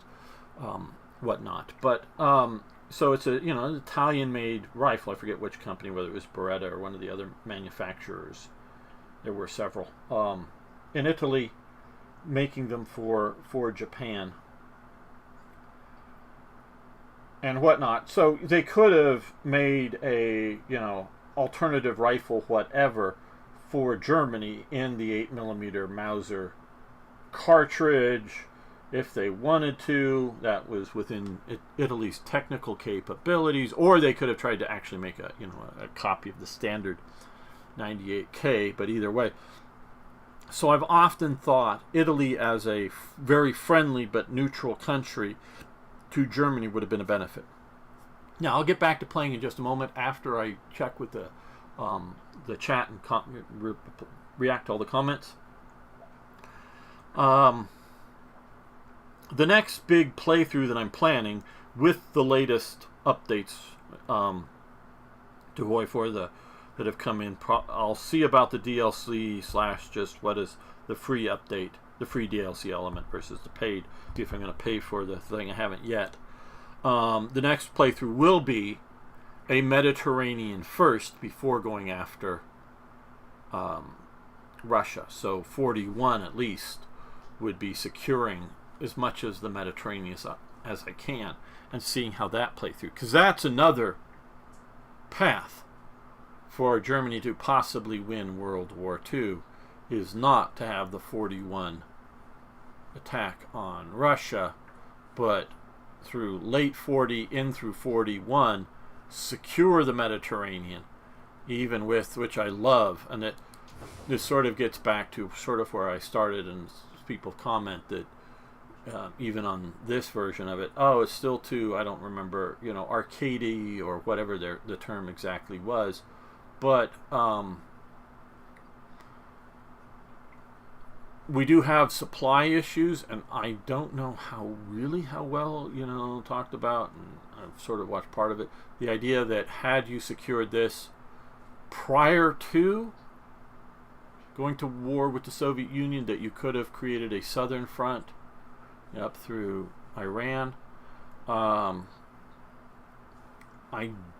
whatnot. But so it's an Italian-made rifle. I forget which company, whether it was Beretta or one of the other manufacturers. There were several in Italy, making them for Japan and whatnot. So they could have made a alternative rifle, whatever, for Germany in the 8mm Mauser cartridge. If they wanted to, that was within Italy's technical capabilities, or they could have tried to actually make a copy of the standard 98K. But either way, so I've often thought Italy as a very friendly but neutral country to Germany would have been a benefit. Now I'll get back to playing in just a moment after I check with the chat and react to all the comments. The next big playthrough that I'm planning with the latest updates to HOI IV that have come in, I'll see about the DLC / just what is the free update, the free DLC element versus the paid. See if I'm going to pay for the thing I haven't yet. The next playthrough will be a Mediterranean first before going after Russia. So 41 at least would be securing as much as the Mediterranean as I can, and seeing how that plays through, because that's another path for Germany to possibly win World War II, is not to have the 41 attack on Russia, but through late 40 in through 41 secure the Mediterranean, even with, which I love, and this sort of gets back to sort of where I started, and people comment that even on this version of it, it's still too, I don't remember, arcadey or whatever the term exactly was, but we do have supply issues, and I don't know how well, talked about, and I've sort of watched part of it, the idea that had you secured this prior to going to war with the Soviet Union, that you could have created a southern front up through Iran. I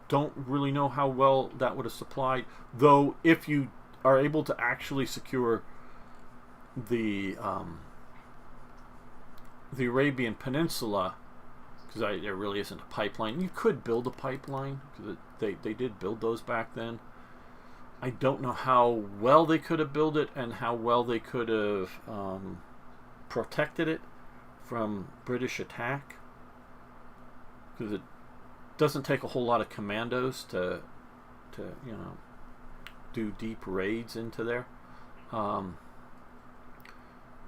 don't really know how well that would have supplied, though if you are able to actually secure the Arabian Peninsula, because there really isn't a pipeline. You could build a pipeline, because they did build those back then. I don't know how well they could have built it and how well they could have protected it from British attack, because it doesn't take a whole lot of commandos to do deep raids into there.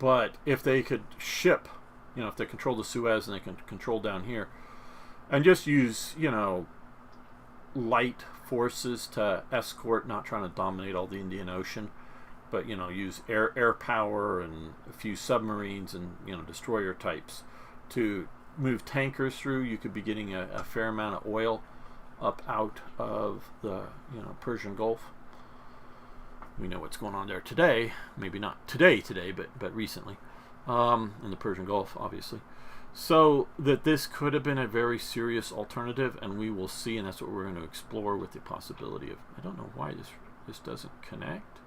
But if they could ship, if they control the Suez and they can control down here, and just use, light forces to escort, not trying to dominate all the Indian Ocean, but, use air power and a few submarines and, destroyer types to move tankers through, you could be getting a fair amount of oil up out of the, Persian Gulf. We know what's going on there today. Maybe not today, but recently. In the Persian Gulf, obviously. So that this could have been a very serious alternative, and we will see, and that's what we're going to explore with the possibility of... I don't know why this doesn't connect.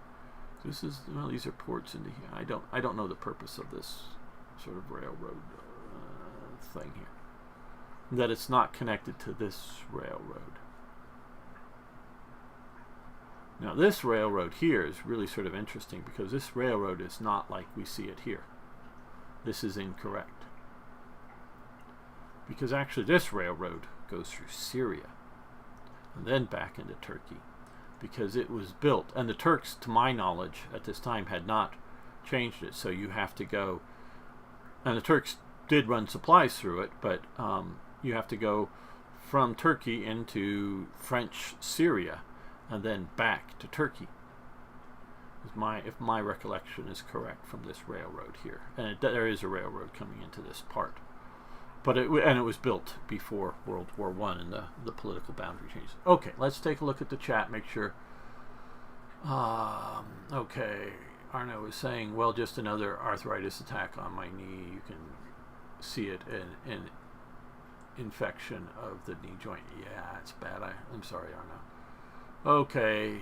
This is... Well, these are ports into here. I don't know the purpose of this sort of railroad thing here. That it's not connected to this railroad. Now this railroad here is really sort of interesting, because this railroad is not like we see it here. This is incorrect. Because actually this railroad goes through Syria and then back into Turkey, because it was built, and the Turks, to my knowledge, at this time had not changed it, so you have to go, and the Turks did run supplies through it, but you have to go from Turkey into French Syria and then back to Turkey. If my recollection is correct from this railroad here, and there is a railroad coming into this part, but it was built before World War I and the political boundary changes. Okay, let's take a look at the chat. Make sure. Okay, Arno is saying, well, just another arthritis attack on my knee. You can see it in infection of the knee joint. Yeah, it's bad. I'm sorry, Arno. Okay.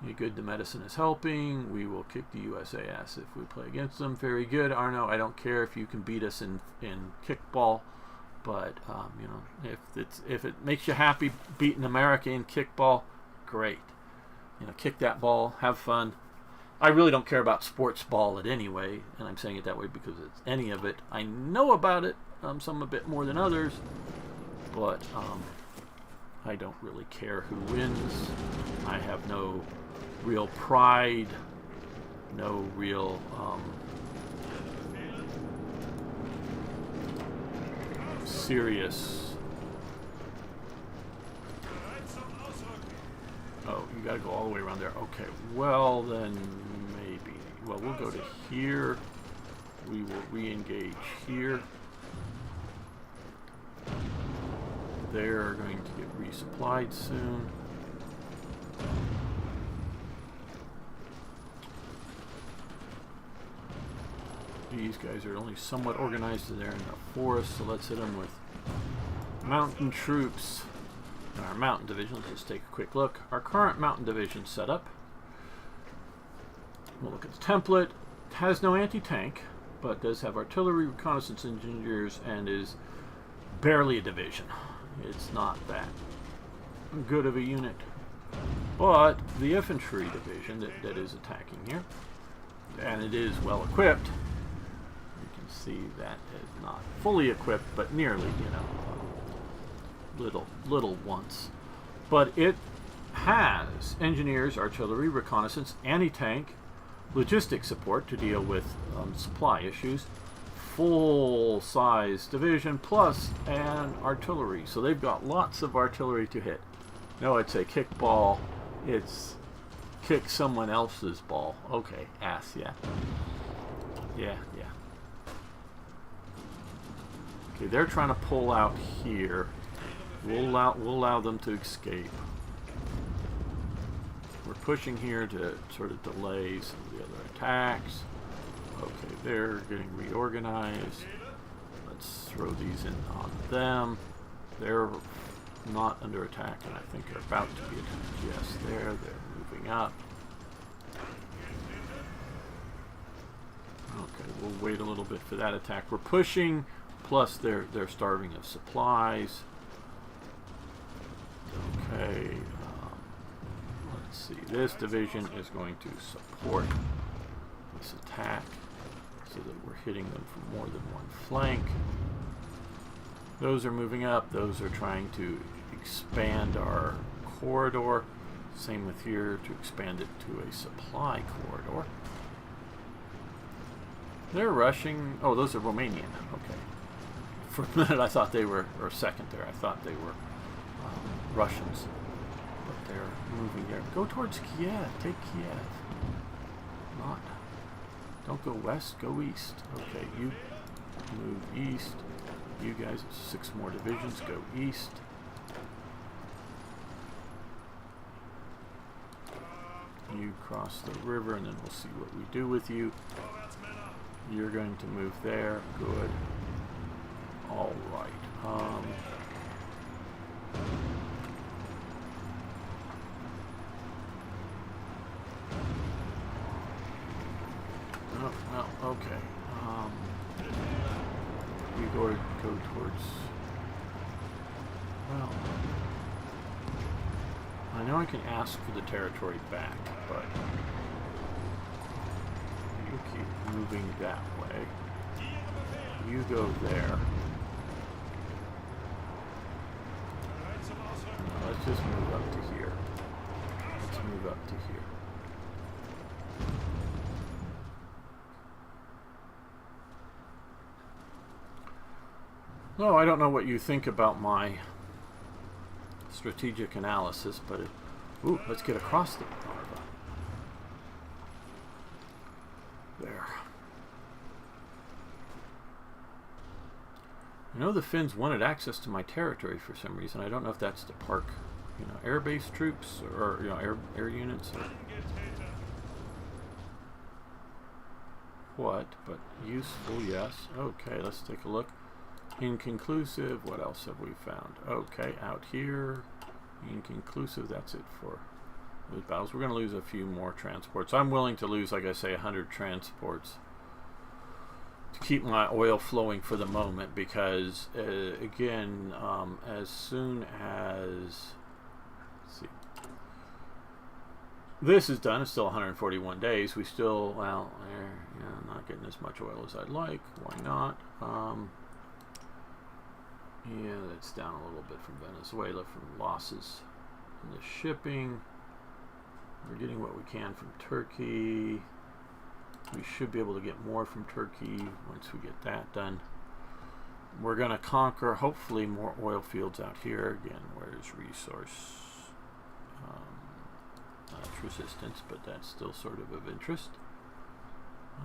You're good, the medicine is helping. We will kick the USA ass if we play against them. Very good, Arno. I don't care if you can beat us in kickball, but if it makes you happy beating America in kickball, great. Kick that ball, have fun. I really don't care about sports ball anyway, and I'm saying it that way because it's any of it. I know about it, some a bit more than others, but I don't really care who wins. I have no real pride, no real serious... Oh, you gotta go all the way around there. Okay, well then maybe. Well, we'll go to here. We will re-engage here. They're going to get resupplied soon. These guys are only somewhat organized in there in the forest, so let's hit them with mountain troops. Our mountain division, let's just take a quick look. Our current mountain division setup. We'll look at the template. It has no anti-tank, but does have artillery, reconnaissance engineers, and is barely a division. It's not that good of a unit. But the infantry division that is attacking here, and it is well equipped. You can see that is not fully equipped, but nearly, little once. But it has engineers, artillery, reconnaissance, anti-tank, logistics support to deal with supply issues, full-size division, plus an artillery. So they've got lots of artillery to hit. No, it's a kickball. It's kick someone else's ball. Okay, ass, yeah. Yeah. Okay, they're trying to pull out here. We'll allow them to escape. we're pushing here to sort of delay some of the other attacks. Okay, they're getting reorganized. Let's throw these in on them. They're not under attack, and I think are about to be attacked. Yes, they're moving up. Okay, we'll wait a little bit for that attack. We're pushing, plus they're starving of supplies. Okay, let's see. This division is going to support this attack so that we're hitting them from more than one flank. Those are moving up. Those are trying to expand our corridor. Same with here, to expand it to a supply corridor. They're rushing. Oh, those are Romanian. Okay. For a minute I thought they were, or second there, I thought they were Russians. But they're moving there. Go towards Kiev. Take Kiev. Not. Don't go west. Go east. Okay, you move east. You guys, 6 more divisions. Go east. You cross the river, and then we'll see what we do with you. You're going to move there. Good. All right. Oh, well, okay. We go towards. Well, I know I can ask for the territory back, but you keep moving that way. You go there. Let's just move up to here. Let's move up to here. Oh, I don't know what you think about my strategic analysis, but ooh, let's get across the Narva. There. I know the Finns wanted access to my territory for some reason. I don't know if that's to park, air base troops or air units or what, but useful, yes. Okay, let's take a look. Inconclusive, what else have we found? Okay, out here, inconclusive, that's it for those battles. We're going to lose a few more transports. I'm willing to lose, like I say, 100 transports to keep my oil flowing for the moment, because again, as soon as, let's see, this is done, it's still 141 days, we still, well, not getting as much oil as I'd like. Why not? Yeah, that's down a little bit from Venezuela from losses in the shipping. We're getting what we can from Turkey. We should be able to get more from Turkey once we get that done. We're going to conquer, hopefully, more oil fields out here. Again, where's resource? That's resistance, but that's still sort of interest.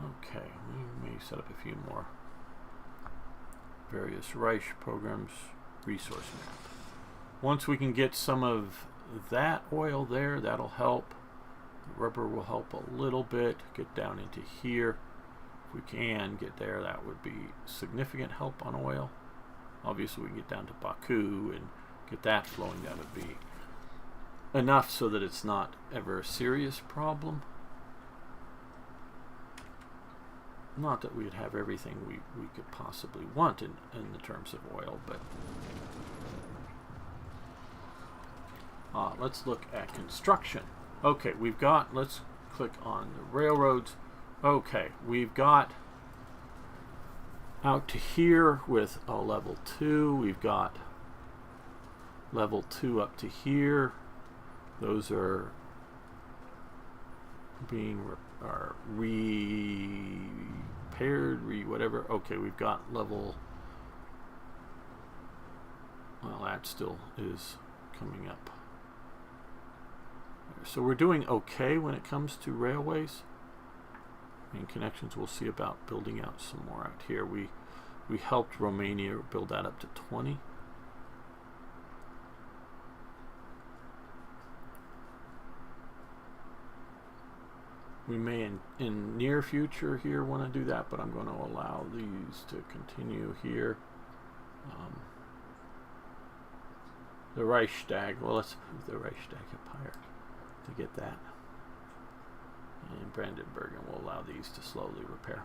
Okay, we may set up a few more. Various Reich programs, resource map. Once we can get some of that oil there, that'll help. The rubber will help a little bit. Get down into here. If we can get there, that would be significant help on oil. Obviously, we can get down to Baku and get that flowing. That would be enough so that it's not ever a serious problem. Not that we'd have everything we could possibly want in the terms of oil, but let's look at construction. Okay, we've got, let's click on the railroads. Okay, we've got out to here with a level 2. We've got level 2 up to here. Those are being repaired, whatever. Okay, we've got level, well, that still is coming up. So we're doing okay when it comes to railways and connections. We'll see about building out some more out here. We helped Romania build that up to 20. We may in near future here want to do that, but I'm going to allow these to continue here. The Reichstag, well, let's move the Reichstag up higher to get that. And Brandenburg, and we'll allow these to slowly repair.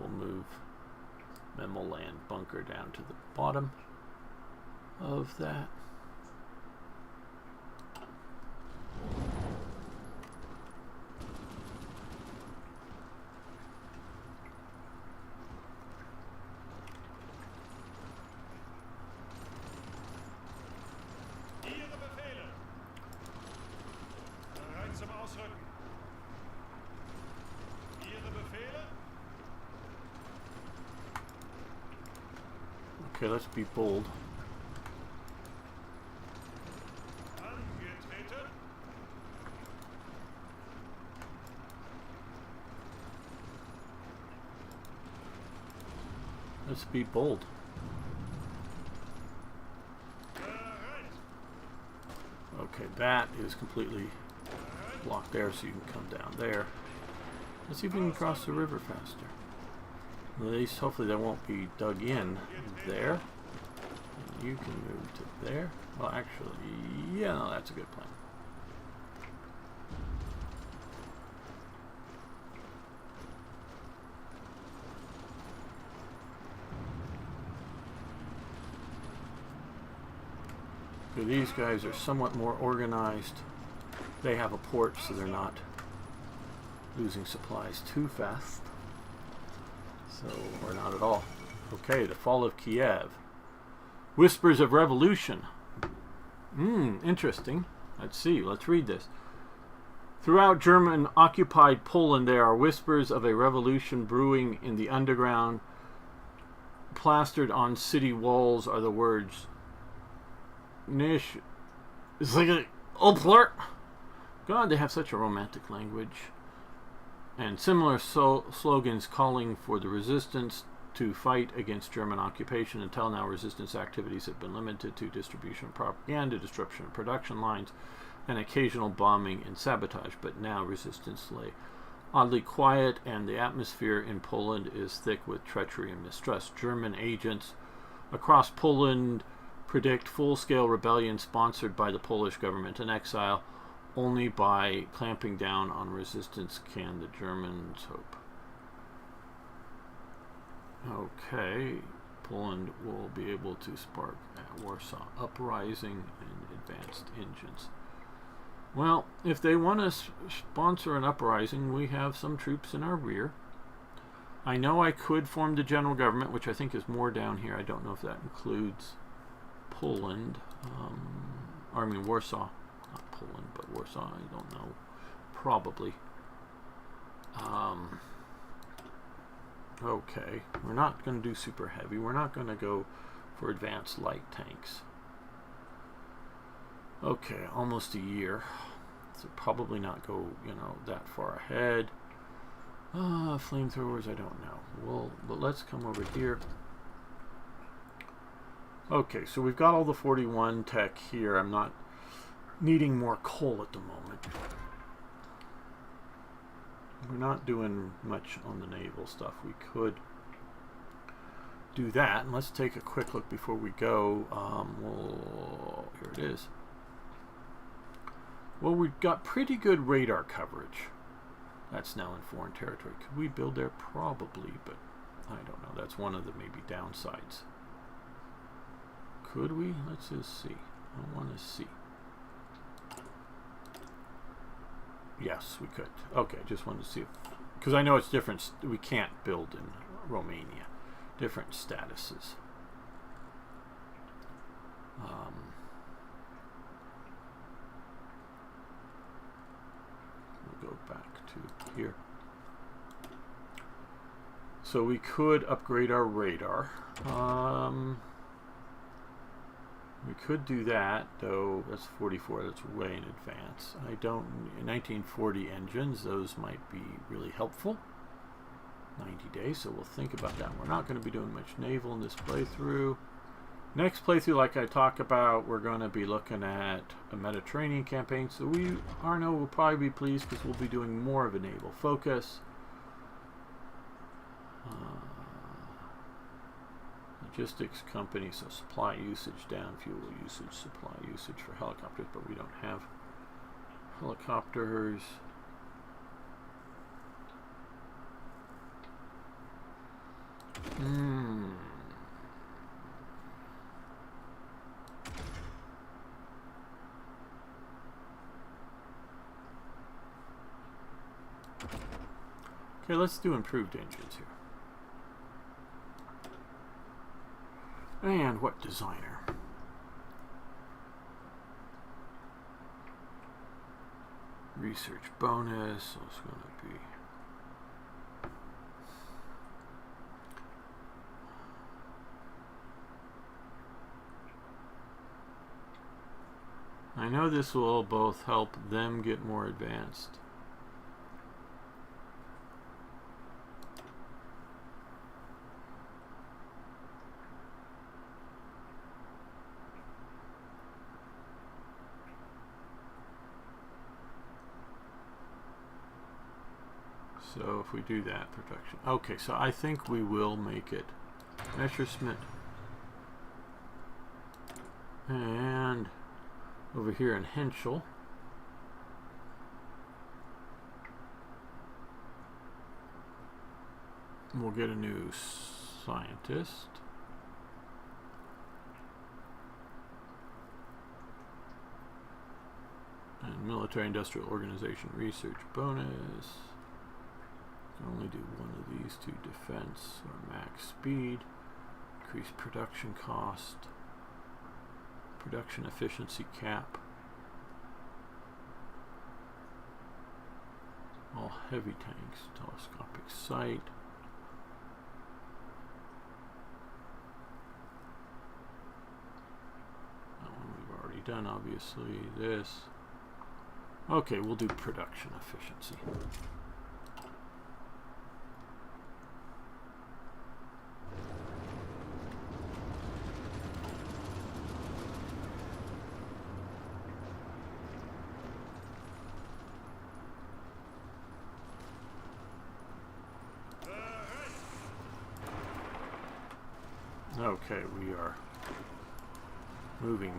We'll move Memoland Bunker down to the bottom of that. Okay, let's be bold. Let's be bold. Okay, that is completely blocked there, so you can come down there. Let's see if we can cross the river faster. At least, hopefully, they won't be dug in there. And you can move to there. Well, actually, yeah, no, that's a good plan. So these guys are somewhat more organized. They have a port, so they're not losing supplies too fast. So, or not at all. Okay, the fall of Kiev. Whispers of revolution. Interesting. Let's see, let's read this. Throughout German-occupied Poland, there are whispers of a revolution brewing in the underground. Plastered on city walls are the words Nish. It's like a Opler. God, they have such a romantic language. And similar slogans calling for the resistance to fight against German occupation. Until now, resistance activities have been limited to distribution of propaganda, disruption of production lines, and occasional bombing and sabotage. But now resistance lay oddly quiet, and the atmosphere in Poland is thick with treachery and mistrust. German agents across Poland predict full-scale rebellion sponsored by the Polish government in exile. Only by clamping down on resistance can the Germans hope. Okay, Poland will be able to spark a Warsaw uprising and advanced engines. Well, if they want to sponsor an uprising, we have some troops in our rear. I know I could form the general government, which I think is more down here. I don't know if that includes Poland. Or I mean Warsaw. Not Poland, but Warsaw. I don't know. Probably. Okay. We're not going to do super heavy. We're not going to go for advanced light tanks. Okay, almost a year. So probably not go, that far ahead. Flamethrowers, I don't know. But let's come over here. Okay, so we've got all the 41 tech here. I'm not needing more coal at the moment. We're not doing much on the naval stuff. We could do that. And let's take a quick look before we go. Here it is. Well, we've got pretty good radar coverage. That's now in foreign territory. Could we build there? Probably, but I don't know. That's one of the maybe downsides. Could we? Let's just see. I want to see. Yes, we could. Okay, just wanted to see if, because I know it's different. We can't build in Romania. Different statuses. We'll go back to here. So we could upgrade our radar. We could do that, though. That's 44. That's way in advance. I don't. 1940 engines. Those might be really helpful. 90 days. So we'll think about that. We're not going to be doing much naval in this playthrough. Next playthrough, like I talked about, we're going to be looking at a Mediterranean campaign. So Arno will probably be pleased because we'll be doing more of a naval focus. Logistics company, so supply usage down, fuel usage, supply usage for helicopters, but we don't have helicopters. Okay, let's do improved engines here. And what designer? Research bonus, so it's going to be I know this will both help them get more advanced. So if we do that, production. Okay, so I think we will make it Messerschmitt. And over here in Henschel, we'll get a new scientist. And military industrial organization research bonus. Can only do one of these two: defense or max speed. Increase production cost. Production efficiency cap. All heavy tanks. Telescopic sight. That one we've already done, obviously. This. Okay, we'll do production efficiency. Okay, we are moving.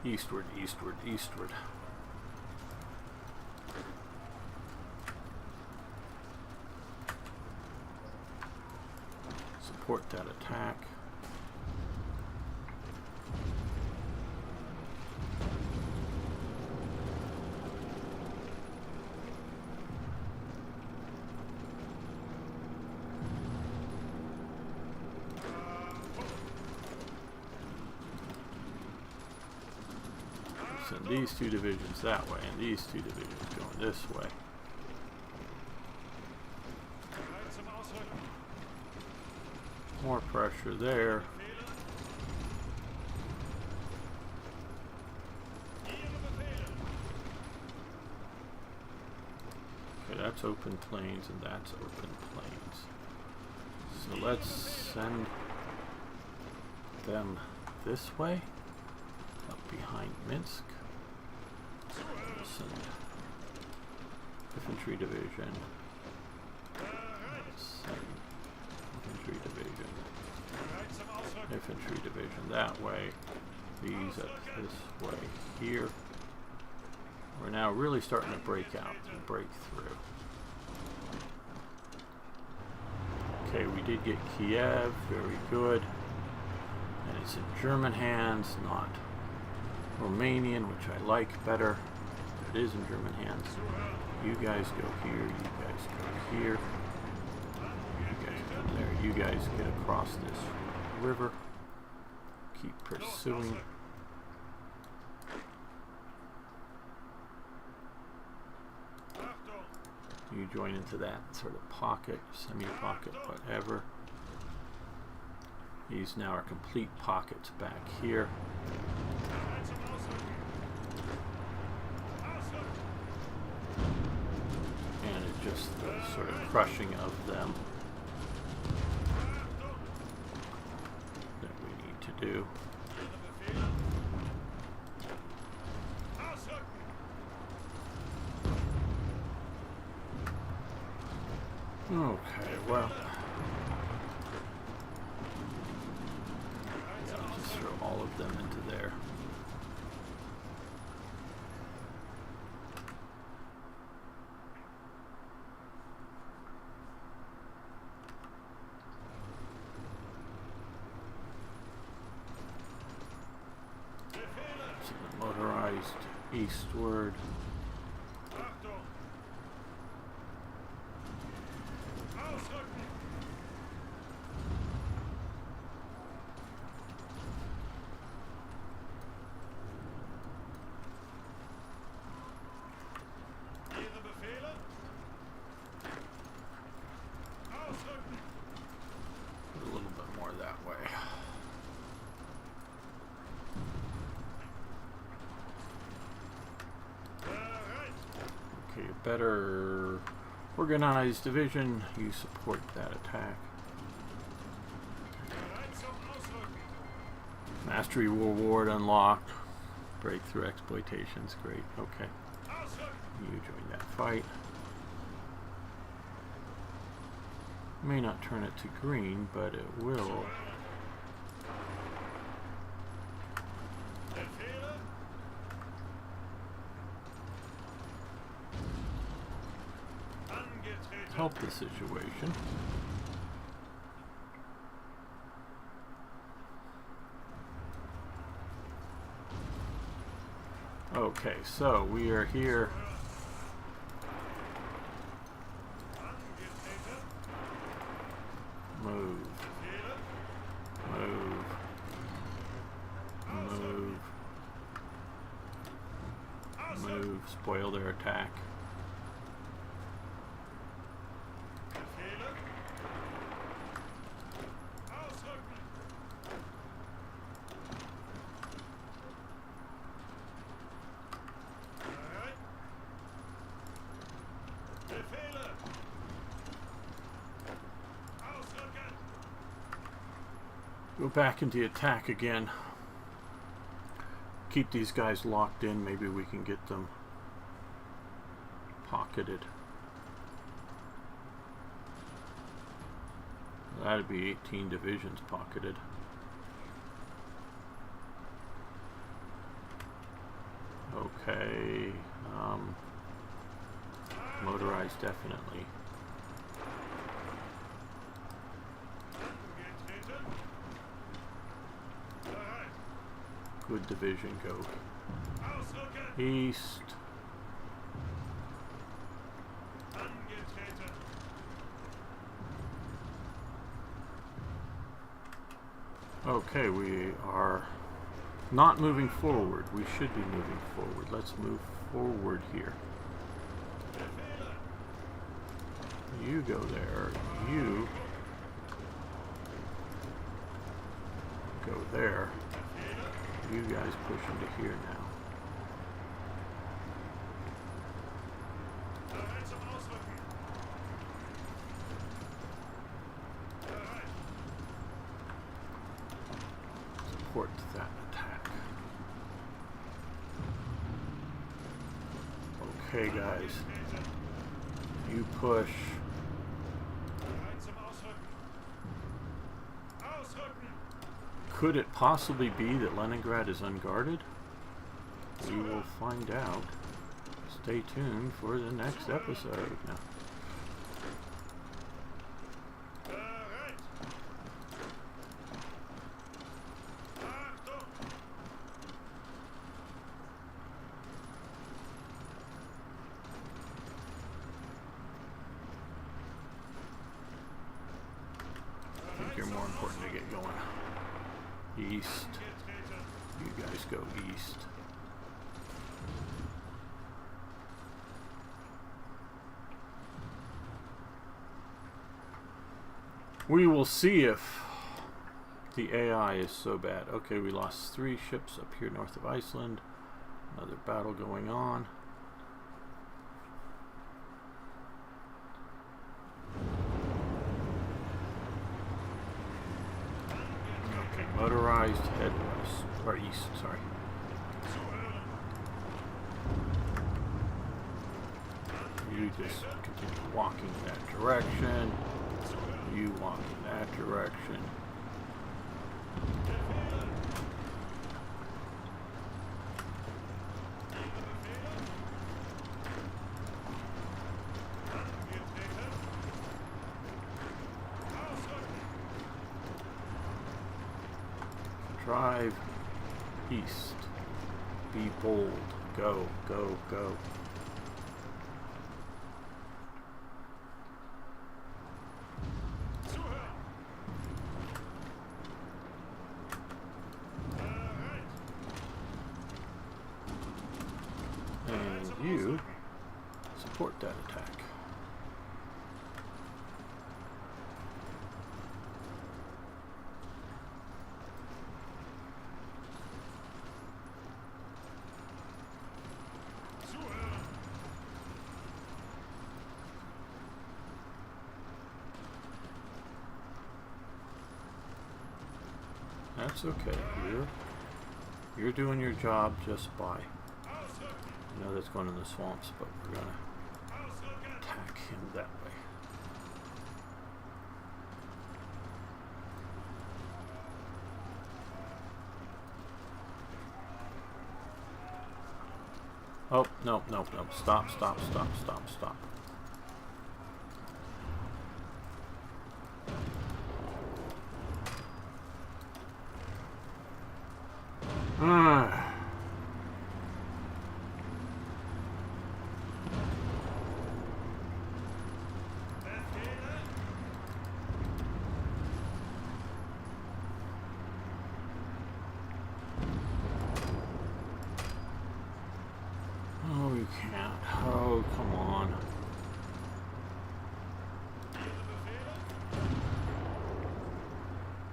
Eastward. Support that attack. Send these two divisions that way, and these two divisions going this way. More pressure there. Okay, that's open plains and that's open plains. So let's send them this way, up behind Minsk. Send infantry division. Send infantry division. Infantry division that way. These up this way here. We're now really starting to break out and break through. Okay, we did get Kiev, very good. And it's in German hands, not Romanian, which I like better. It is in German hands. You guys go here, you guys go here. You guys come there, you guys get across this river. Keep pursuing. You join into that sort of pocket, semi-pocket, whatever. These now are complete pockets back here. And it's just the sort of crushing of them. do. Okay, well. Yeah, I'll just throw all of them into there. So the motorized eastward. A little bit more that way. Okay, better organized division. You support that attack. Mastery reward unlocked. Breakthrough exploitations. Great. Okay. You join that fight. May not turn it to green, but it will. Help the situation. Okay, so we are here. Move. Move. Move. Move. Spoil their attack. Go back into the attack again. Keep these guys locked in. Maybe we can get them pocketed. That'd be 18 divisions pocketed. Okay. Motorized definitely. Good division, go east. Okay, we are not moving forward. We should be moving forward. Let's move forward here. You go there. You go there. You guys push into here now. Support that attack. Okay, guys. You push. Could it possibly be that Leningrad is unguarded? We will find out. Stay tuned for the next episode. No. I think you're more important to get going. East. You guys go east. We will see if the AI is so bad. Okay, we lost 3 ships up here north of Iceland. Another battle going on. Motorized head west, or east, sorry. You just continue walking that direction. You walk in that direction. Drive east. Be bold. Go, go, go. And you support that attack. That's okay. You're doing your job just fine. I know that's going in the swamps, but we're gonna attack him that way. Oh, no, no, no. Stop, stop, stop, stop, stop. Oh, you can't. Oh, come on.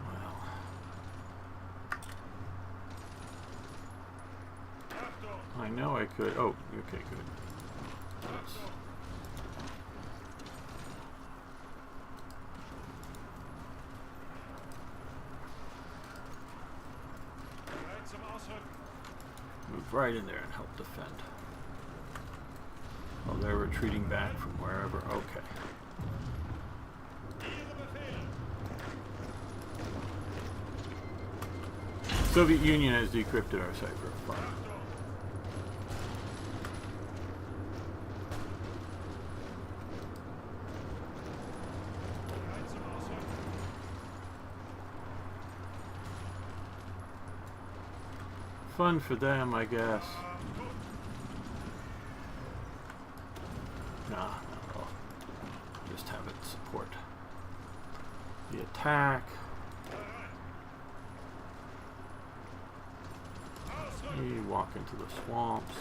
Well. I know I could. Oh, okay, good. Let's move right in there and help defend. Oh, they're retreating back from wherever. Okay. Soviet Union has decrypted our cipher. Fine. Fun for them, I guess. Nah, not at all. Just have it support the attack. You walk into the swamps.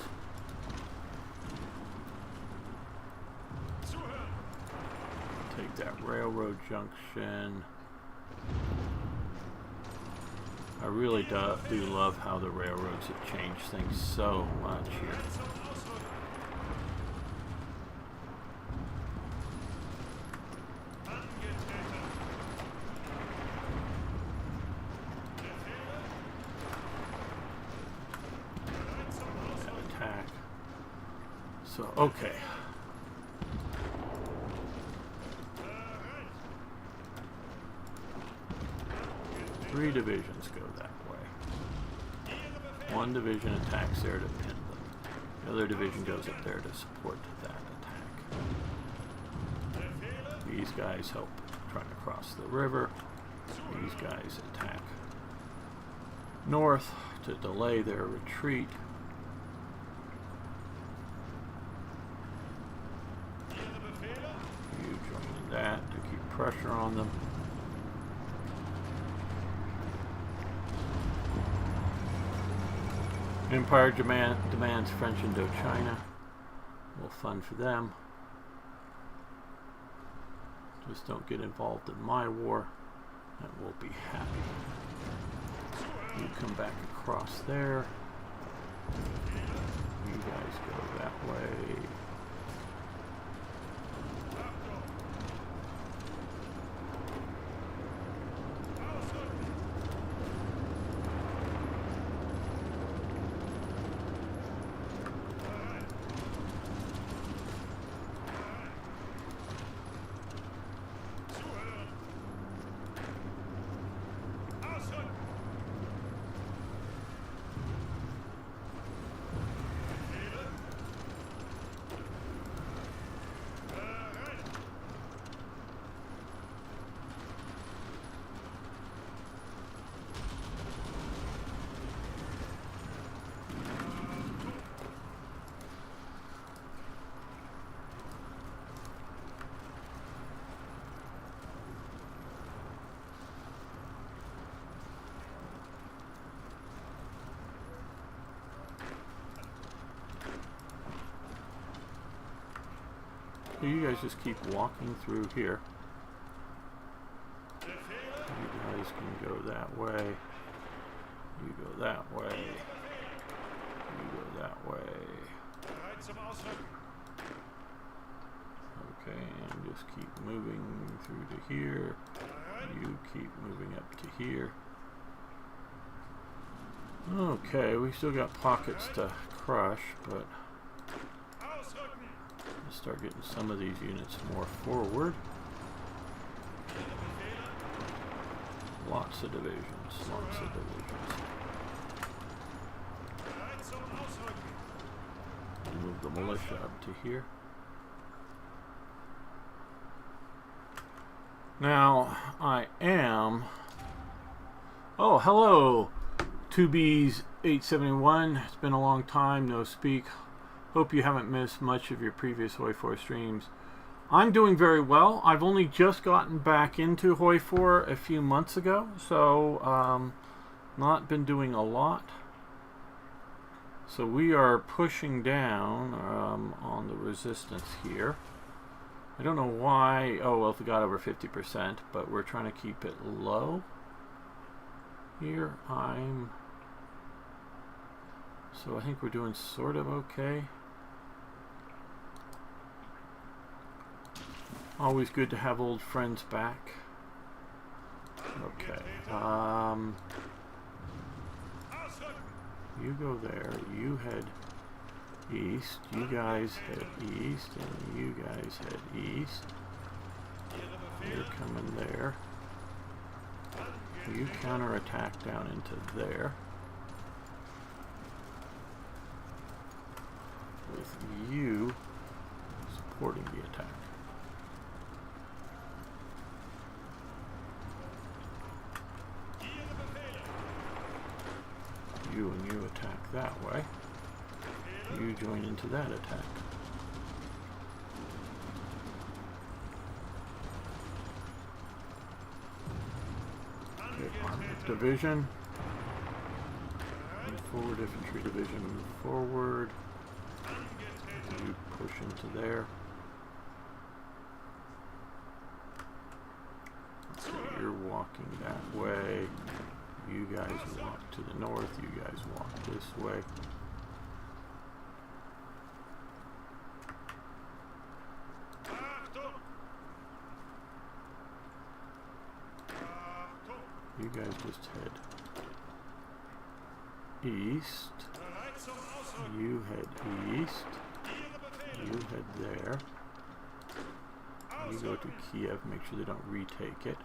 Take that railroad junction. I really do love how the railroads have changed things so much here. That attack. So, okay. Three divisions go that way. One division attacks there to pin them. The other division goes up there to support that attack. These guys help trying to cross the river. These guys attack north to delay their retreat. You join that to keep pressure on them. Empire demands French Indochina. A little fun for them. Just don't get involved in my war, and we'll be happy. You come back across there. You guys go that way. So you guys just keep walking through here. You guys can go that way. You go that way. You go that way. Bereit zum Ausrücken. Okay, and just keep moving through to here. You keep moving up to here. Okay, we still got pockets to crush, but Ausrücken. let's start getting some of these units more forward. Lots of divisions, lots of divisions. Bereit zum Ausrücken. Move the militia up to here. Now, I am... Oh, hello, 2B's 871. It's been a long time, no speak. Hope you haven't missed much of your previous HOI IV streams. I'm doing very well. I've only just gotten back into HOI IV a few months ago, so not been doing a lot. So we are pushing down on the resistance here. I don't know why. Oh, well, we got over 50%, but we're trying to keep it low. Here, so I think we're doing sort of okay. Always good to have old friends back. Okay. You go there. You head east. You guys head east. And you guys head east. You're coming there. You counterattack down into there. With you supporting the attack. You and you attack that way. You join into that attack. Okay, armored division. Move forward, infantry division, move forward. You push into there. Okay, you're walking that way. You guys walk to the north. You guys walk this way. You guys just head east. You head east. You head there. You go to Kiev. Make sure they don't retake it.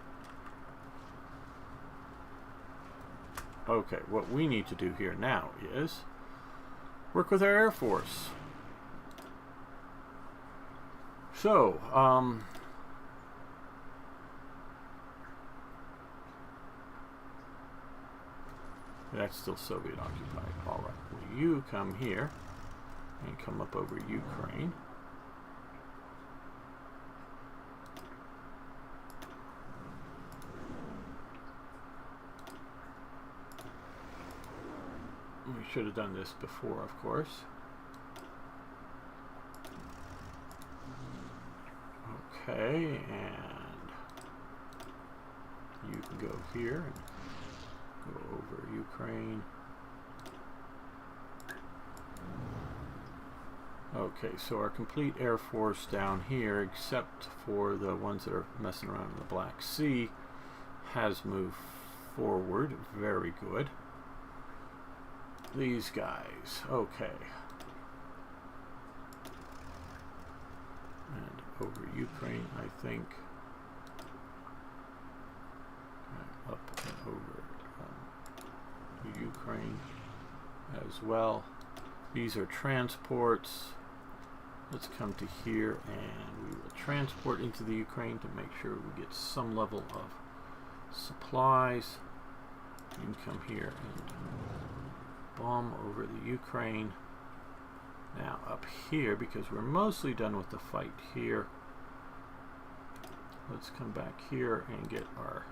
Okay, what we need to do here now is work with our Air Force. So, that's still Soviet occupied. All right, well, you come here and come up over Ukraine. We should have done this before, of course. Okay, and you can go here and go over Ukraine. Okay, so our complete Air Force down here, except for the ones that are messing around in the Black Sea, has moved forward. Very good. These guys, okay. And over Ukraine, I think. Up and over Ukraine as well. These are transports. Let's come to here and we will transport into the Ukraine to make sure we get some level of supplies. You can come here and bomb over the Ukraine. Now up here, because we're mostly done with the fight here, let's come back here and get our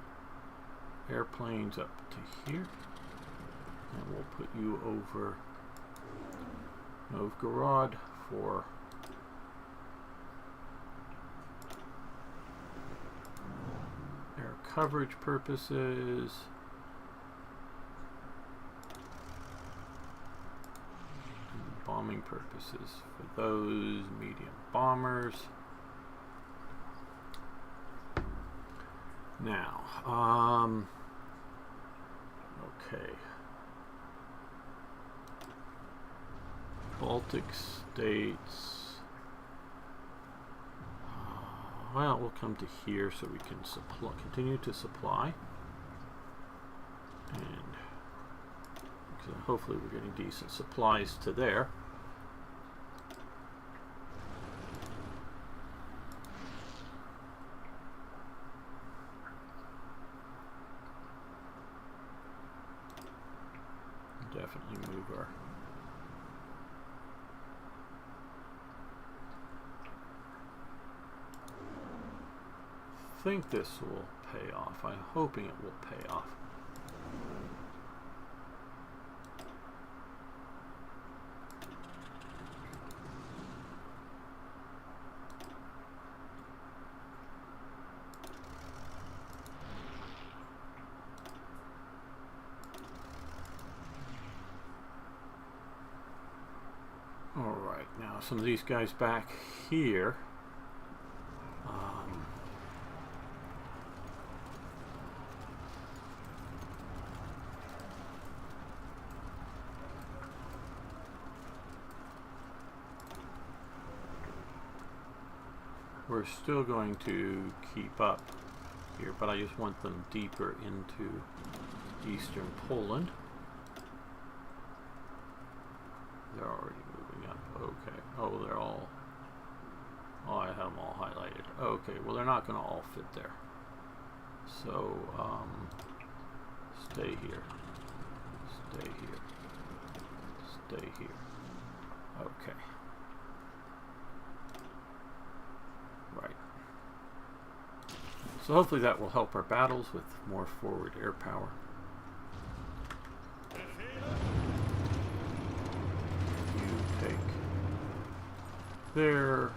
airplanes up to here, and we'll put you over Novgorod for coverage purposes. And bombing purposes for those medium bombers. Now, okay. Baltic states. Well, we'll come to here so we can continue to supply. And hopefully we're getting decent supplies to there. Definitely move our I think this will pay off. I'm hoping it will pay off. All right, now some of these guys back here. We're still going to keep up here, but I just want them deeper into eastern Poland. They're already moving up. Okay. Oh, they're all... Oh, I have them all highlighted. Okay, well, they're not going to all fit there. So, stay here. Stay here. Stay here. Okay. Right. So hopefully that will help our battles with more forward air power. You take there.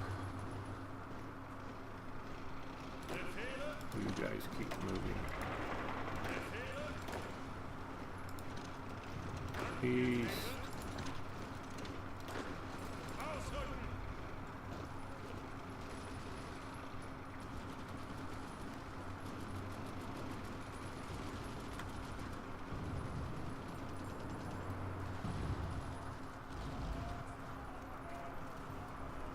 You guys keep moving. East.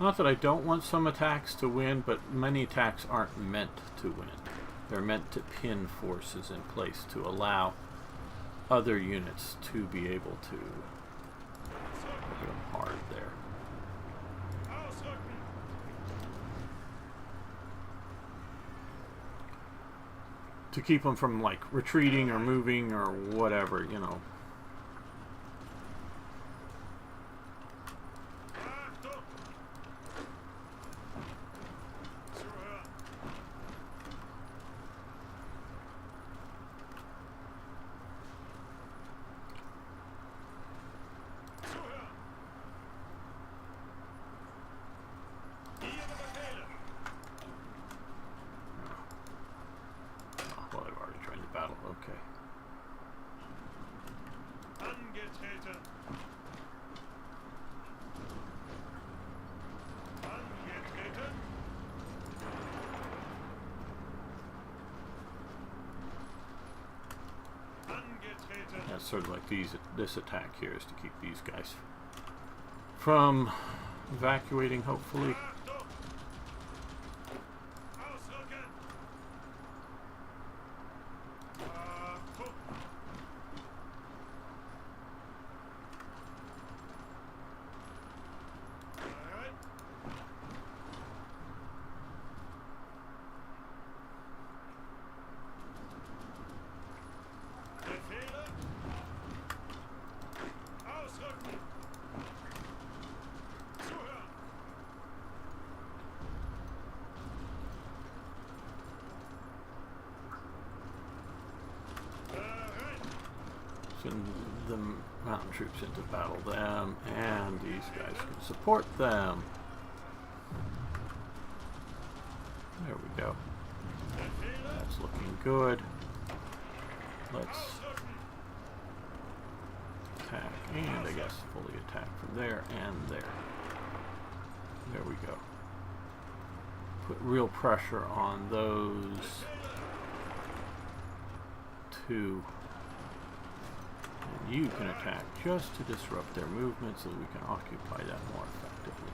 Not that I don't want some attacks to win, but many attacks aren't meant to win. They're meant to pin forces in place to allow other units to be able to hit them hard there. To keep them from like retreating or moving or whatever, you know. That's sort of like this attack here is to keep these guys from evacuating, hopefully. Send the mountain troops into battle them, and these guys can support them. There we go. That's That's looking good. Let's attack, and I guess fully attack from there and there. There we go. Put real pressure on those two. And you can attack just to disrupt their movement so that we can occupy that more effectively.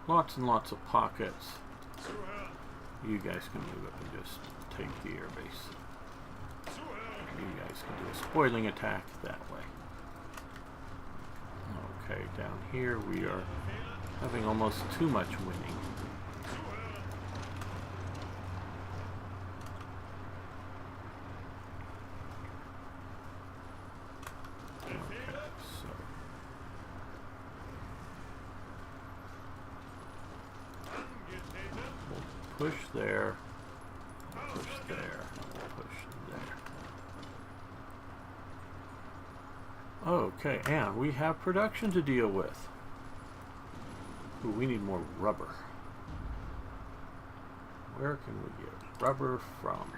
Lots and lots of pockets. You guys can move up and just take the airbase. You guys can do a spoiling attack that way. Okay, down here we are having almost too much winning. Okay, so we'll push there, push there, push there. Okay, and we have production to deal with. Ooh, we need more rubber. Where can we get rubber from?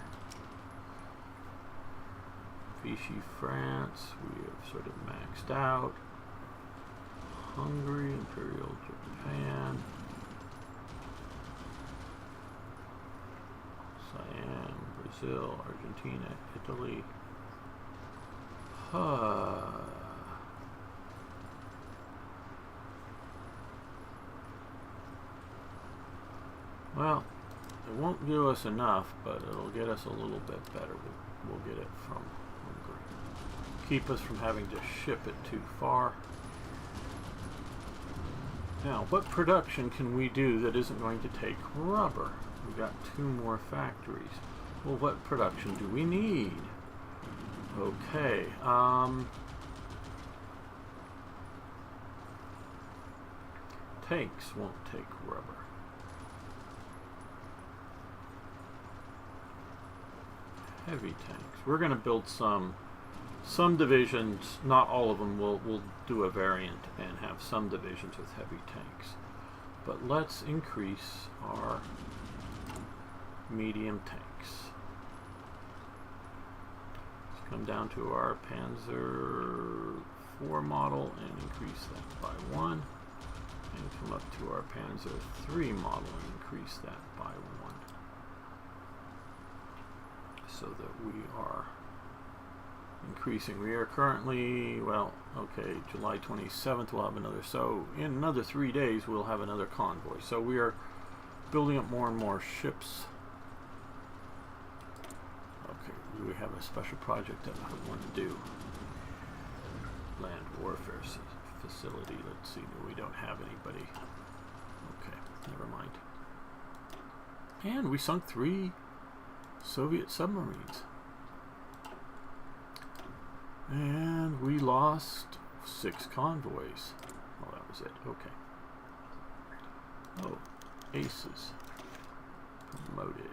Vichy, France, we have sort of maxed out. Hungary, Imperial Japan. Siam, Brazil, Argentina, Italy. Well, it won't do us enough, but it'll get us a little bit better. We'll get it from Hungary. Keep us from having to ship it too far. Now, what production can we do that isn't going to take rubber? We've got 2 more factories. Well, what production do we need? Okay, tanks won't take rubber. Heavy tanks. We're going to build some divisions, not all of them. We'll do a variant and have some divisions with heavy tanks. But let's increase our medium tanks. Let's come down to our Panzer IV model and increase that by 1. And come up to our Panzer III model and increase that by 1. So that we are increasing. We are currently, well, okay, July 27th we'll have another, so in another 3 days we'll have another convoy. So we are building up more and more ships. Okay, we have a special project that I want to do. Land warfare facility. Let's see, we don't have anybody. Okay, never mind. And we sunk 3 Soviet submarines. And we lost 6 convoys. Oh, that was it. Okay. Oh, aces. Promoted.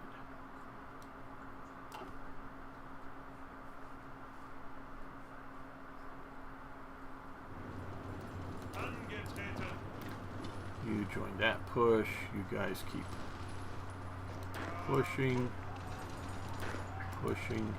You join that push. You guys keep pushing. Pushing.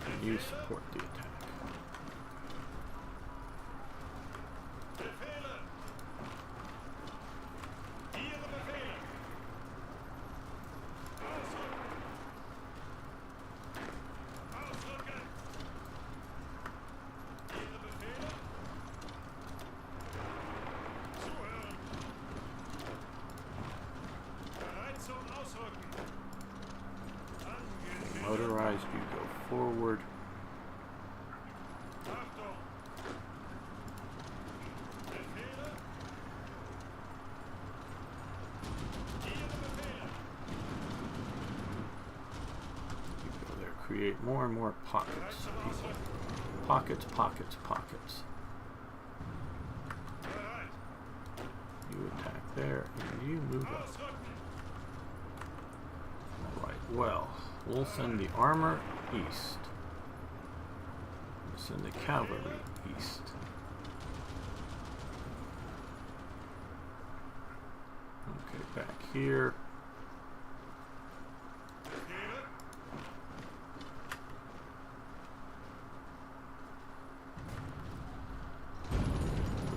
And you support the attack. Motorized, you go forward. You go there, create more and more pockets of people. Pockets, pockets, pockets. Bereit. You attack there, and you move up. Ausrücken. Alright, well, we'll send the armor east. We'll send the cavalry east. Okay, back here. Befehle.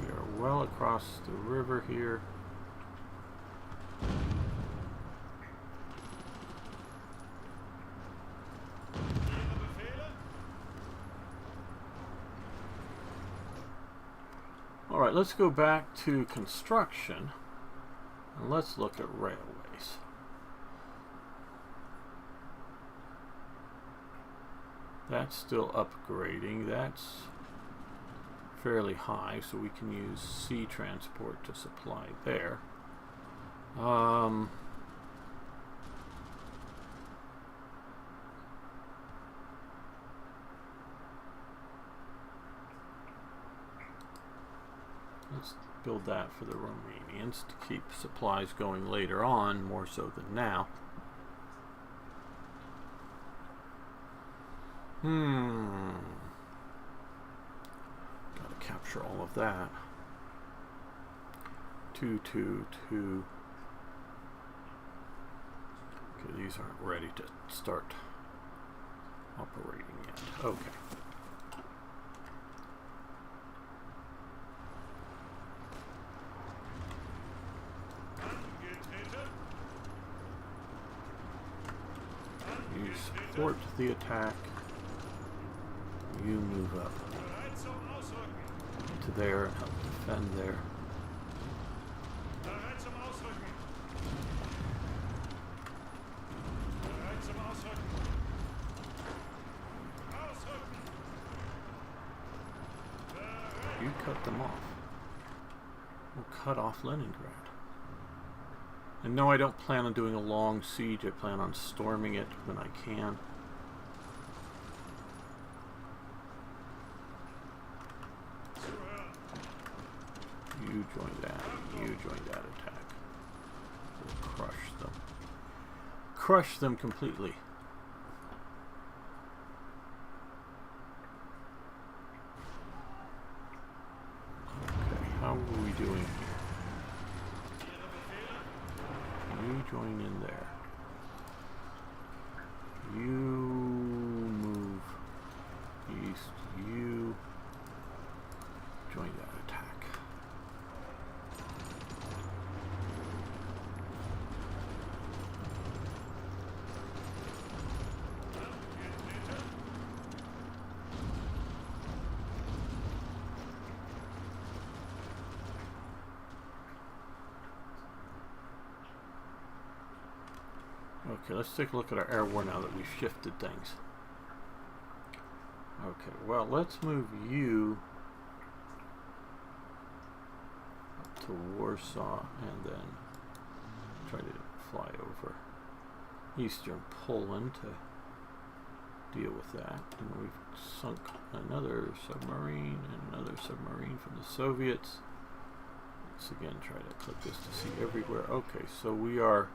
We are well across the river here. Ihre Befehle. Alright, let's go back to construction. And let's look at railways. That's still upgrading. That's fairly high, so we can use sea transport to supply there. Let's build that for the Romanians to keep supplies going later on, more so than now. Gotta capture all of that. 2, 2, 2. Okay, these aren't ready to start operating yet. Okay. Angetreten. You support the attack. You move up Bereit zum Ausrücken. to there and help defend there. Bereit zum Ausrücken. Bereit zum Ausrücken. Ausrücken. Bereit. You cut them off. We'll cut off Leningrad. And no, I don't plan on doing a long siege. I plan on storming it when I can. Zuhören. You join that. You join that attack. We'll crush them. Crush them completely. Okay, how are we doing here? Ihre Befehle. You join in there. You move east. You join that attack. Angetreten. Okay, let's take a look at our air war now that we've shifted things. Okay, well, let's move you up to Warsaw and then try to fly over eastern Poland to deal with that. And we've sunk another submarine and another submarine from the Soviets. Let's again try to click this to see everywhere. Okay, so we are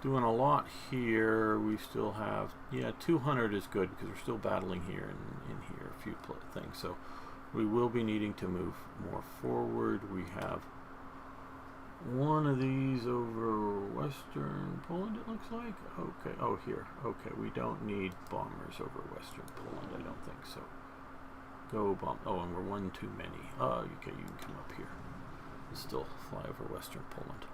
doing a lot here. We still have, yeah, 200 is good because we're still battling here and in here a few things. So we will be needing to move more forward. We have one of these over western Poland, it looks like. Okay, oh, here. Okay, we don't need bombers over western Poland, I don't think so. Go bomb. Oh, and we're one too many. Okay, you can come up here and still fly over western Poland.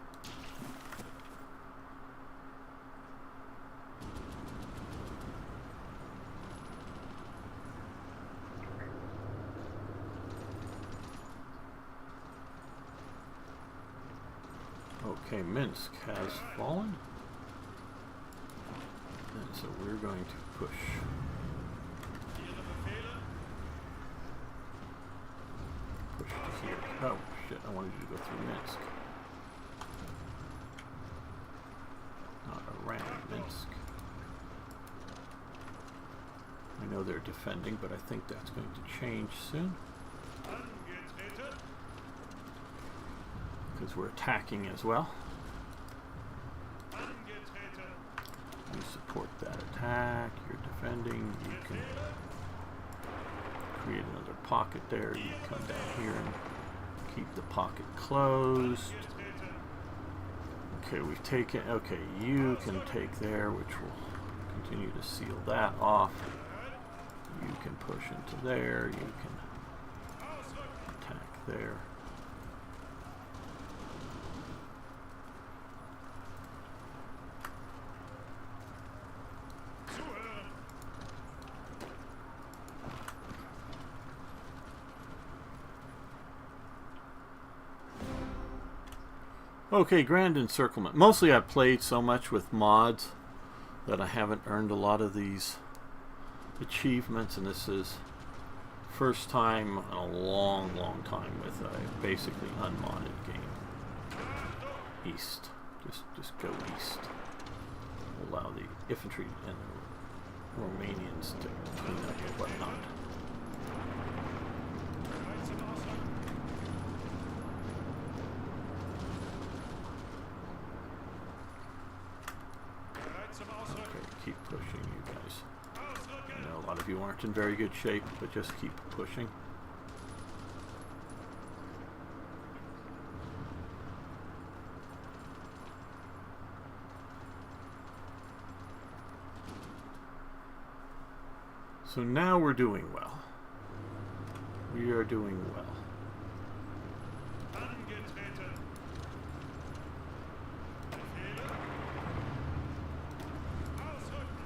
Okay, Minsk has fallen. And so we're going to push. Ihre Befehle. Push to here. Oh, shit, I wanted you to go through Minsk. Not around Minsk. I know they're defending, but I think that's going to change soon. Angetreten. Because we're attacking as well. Angetreten. You support that attack. You're defending. You can create another pocket there. You come down here and keep the pocket closed. Angetreten. Okay, we've taken... Okay, you can take there, which will continue to seal that off. You can push into there. You can Ausrücken. attack there. Zuhören. Okay, Grand Encirclement. Mostly I've played so much with mods that I haven't earned a lot of these achievements, and this is first time in a long, long time with a basically unmodded game. East. Just go east. Allow the infantry and the Romanians to clean up and whatnot. Bereit zum Ausrücken. Bereit zum Ausrücken. Okay, keep pushing, you guys. I Ausrücken. know a lot of you aren't in very good shape, but just keep pushing. So now we're doing well. We are doing well. Angetreten. Befehle. Ausrücken.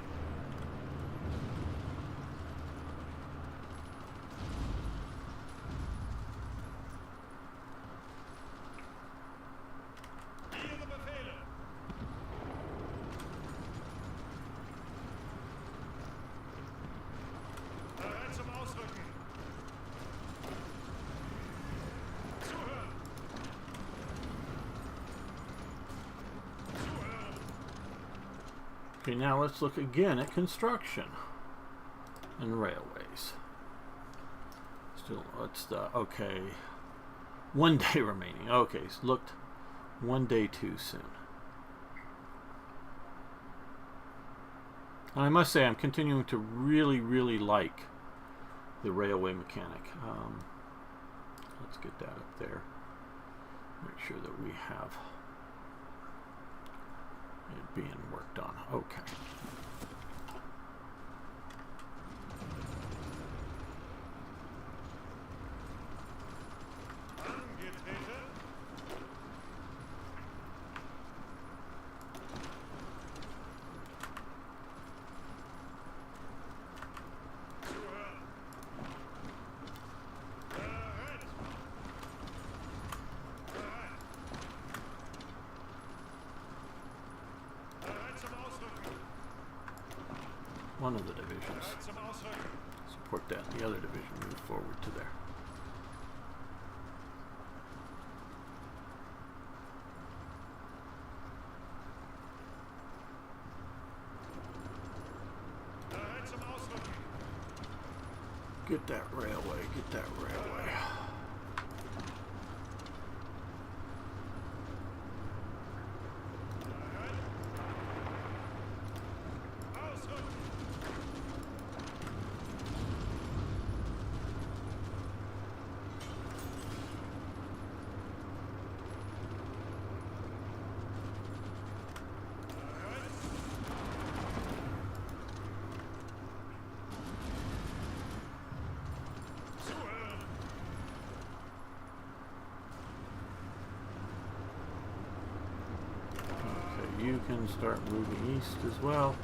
Ihre Befehle. Bereit zum Ausrücken. Zuhören. Zuhören. Okay, now let's look again at construction and railways. Still, what's the... Okay. 1 day remaining. Okay, it's looked 1 day too soon. And I must say, I'm continuing to really, really like the railway mechanic. Let's get that up there. Make sure that we have it being worked on. Okay. Angetreten. Zuhören. Bereit. Bereit. Bereit zum Ausrücken. One of the divisions. Bereit zum Ausrücken. Support that. The other division move forward to there. Bereit zum Ausrücken. Get that railway. Get that railway. Bereit. Ausrücken. Bereit. Zuhören. Okay, you can start moving east as well.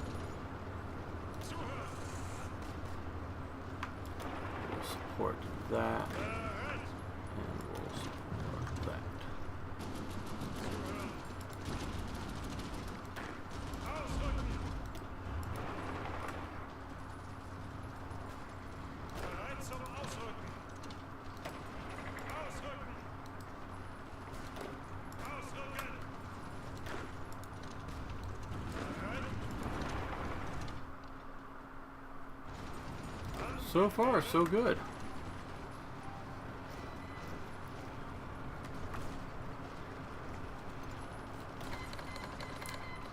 Zuhören. We'll support that, Bereit. and we'll support that. Zuhören. Ausrücken. Bereit zum Ausrücken. Ausrücken. Ausrücken. Bereit. So far, so good.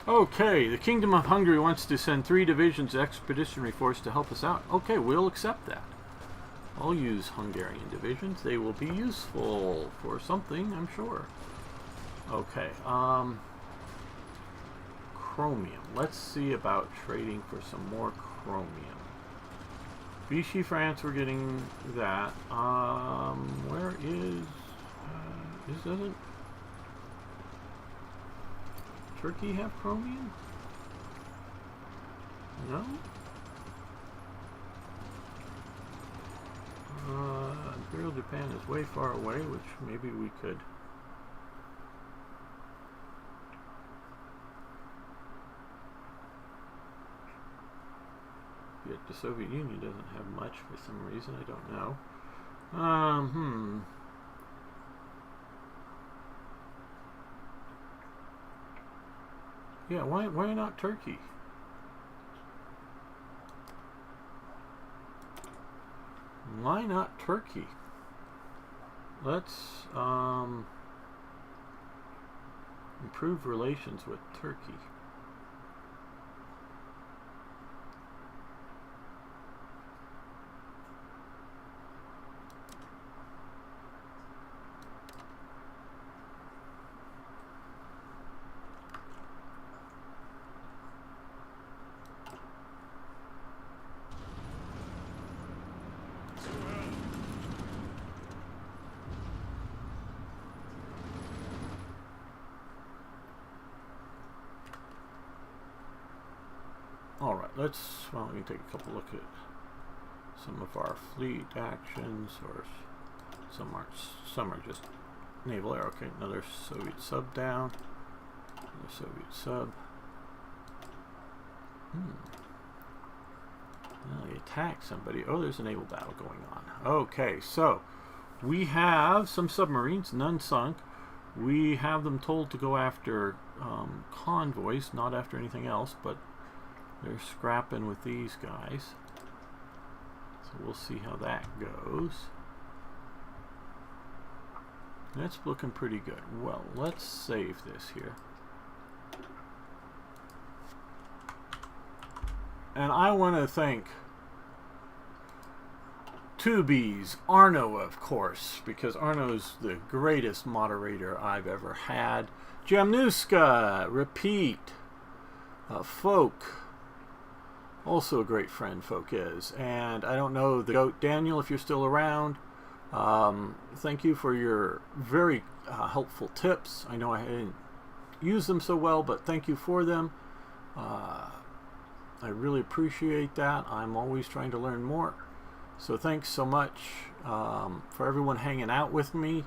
Okay, the Kingdom of Hungary wants to send 3 divisions of expeditionary force to help us out. Okay, we'll accept that. I'll use Hungarian divisions. They will be useful for something, I'm sure. Okay, chromium. Let's see about trading for some more chromium. Vichy France, we're getting that. Where is... doesn't Turkey have chromium? No? Imperial Japan is way far away, which maybe we could... Yet the Soviet Union doesn't have much for some reason, I don't know. Yeah, why not Turkey? Why not Turkey? Let's improve relations with Turkey. Alright, let me take a couple look at some of our fleet actions, or some are just naval air. Okay, another Soviet sub down. Another Soviet sub. Well, they attack somebody. Oh, there's a naval battle going on. Okay, so we have some submarines, none sunk. We have them told to go after convoys, not after anything else, but they're scrapping with these guys. So we'll see how that goes. That's looking pretty good. Well, let's save this here. And I want to thank Tubies, Arno, of course, because Arno's the greatest moderator I've ever had. Jamnuska, Repeat, Folk, also a great friend, Folk is. And I don't know, the Goat, Daniel, if you're still around, thank you for your very helpful tips. I know I didn't use them so well, but thank you for them. I really appreciate that. I'm always trying to learn more. So thanks so much for everyone hanging out with me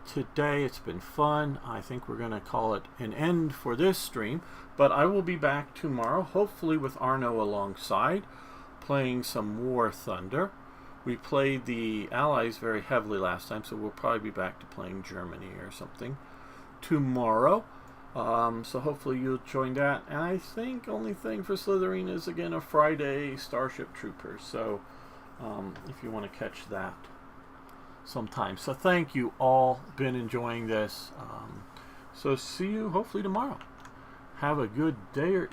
today. It's been fun. I think we're going to call it an end for this stream, but I will be back tomorrow, hopefully with Arno alongside, playing some War Thunder. We played the Allies very heavily last time, so we'll probably be back to playing Germany or something tomorrow. So hopefully you'll join that. And I think only thing for Slytherin is again a Friday Starship Troopers. So if you want to catch that sometime. So thank you all. Been enjoying this. So see you hopefully tomorrow. Have a good day or